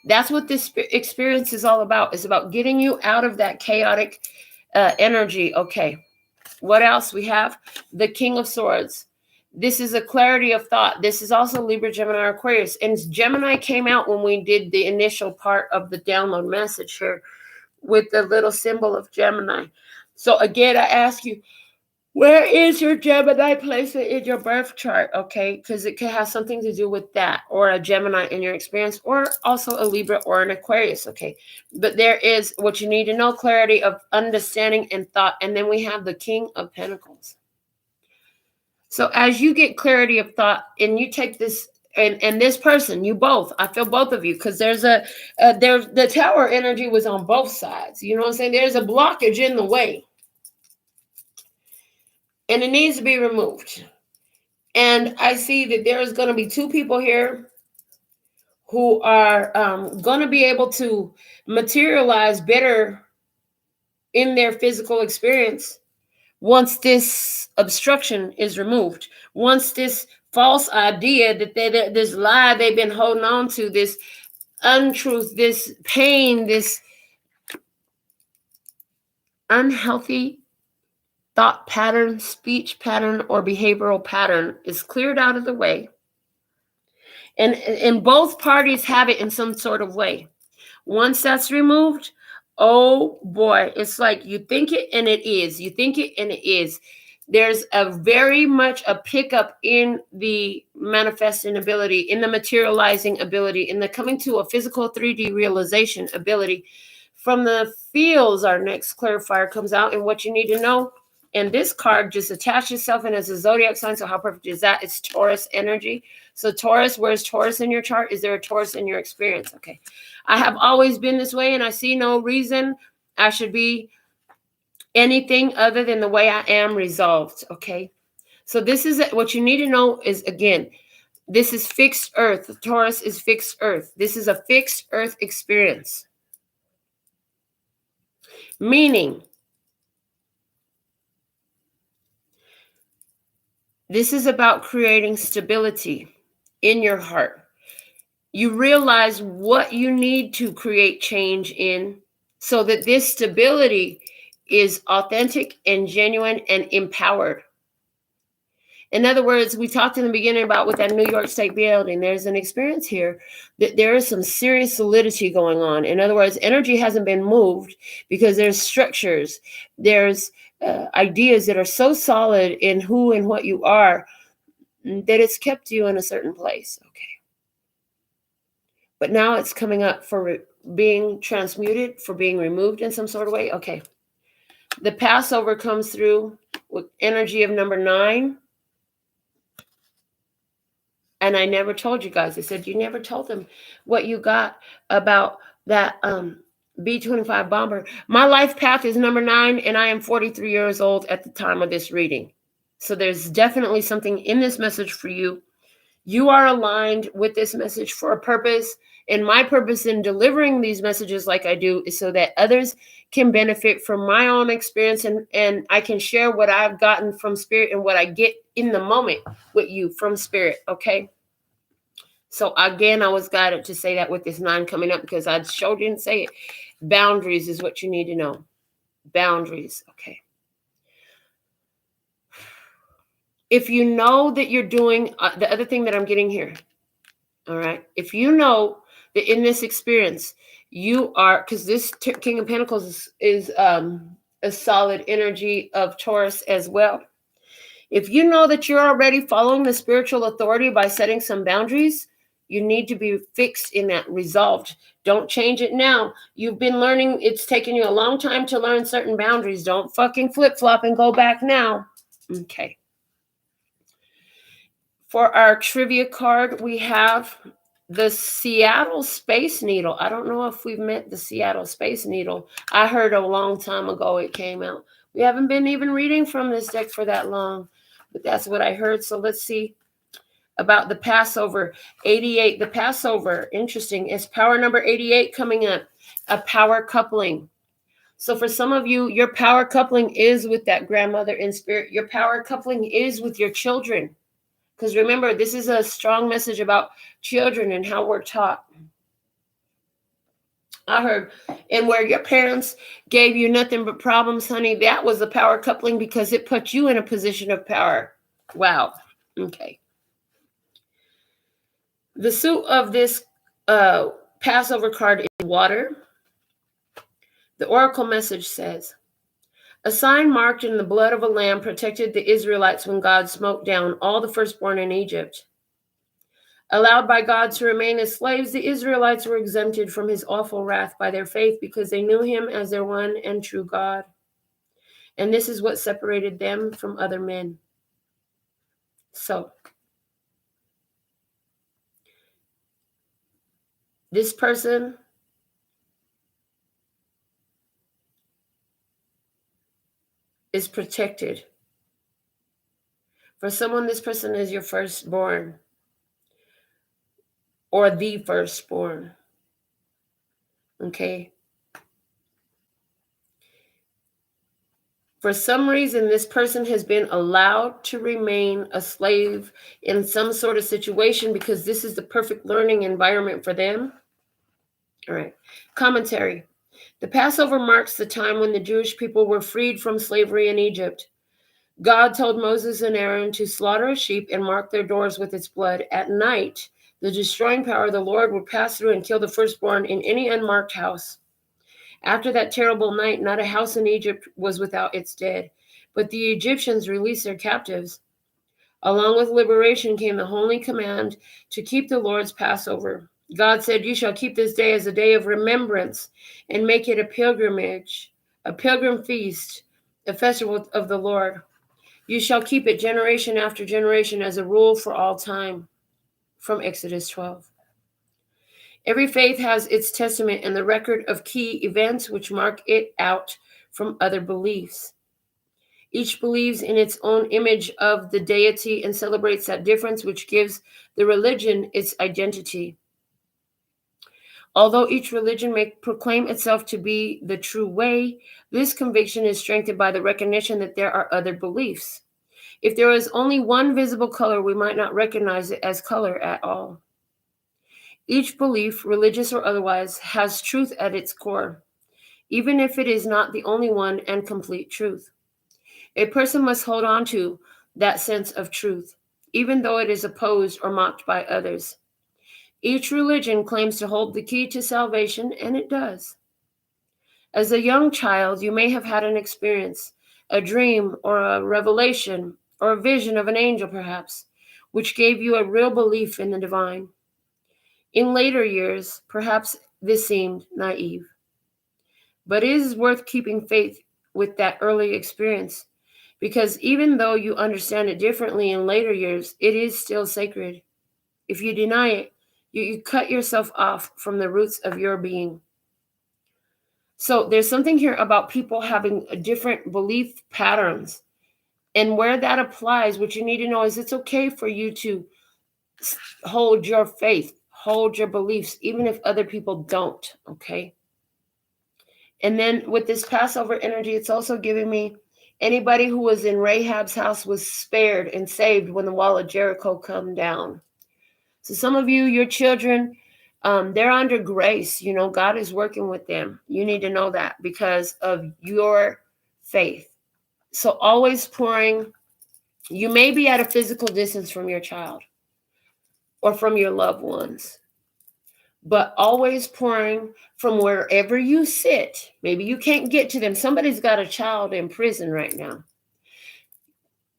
That's what this experience is all about. It's about getting you out of that chaotic energy. Okay. What else we have? The King of Swords. This is a clarity of thought. This is also Libra, Gemini, Aquarius. And Gemini came out when we did the initial part of the download message here with the little symbol of Gemini. So again, I ask you, where is your Gemini placement in your birth chart? Okay, because it can have something to do with that, or a Gemini in your experience, or also a Libra or an Aquarius. Okay, but there is what you need to know, clarity of understanding and thought. And then we have the King of Pentacles. So as you get clarity of thought, and you take this, and this person, you both, I feel both of you, because there's the Tower energy was on both sides. You know what I'm saying? There's a blockage in the way, and it needs to be removed. And I see that there is going to be two people here who are going to be able to materialize better in their physical experience once this obstruction is removed, once this false idea that this lie they've been holding on to, this untruth, this pain, this unhealthy thought pattern, speech pattern, or behavioral pattern is cleared out of the way. And both parties have it in some sort of way. Once that's removed, oh boy, it's like you think it and it is. You think it and it is. There's a very much a pickup in the manifesting ability, in the materializing ability, in the coming to a physical 3D realization ability. From the feels, our next clarifier comes out, and what you need to know. And this card just attached itself in as a zodiac sign. So how perfect is that? It's Taurus energy. So Taurus, where's Taurus in your chart? Is there a Taurus in your experience? Okay. I have always been this way, and I see no reason I should be anything other than the way I am resolved. Okay. So this is what you need to know is, again, this is fixed earth. Taurus is fixed earth. This is a fixed earth experience. Meaning, this is about creating stability in your heart. You realize what you need to create change in so that this stability is authentic and genuine and empowered. In other words, we talked in the beginning about with that New York State building, there's an experience here that there is some serious solidity going on. In other words, energy hasn't been moved because there's structures, there's ideas that are so solid in who and what you are that it's kept you in a certain place. Okay. But now it's coming up for being transmuted, for being removed in some sort of way. Okay. The Passover comes through with energy of number 9. And I never told you guys. I said, you never told them what you got about that B-25 bomber. My life path is number 9, and I am 43 years old at the time of this reading. So there's definitely something in this message for you. You are aligned with this message for a purpose. And my purpose in delivering these messages like I do is so that others can benefit from my own experience, and I can share what I've gotten from Spirit and what I get in the moment with you from Spirit, okay? So again, I was guided to say that with this 9 coming up because I sure didn't say it. Boundaries is what you need to know. Boundaries, okay. If you know that you're doing, the other thing that I'm getting here, all right, if you know that in this experience, you are, because this King of Pentacles is a solid energy of Taurus as well. If you know that you're already following the spiritual authority by setting some boundaries, you need to be fixed in that, resolved. Don't change it now. You've been learning. It's taken you a long time to learn certain boundaries. Don't fucking flip-flop and go back now. Okay. For our trivia card, we have the Seattle Space Needle. I don't know if we've met the Seattle Space Needle. I heard a long time ago it came out. We haven't been even reading from this deck for that long, but that's what I heard. So let's see about the Passover. 88, the Passover, interesting. It's power number 88 coming up, a power coupling. So for some of you, your power coupling is with that grandmother in spirit. Your power coupling is with your children. Because remember, this is a strong message about children and how we're taught. I heard, and where your parents gave you nothing but problems, honey, that was the power coupling because it put you in a position of power. Wow. Okay. The suit of this Passover card is water. The oracle message says, a sign marked in the blood of a lamb protected the Israelites when God smote down all the firstborn in Egypt. Allowed by God to remain as slaves, the Israelites were exempted from his awful wrath by their faith because they knew him as their one and true God. And this is what separated them from other men. So, this person is protected. For someone, this person is your firstborn or the firstborn. Okay? For some reason, this person has been allowed to remain a slave in some sort of situation because this is the perfect learning environment for them. All right. Commentary. The Passover marks the time when the Jewish people were freed from slavery in Egypt. God told Moses and Aaron to slaughter a sheep and mark their doors with its blood. At night, the destroying power of the Lord would pass through and kill the firstborn in any unmarked house. After that terrible night, not a house in Egypt was without its dead. But the Egyptians released their captives. Along with liberation came the holy command to keep the Lord's Passover. God said, you shall keep this day as a day of remembrance and make it a pilgrimage, a pilgrim feast, a festival of the Lord. You shall keep it generation after generation as a rule for all time. From Exodus 12. Every faith has its testament and the record of key events which mark it out from other beliefs. Each believes in its own image of the deity and celebrates that difference, which gives the religion its identity. Although each religion may proclaim itself to be the true way, this conviction is strengthened by the recognition that there are other beliefs. If there is only one visible color, we might not recognize it as color at all. Each belief, religious or otherwise, has truth at its core, even if it is not the only one and complete truth. A person must hold on to that sense of truth, even though it is opposed or mocked by others. Each religion claims to hold the key to salvation, and it does. As a young child, you may have had an experience, a dream or a revelation or a vision of an angel, perhaps, which gave you a real belief in the divine. In later years, perhaps this seemed naive. But it is worth keeping faith with that early experience, because even though you understand it differently in later years, it is still sacred. If you deny it, you cut yourself off from the roots of your being. So there's something here about people having different belief patterns. And where that applies, what you need to know is it's okay for you to hold your faith, hold your beliefs, even if other people don't, okay? And then with this Passover energy, it's also giving me anybody who was in Rahab's house was spared and saved when the wall of Jericho come down. So some of you, your children, they're under grace. You know, God is working with them. You need to know that because of your faith. So always pouring. You may be at a physical distance from your child or from your loved ones, but always pouring from wherever you sit. Maybe you can't get to them. Somebody's got a child in prison right now.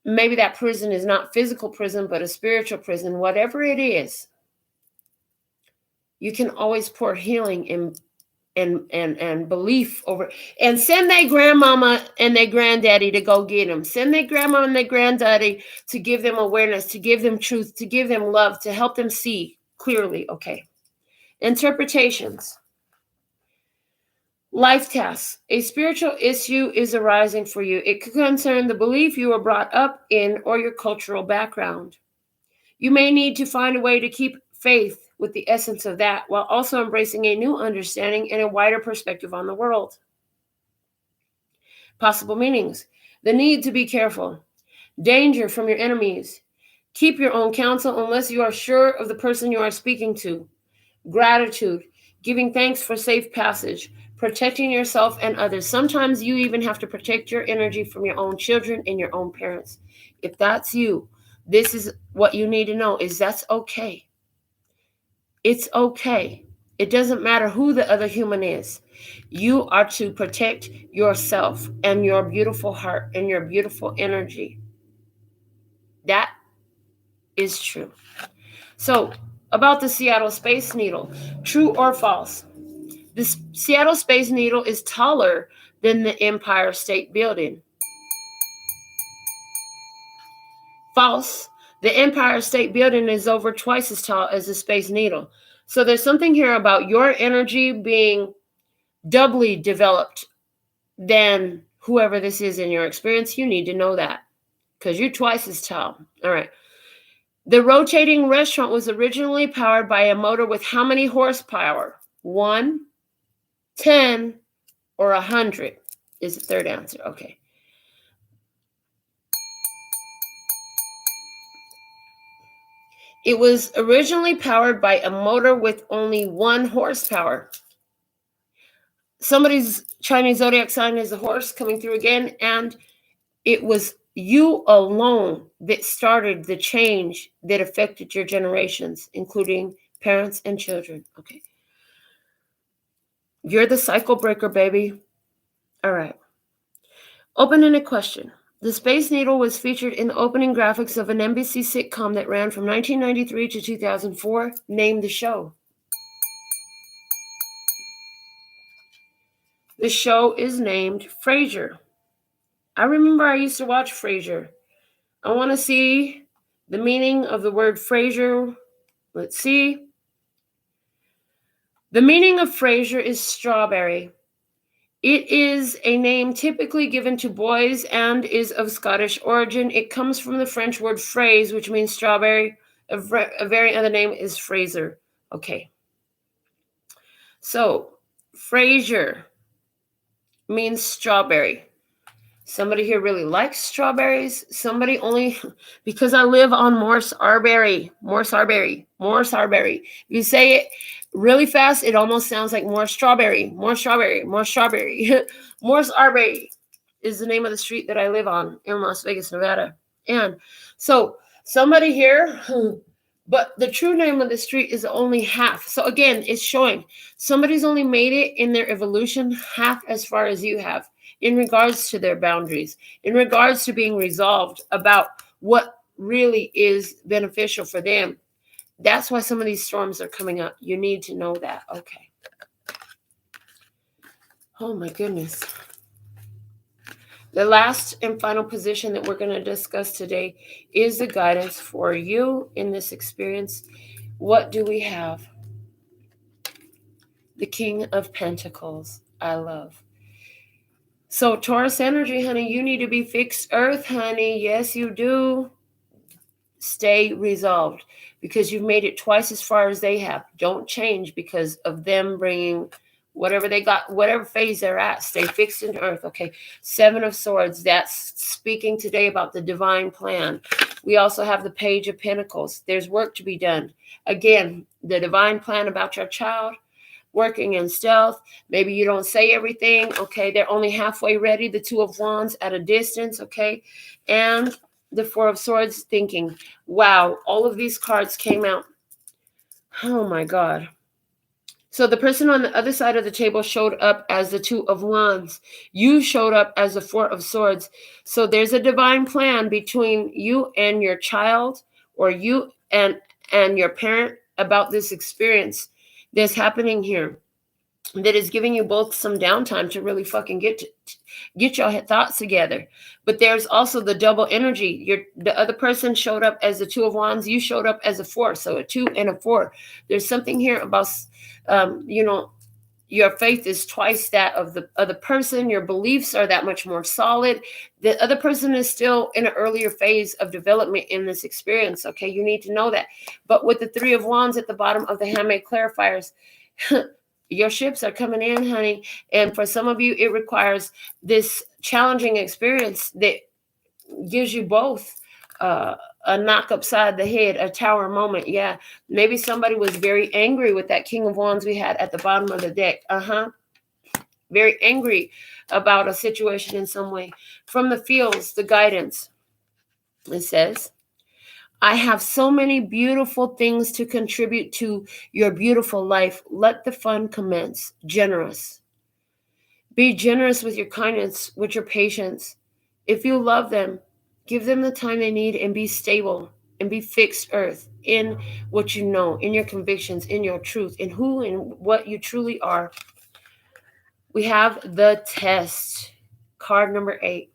Maybe that prison is not physical prison, but a spiritual prison. Whatever it is, you can always pour healing and belief over, and send their grandmama and their granddaddy to go get them. Send their grandma and their granddaddy to give them awareness, to give them truth, to give them love, to help them see clearly. Okay. Interpretations. Life tasks. A spiritual issue is arising for you. It could concern the belief you were brought up in or your cultural background. You may need to find a way to keep faith with the essence of that while also embracing a new understanding and a wider perspective on the world. Possible meanings. The need to be careful. Danger from your enemies. Keep your own counsel unless you are sure of the person you are speaking to. Gratitude. Giving thanks for safe passage. Protecting yourself and others. Sometimes you even have to protect your energy from your own children and your own parents. If that's you, this is what you need to know is that's okay. It's okay. It doesn't matter who the other human is. You are to protect yourself and your beautiful heart and your beautiful energy. That is true. So, about the Seattle Space Needle, true or false? The Seattle Space Needle is taller than the Empire State Building. False. The Empire State Building is over twice as tall as the Space Needle. So there's something here about your energy being doubly developed than whoever this is in your experience. You need to know that because you're twice as tall. All right. The rotating restaurant was originally powered by a motor with how many horsepower? 1, 10, or 100 is the third answer. Okay. It was originally powered by a motor with only 1 horsepower. Somebody's Chinese zodiac sign is a horse coming through again, and it was you alone that started the change that affected your generations, including parents and children. Okay. You're the cycle breaker, baby. All right. Open-ended question. The Space Needle was featured in the opening graphics of an NBC sitcom that ran from 1993 to 2004. Name the show. The show is named Frasier. I remember I used to watch Frasier. I want to see the meaning of the word Frasier. Let's see. The meaning of Frasier is strawberry. It is a name typically given to boys and is of Scottish origin. It comes from the French word fraise, which means strawberry. A variant of the name is Fraser. Okay. So, Frasier means strawberry. Somebody here really likes strawberries. Somebody only, because I live on Morse Arbery. You say it really fast, it almost sounds like more strawberry. Morse Arbery is the name of the street that I live on in Las Vegas, Nevada. And so somebody here, but the true name of the street is only half. So again, it's showing somebody's only made it in their evolution half as far as you have, in regards to their boundaries, in regards to being resolved about what really is beneficial for them. That's why some of these storms are coming up. You need to know that. Okay. Oh my goodness. The last and final position that we're going to discuss today is the guidance for you in this experience. What do we have? The King of Pentacles. I love. So Taurus energy, honey, you need to be fixed earth, honey. Yes, you do. Stay resolved because you've made it twice as far as they have. Don't change because of them bringing whatever they got, whatever phase they're at. Stay fixed in earth. Okay. 7 of Swords. That's speaking today about the divine plan. We also have the Page of Pentacles. There's work to be done. Again, the divine plan about your child. Working in stealth. Maybe you don't say everything. Okay. They're only halfway ready. The 2 of Wands at a distance. Okay. And the 4 of Swords thinking, wow, all of these cards came out. Oh my God. So the person on the other side of the table showed up as the 2 of Wands. You showed up as the 4 of Swords. So there's a divine plan between you and your child, or you and your parent, about this experience that's happening here, that is giving you both some downtime to really fucking get your thoughts together. But there's also the double energy. The other person showed up as the 2 of Wands. You showed up as a 4. So a 2 and a 4. There's something here about, your faith is twice that of the other person. Your beliefs are that much more solid. The other person is still in an earlier phase of development in this experience. Okay, you need to know that. But with the 3 of Wands at the bottom of the handmade clarifiers, your ships are coming in, honey. And for some of you, it requires this challenging experience that gives you both a knock upside the head, a tower moment. Yeah. Maybe somebody was very angry with that King of Wands we had at the bottom of the deck. Very angry about a situation in some way. From the fields, the guidance, it says, I have so many beautiful things to contribute to your beautiful life. Let the fun commence. Generous. Be generous with your kindness, with your patience. If you love them, give them the time they need, and be stable and be fixed earth in what you know, in your convictions, in your truth, in who and what you truly are. We have the test. Card number 8.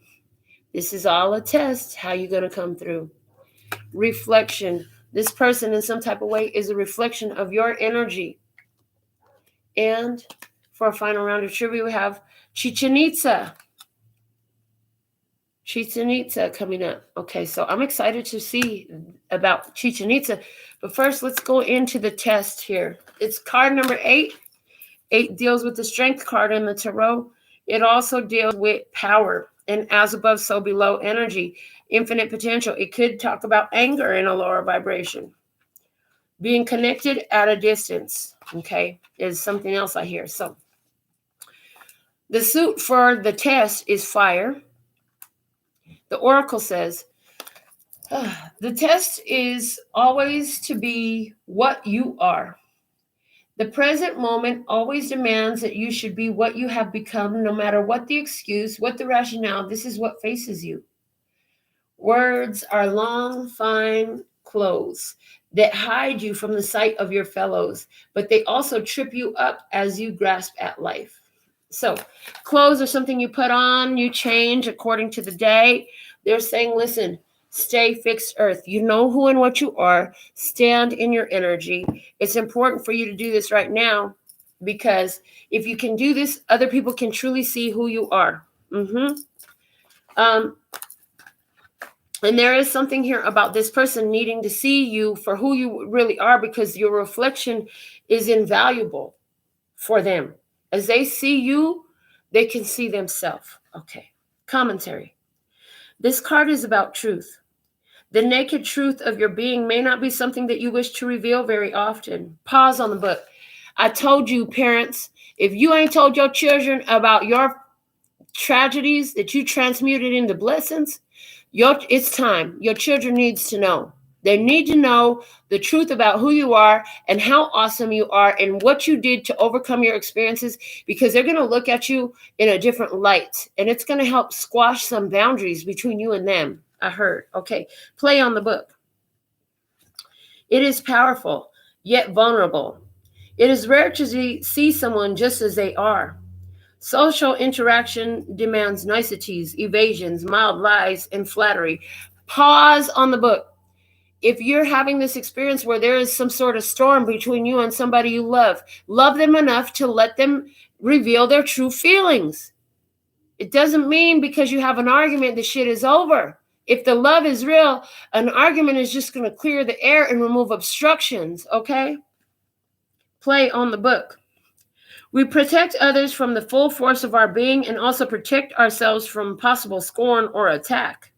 This is all a test. How you going to come through? Reflection. This person in some type of way is a reflection of your energy. And for our final round of trivia, we have Chichen Itza. Chichen Itza coming up. Okay, so I'm excited to see about Chichen Itza. But first, let's go into the test here. It's card number 8. 8 deals with the Strength card in the Tarot. It also deals with power and as above, so below energy, infinite potential. It could talk about anger in a lower vibration. Being connected at a distance, okay, is something else I hear. So the suit for the test is fire. The oracle says, the test is always to be what you are. The present moment always demands that you should be what you have become, no matter what the excuse, what the rationale. This is what faces you. Words are long, fine clothes that hide you from the sight of your fellows, but they also trip you up as you grasp at life. So clothes are something you put on, you change according to the day. They're saying, listen, stay fixed earth. You know who and what you are. Stand in your energy. It's important for you to do this right now, because if you can do this, other people can truly see who you are. And there is something here about this person needing to see you for who you really are, because your reflection is invaluable for them. As they see you, they can see themselves. Okay. Commentary. This card is about truth. The naked truth of your being may not be something that you wish to reveal very often. Pause on the book. I told you, parents, if you ain't told your children about your tragedies that you transmuted into blessings, it's time. Your children needs to know. They need to know the truth about who you are and how awesome you are and what you did to overcome your experiences, because they're going to look at you in a different light, and it's going to help squash some boundaries between you and them. I heard. Okay. Play on the book. It is powerful, yet vulnerable. It is rare to see someone just as they are. Social interaction demands niceties, evasions, mild lies, and flattery. Pause on the book. If you're having this experience where there is some sort of storm between you and somebody you love them enough to let them reveal their true feelings. It doesn't mean because you have an argument the shit is over. If the love is real, an argument is just going to clear the air and remove obstructions, okay? Play on the book. We protect others from the full force of our being and also protect ourselves from possible scorn or attack.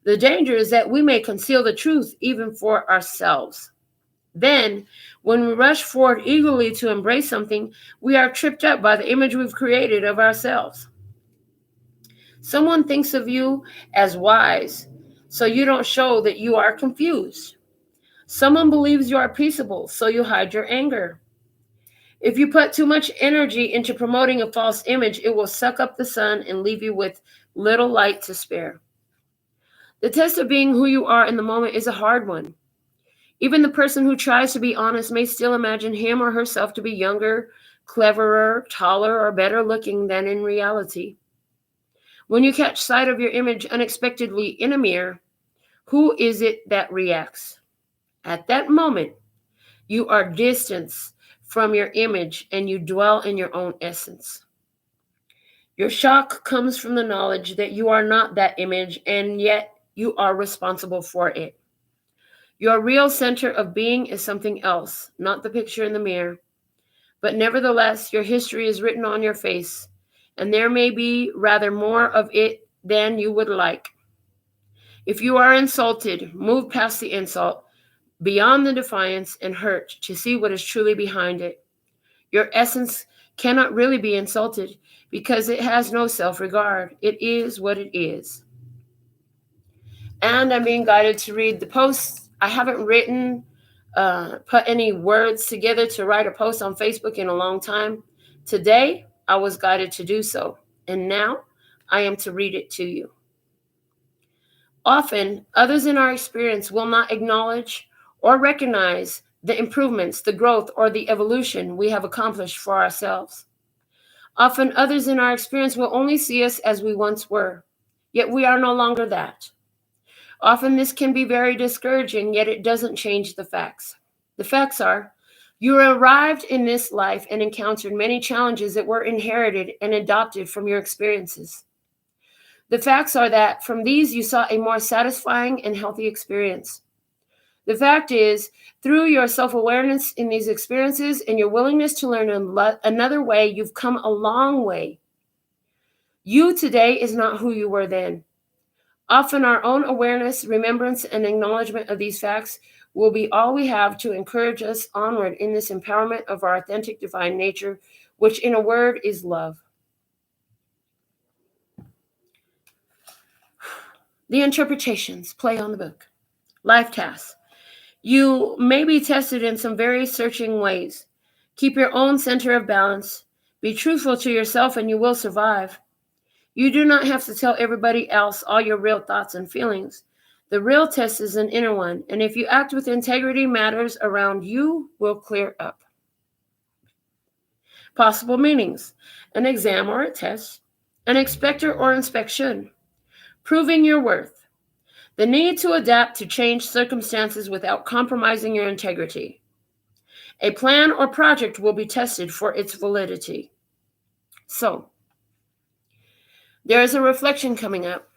The danger is that we may conceal the truth even for ourselves. Then, when we rush forward eagerly to embrace something, we are tripped up by the image we've created of ourselves. Someone thinks of you as wise, so you don't show that you are confused. Someone believes you are peaceable, so you hide your anger. If you put too much energy into promoting a false image, it will suck up the sun and leave you with little light to spare. The test of being who you are in the moment is a hard one. Even the person who tries to be honest may still imagine him or herself to be younger, cleverer, taller, or better looking than in reality. When you catch sight of your image unexpectedly in a mirror, who is it that reacts? At that moment, you are distanced from your image and you dwell in your own essence. Your shock comes from the knowledge that you are not that image, and yet you are responsible for it. Your real center of being is something else, not the picture in the mirror. But nevertheless, your history is written on your face, and there may be rather more of it than you would like. If you are insulted, move past the insult, beyond the defiance and hurt, to see what is truly behind it. Your essence cannot really be insulted because it has no self-regard. It is what it is. And I'm being guided to read the post. I haven't put any words together to write a post on Facebook in a long time. Today, I was guided to do so, and now I am to read it to you. Often, others in our experience will not acknowledge or recognize the improvements, the growth, or the evolution we have accomplished for ourselves. Often, others in our experience will only see us as we once were, yet we are no longer that. Often this can be very discouraging, yet it doesn't change the facts. The facts are, you arrived in this life and encountered many challenges that were inherited and adopted from your experiences. The facts are that from these you saw a more satisfying and healthy experience. The fact is, through your self-awareness in these experiences and your willingness to learn another way, you've come a long way. You today is not who you were then. Often our own awareness, remembrance, and acknowledgement of these facts will be all we have to encourage us onward in this empowerment of our authentic divine nature, which in a word is love. The interpretations play on the book. Life tasks. You may be tested in some very searching ways. Keep your own center of balance. Be truthful to yourself and you will survive. You do not have to tell everybody else all your real thoughts and feelings. The real test is an inner one, and if you act with integrity, matters around you will clear up. Possible meanings: an exam or a test, an inspector or inspection, proving your worth, the need to adapt to changed circumstances without compromising your integrity. A plan or project will be tested for its validity. So, there is a reflection coming up.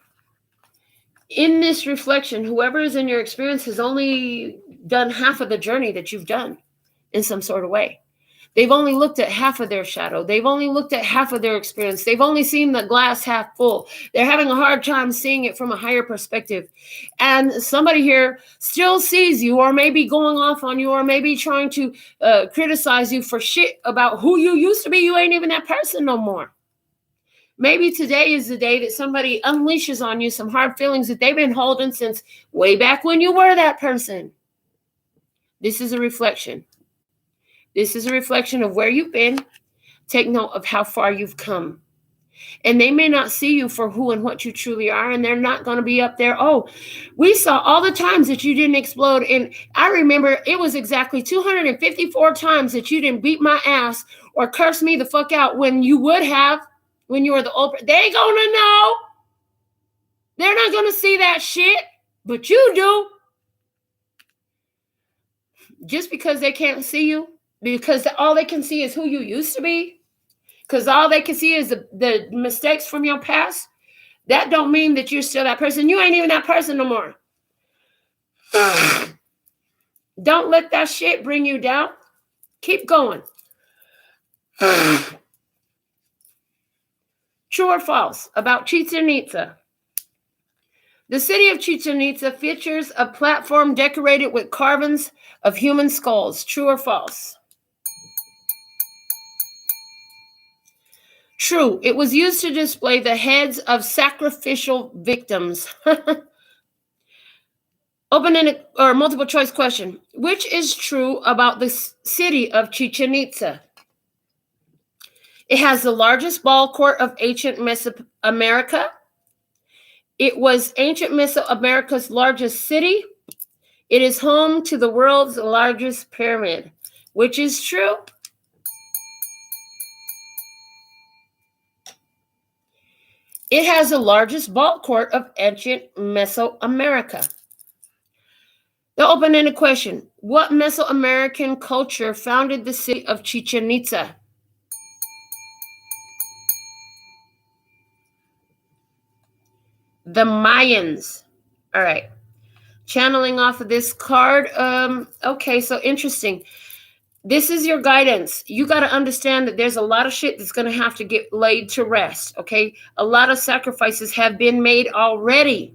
In this reflection, whoever is in your experience has only done half of the journey that you've done in some sort of way. They've only looked at half of their shadow. They've only looked at half of their experience. They've only seen the glass half full. They're having a hard time seeing it from a higher perspective. And somebody here still sees you, or maybe going off on you, or maybe trying to criticize you for shit about who you used to be. You ain't even that person no more. Maybe today is the day that somebody unleashes on you some hard feelings that they've been holding since way back when you were that person. This is a reflection. This is a reflection of where you've been. Take note of how far you've come. And they may not see you for who and what you truly are, and they're not going to be up there. Oh, we saw all the times that you didn't explode. And I remember it was exactly 254 times that you didn't beat my ass or curse me the fuck out when you would have, when you were the old. They ain't going to know. They're not going to see that shit, but you do. Just because they can't see you, because all they can see is who you used to be, because all they can see is the mistakes from your past, that don't mean that you're still that person. You ain't even that person no more. Don't let that shit bring you down. Keep going. True or false about Chichen Itza? The city of Chichen Itza features a platform decorated with carvings of human skulls. True or false? True. It was used to display the heads of sacrificial victims. Open-ended or multiple choice question. Which is true about the city of Chichen Itza? It has the largest ball court of ancient Mesoamerica. It was ancient Mesoamerica's largest city. It is home to the world's largest pyramid. Which is true? It has the largest ball court of ancient Mesoamerica. The open-ended question. What Mesoamerican culture founded the city of Chichen Itza? The Mayans. All right. Channeling off of this card. Okay, so interesting. This is your guidance. You got to understand that there's a lot of shit that's going to have to get laid to rest, okay? A lot of sacrifices have been made already.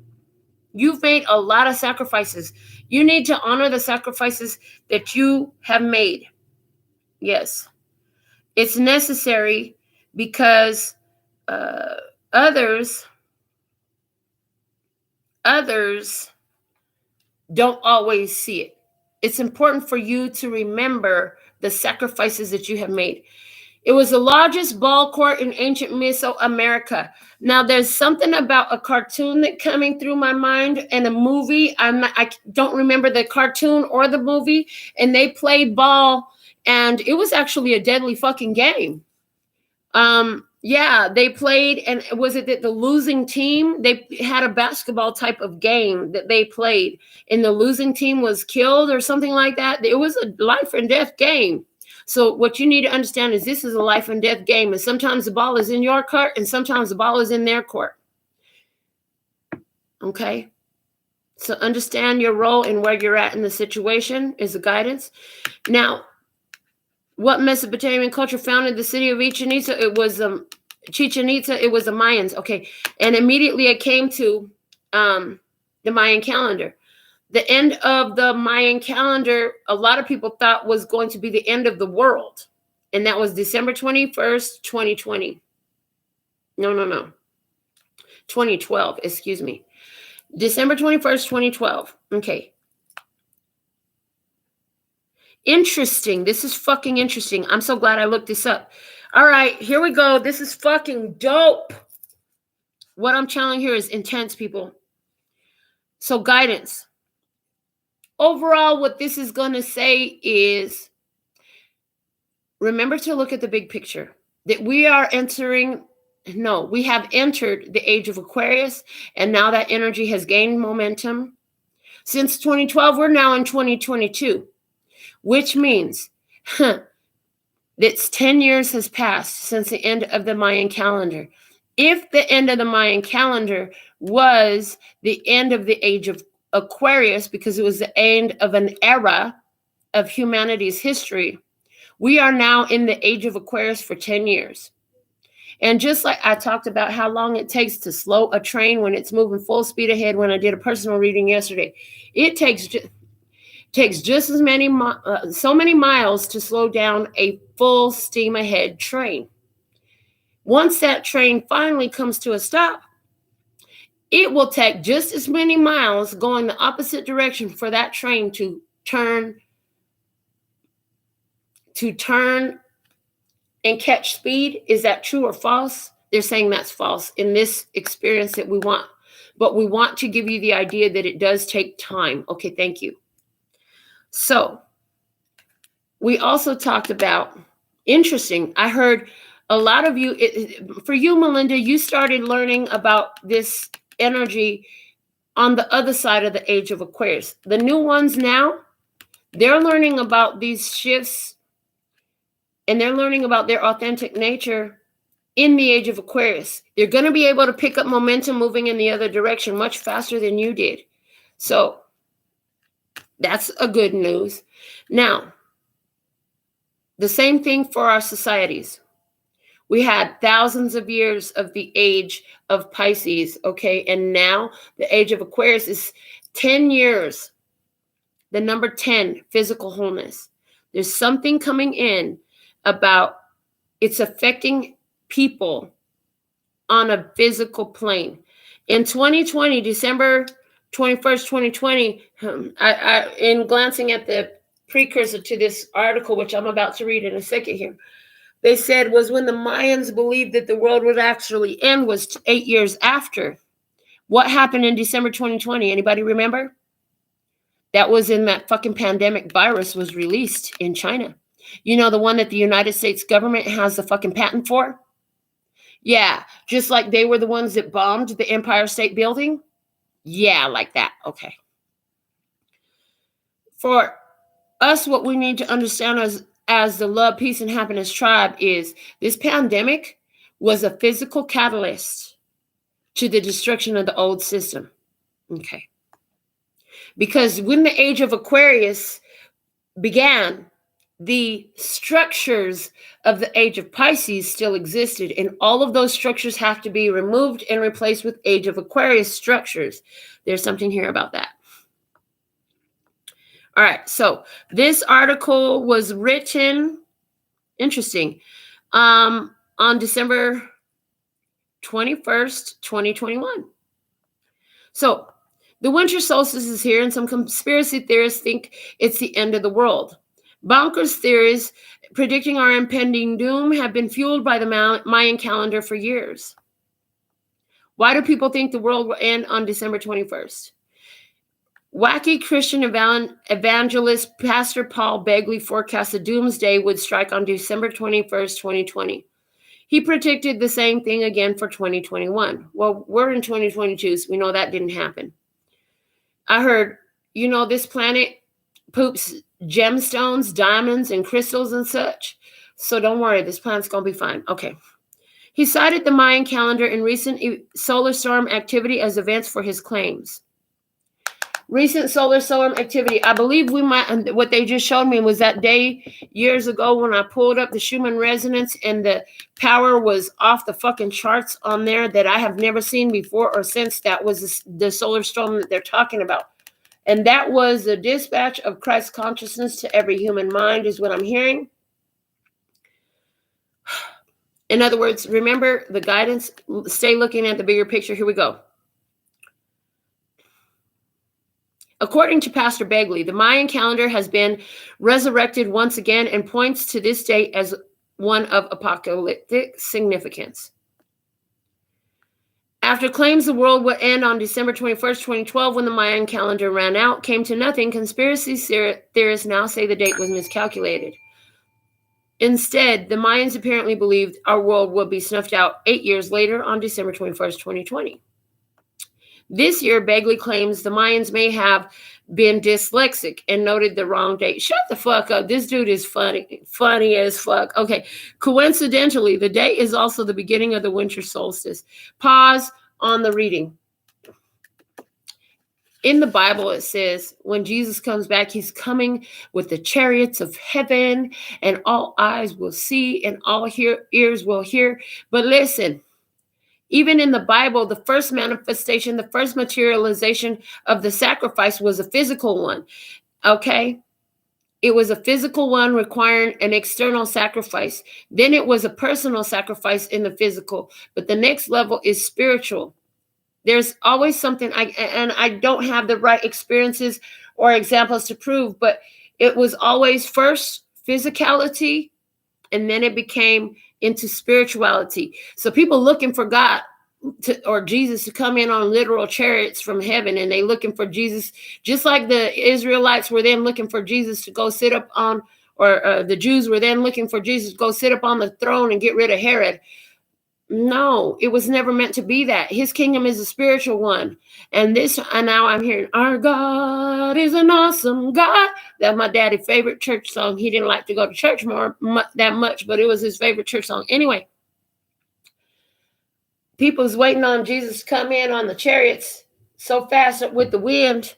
You've made a lot of sacrifices. You need to honor the sacrifices that you have made. Yes. It's necessary because others don't always see it. It's important for you to remember the sacrifices that you have made. It was the largest ball court in ancient Mesoamerica. Now, there's something about a cartoon that coming through my mind and a movie. I don't remember the cartoon or the movie. And they played ball, and it was actually a deadly fucking game. Yeah, they played, and was it that the losing team, they had a basketball type of game that they played, and the losing team was killed or something like that. It was a life and death game. So what you need to understand is this is a life and death game, and sometimes the ball is in your court, and sometimes the ball is in their court. Okay? So understand your role and where you're at in the situation is the guidance. Now, what Mesopotamian culture founded the city of Chichen Itza? It was Chichen Itza. It was the Mayans. Okay, and immediately it came to the Mayan calendar. The end of the Mayan calendar, a lot of people thought was going to be the end of the world, and that was December 21st, 2020. No. 2012. Excuse me. December 21st, 2012. Okay. Interesting. This is fucking interesting. I'm so glad I looked this up. All right, here we go. This is fucking dope. What I'm channeling here is intense, people. So guidance. Overall, what this is going to say is, remember to look at the big picture. That we have entered the age of Aquarius, and now that energy has gained momentum. Since 2012, we're now in 2022. Which means that 10 years has passed since the end of the Mayan calendar. If the end of the Mayan calendar was the end of the age of Aquarius, because it was the end of an era of humanity's history, We are now in the age of Aquarius for 10 years. And just like I talked about how long it takes to slow a train when it's moving full speed ahead when I did a personal reading yesterday, it takes just as many so many miles to slow down a full steam ahead train. Once that train finally comes to a stop, it will take just as many miles going the opposite direction for that train to turn and catch speed. Is that true or false? They're saying that's false in this experience that we want. But we want to give you the idea that it does take time. Okay, thank you. So we also talked about, interesting, I heard a lot of you, for you, Melinda, you started learning about this energy on the other side of the age of Aquarius. The new ones now, they're learning about these shifts and they're learning about their authentic nature in the age of Aquarius. They're going to be able to pick up momentum moving in the other direction much faster than you did. So that's a good news. Now, the same thing for our societies. We had thousands of years of the age of Pisces, okay? And now the age of Aquarius is 10 years. The number 10, physical wholeness. There's something coming in about it's affecting people on a physical plane. In 2020, December 21st, 2020, in glancing at the precursor to this article, which I'm about to read in a second here, they said was when the Mayans believed that the world would actually end was 8 years after. What happened in December 2020? Anybody remember? That was in that fucking pandemic virus was released in China. You know, the one that the United States government has the fucking patent for? Yeah, just like they were the ones that bombed the Empire State Building? Yeah, like that. Okay. For us, what we need to understand as the Love, Peace, and Happiness tribe is this pandemic was a physical catalyst to the destruction of the old system. Okay. Because when the age of Aquarius began, the structures of the age of Pisces still existed, and all of those structures have to be removed and replaced with age of Aquarius structures. There's something here about that. All right, so this article was written, interesting, on December 21st, 2021. So the winter solstice is here, and some conspiracy theorists think it's the end of the world. Bonkers theories predicting our impending doom have been fueled by the Mayan calendar for years. Why do people think the world will end on December 21st? Wacky Christian evangelist Pastor Paul Begley forecast the doomsday would strike on December 21st, 2020. He predicted the same thing again for 2021. Well, we're in 2022, so we know that didn't happen. I heard, you know, this planet poops gemstones, diamonds, and crystals and such. So don't worry, this planet's going to be fine. Okay. He cited the Mayan calendar and recent solar storm activity as events for his claims. Recent solar storm activity. I believe what they just showed me was that day years ago when I pulled up the Schumann resonance and the power was off the fucking charts on there that I have never seen before or since. That was the solar storm that they're talking about. And that was the dispatch of Christ consciousness to every human mind is what I'm hearing. In other words, remember the guidance. Stay looking at the bigger picture. Here we go. According to Pastor Begley, the Mayan calendar has been resurrected once again and points to this date as one of apocalyptic significance. After claims the world would end on December 21st, 2012, when the Mayan calendar ran out, came to nothing, conspiracy theorists now say the date was miscalculated. Instead, the Mayans apparently believed our world would be snuffed out 8 years later on December 21st, 2020. This year, Begley claims the Mayans may have been dyslexic and noted the wrong date. Shut the fuck up. This dude is funny as fuck. Okay. Coincidentally, the date is also the beginning of the winter solstice. Pause on the reading. in the Bible, it says when Jesus comes back, he's coming with the chariots of heaven, and all eyes will see and all ears will hear. But listen, even in the Bible, the first manifestation, the first materialization of the sacrifice was a physical one. Okay? It was a physical one requiring an external sacrifice. Then it was a personal sacrifice in the physical. But the next level is spiritual. There's always something, I don't have the right experiences or examples to prove, but it was always first physicality, and then it became into spirituality. So people looking for God or Jesus to come in on literal chariots from heaven, and they looking for Jesus, just like the Israelites were then looking for Jesus to go sit up on, or the Jews were then looking for Jesus to go sit up on the throne and get rid of Herod. No, it was never meant to be that. His kingdom is a spiritual one. And now I'm hearing, our God is an awesome God. That's my daddy's favorite church song. He didn't like to go to church that much, but it was his favorite church song. Anyway, people's waiting on Jesus to come in on the chariots so fast with the wind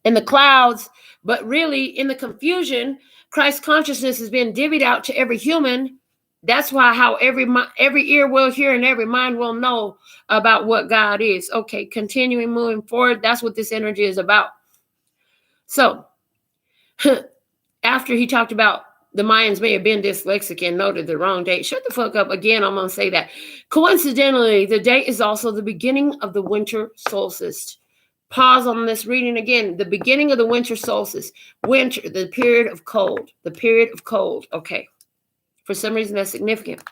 and the clouds. But really, in the confusion, Christ consciousness is being divvied out to every human. That's why how every ear will hear and every mind will know about what God is. Okay, continuing moving forward. That's what this energy is about. So after he talked about the Mayans may have been dyslexic and noted the wrong date. Shut the fuck up. Again, I'm going to say that. Coincidentally, the date is also the beginning of the winter solstice. Pause on this reading again. The beginning of the winter solstice. Winter, the period of cold. The period of cold. Okay. For some reason, that's significant.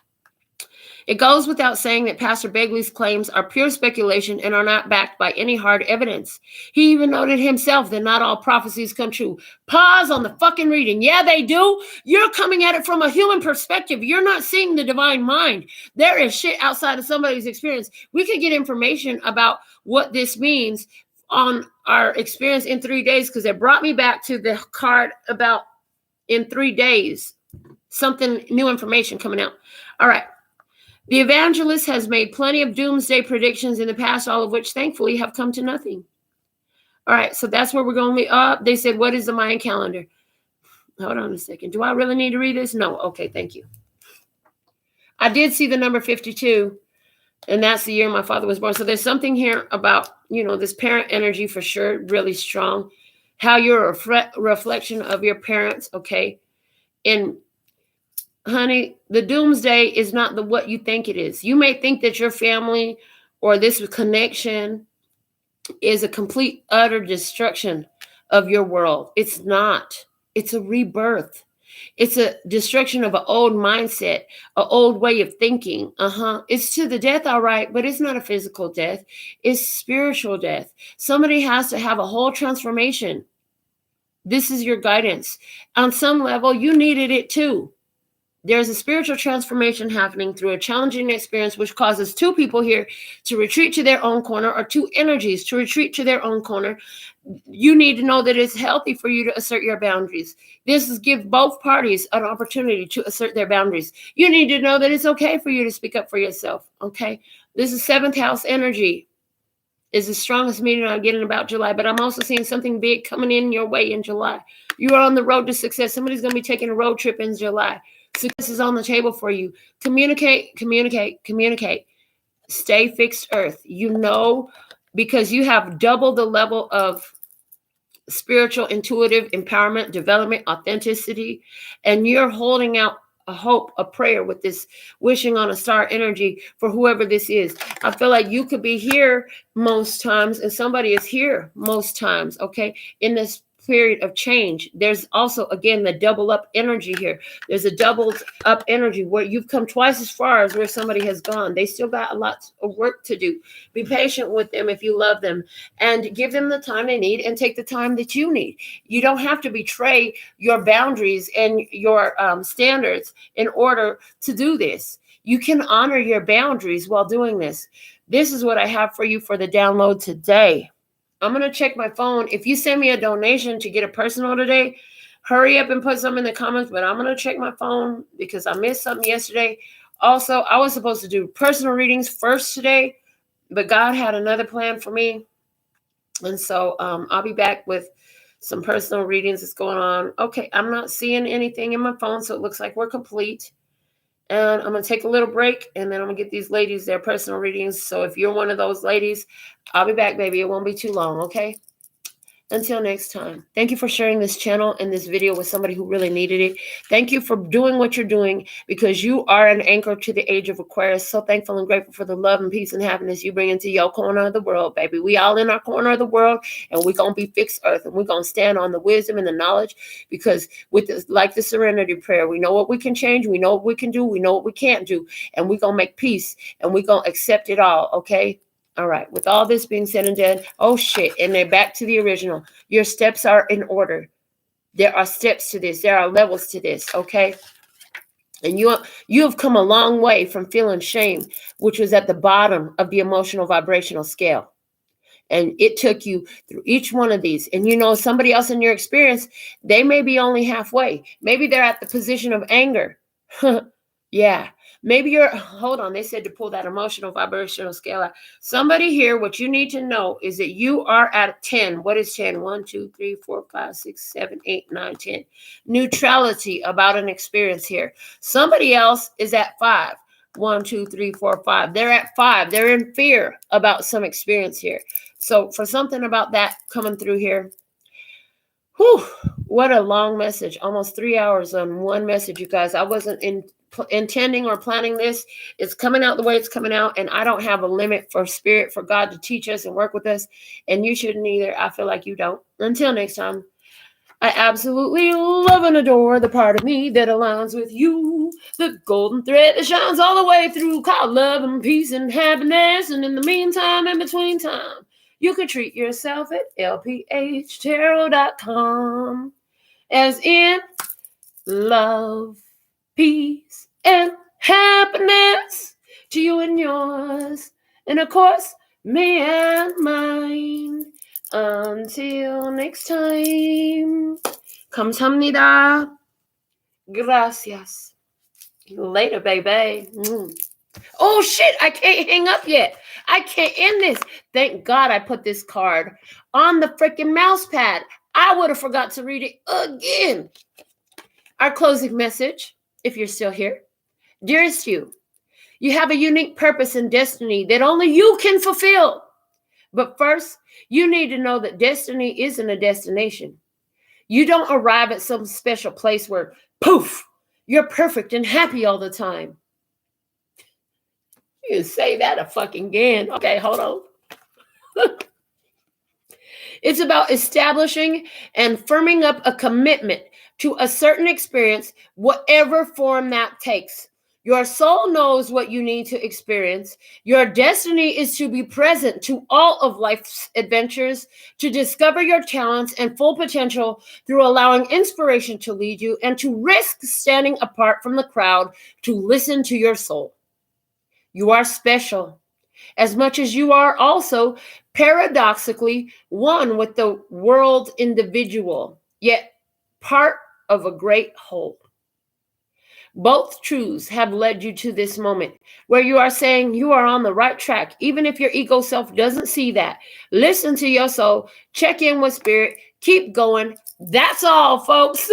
It goes without saying that Pastor Begley's claims are pure speculation and are not backed by any hard evidence. He even noted himself that not all prophecies come true. Pause on the fucking reading. Yeah, they do. You're coming at it from a human perspective. You're not seeing the divine mind. There is shit outside of somebody's experience. We could get information about what this means on our experience in 3 days, because it brought me back to the card about in 3 days. Something, new information coming out. All right. The evangelist has made plenty of doomsday predictions in the past, all of which thankfully have come to nothing. All right. So that's where we're going to be up. They said, what is the Mayan calendar? Hold on a second. Do I really need to read this? No. Okay. Thank you. I did see the number 52, and that's the year my father was born. So there's something here about, this parent energy for sure. Really strong. How you're a reflection of your parents. Okay. And honey, the doomsday is not what you think it is. You may think that your family or this connection is a complete, utter destruction of your world. It's not. It's a rebirth. It's a destruction of an old mindset, an old way of thinking. It's to the death, all right, but it's not a physical death. It's spiritual death. Somebody has to have a whole transformation. This is your guidance. On some level, you needed it too. There's a spiritual transformation happening through a challenging experience, which causes two people here to retreat to their own corner, or two energies to retreat to their own corner. You need to know that it's healthy for you to assert your boundaries. This is give both parties an opportunity to assert their boundaries. You need to know that it's okay for you to speak up for yourself. Okay. This is 7th house energy. Is the strongest meaning I'm getting about July, but I'm also seeing something big coming in your way in July. You are on the road to success. Somebody's going to be taking a road trip in July. Success is on the table for you. Communicate. Stay fixed earth. Because you have double the level of spiritual, intuitive empowerment, development, authenticity, and you're holding out a hope, a prayer with this wishing on a star energy for whoever this is. I feel like you could be here most times and somebody is here most times, okay, in this period of change. There's also, again, the double up energy here. There's a doubled up energy where you've come twice as far as where somebody has gone. They still got a lot of work to do. Be patient with them if you love them, and give them the time they need and take the time that you need. You don't have to betray your boundaries and your standards in order to do this. You can honor your boundaries while doing this. This is what I have for you for the download today. I'm going to check my phone. If you send me a donation to get a personal today, hurry up and put some in the comments, but I'm going to check my phone because I missed something yesterday. Also, I was supposed to do personal readings first today, but God had another plan for me. And so I'll be back with some personal readings that's going on. Okay, I'm not seeing anything in my phone, so it looks like we're complete. And I'm going to take a little break, and then I'm going to get these ladies their personal readings. So if you're one of those ladies, I'll be back, baby. It won't be too long, okay? Until next time, thank you for sharing this channel and this video with somebody who really needed it. Thank you for doing what you're doing, because you are an anchor to the age of Aquarius. So thankful and grateful for the love and peace and happiness you bring into your corner of the world, baby. We all in our corner of the world, and we're going to be fixed earth, and we're going to stand on the wisdom and the knowledge, because with this, like the serenity prayer, we know what we can change, we know what we can do, we know what we can't do, and we're going to make peace, and we're going to accept it all, okay? All right, with all this being said and done, oh shit, and they're back to the original. Your steps are in order. There are steps to this. There are levels to this, okay? And you have come a long way from feeling shame, which was at the bottom of the emotional vibrational scale. And it took you through each one of these. And you know, somebody else in your experience, they may be only halfway. Maybe they're at the position of anger. Yeah. Maybe you're, hold on, they said to pull that emotional vibrational scale out. Somebody here, what you need to know is that you are at 10. What is 10? 1, 2, 3, 4, 5, 6, 7, 8, 9, 10. Neutrality about an experience here. Somebody else is at 5. 1, 2, 3, 4, 5. They're at 5. They're in fear about some experience here. So for something about that coming through here, whew, what a long message. Almost 3 hours on one message, you guys. I wasn't intending or planning this. It's coming out the way it's coming out, and I don't have a limit for spirit, for God to teach us and work with us, and you shouldn't either. I feel like you don't. Until next time, I absolutely love and adore the part of me that aligns with you, the golden thread that shines all the way through, called love and peace and happiness. And in the meantime, in between time, you can treat yourself at LPHtarot.com, as in love, peace, and happiness to you and yours, and of course, me and mine. Until next time, kamsahamnida. Gracias. Later, baby. Oh, shit, I can't hang up yet. I can't end this. Thank God I put this card on the freaking mouse pad. I would have forgot to read it again. Our closing message, if you're still here. Dearest you have a unique purpose and destiny that only you can fulfill. But first, you need to know that destiny isn't a destination. You don't arrive at some special place where, poof, you're perfect and happy all the time. You say that a fucking again. Okay, hold on. It's about establishing and firming up a commitment to a certain experience, whatever form that takes. Your soul knows what you need to experience. Your destiny is to be present to all of life's adventures, to discover your talents and full potential through allowing inspiration to lead you, and to risk standing apart from the crowd to listen to your soul. You are special, as much as you are also paradoxically one with the world individual, yet part of a great whole. Both truths have led you to this moment where you are saying you are on the right track, even if your ego self doesn't see that. Listen to your soul, check in with spirit, keep going. That's all, folks.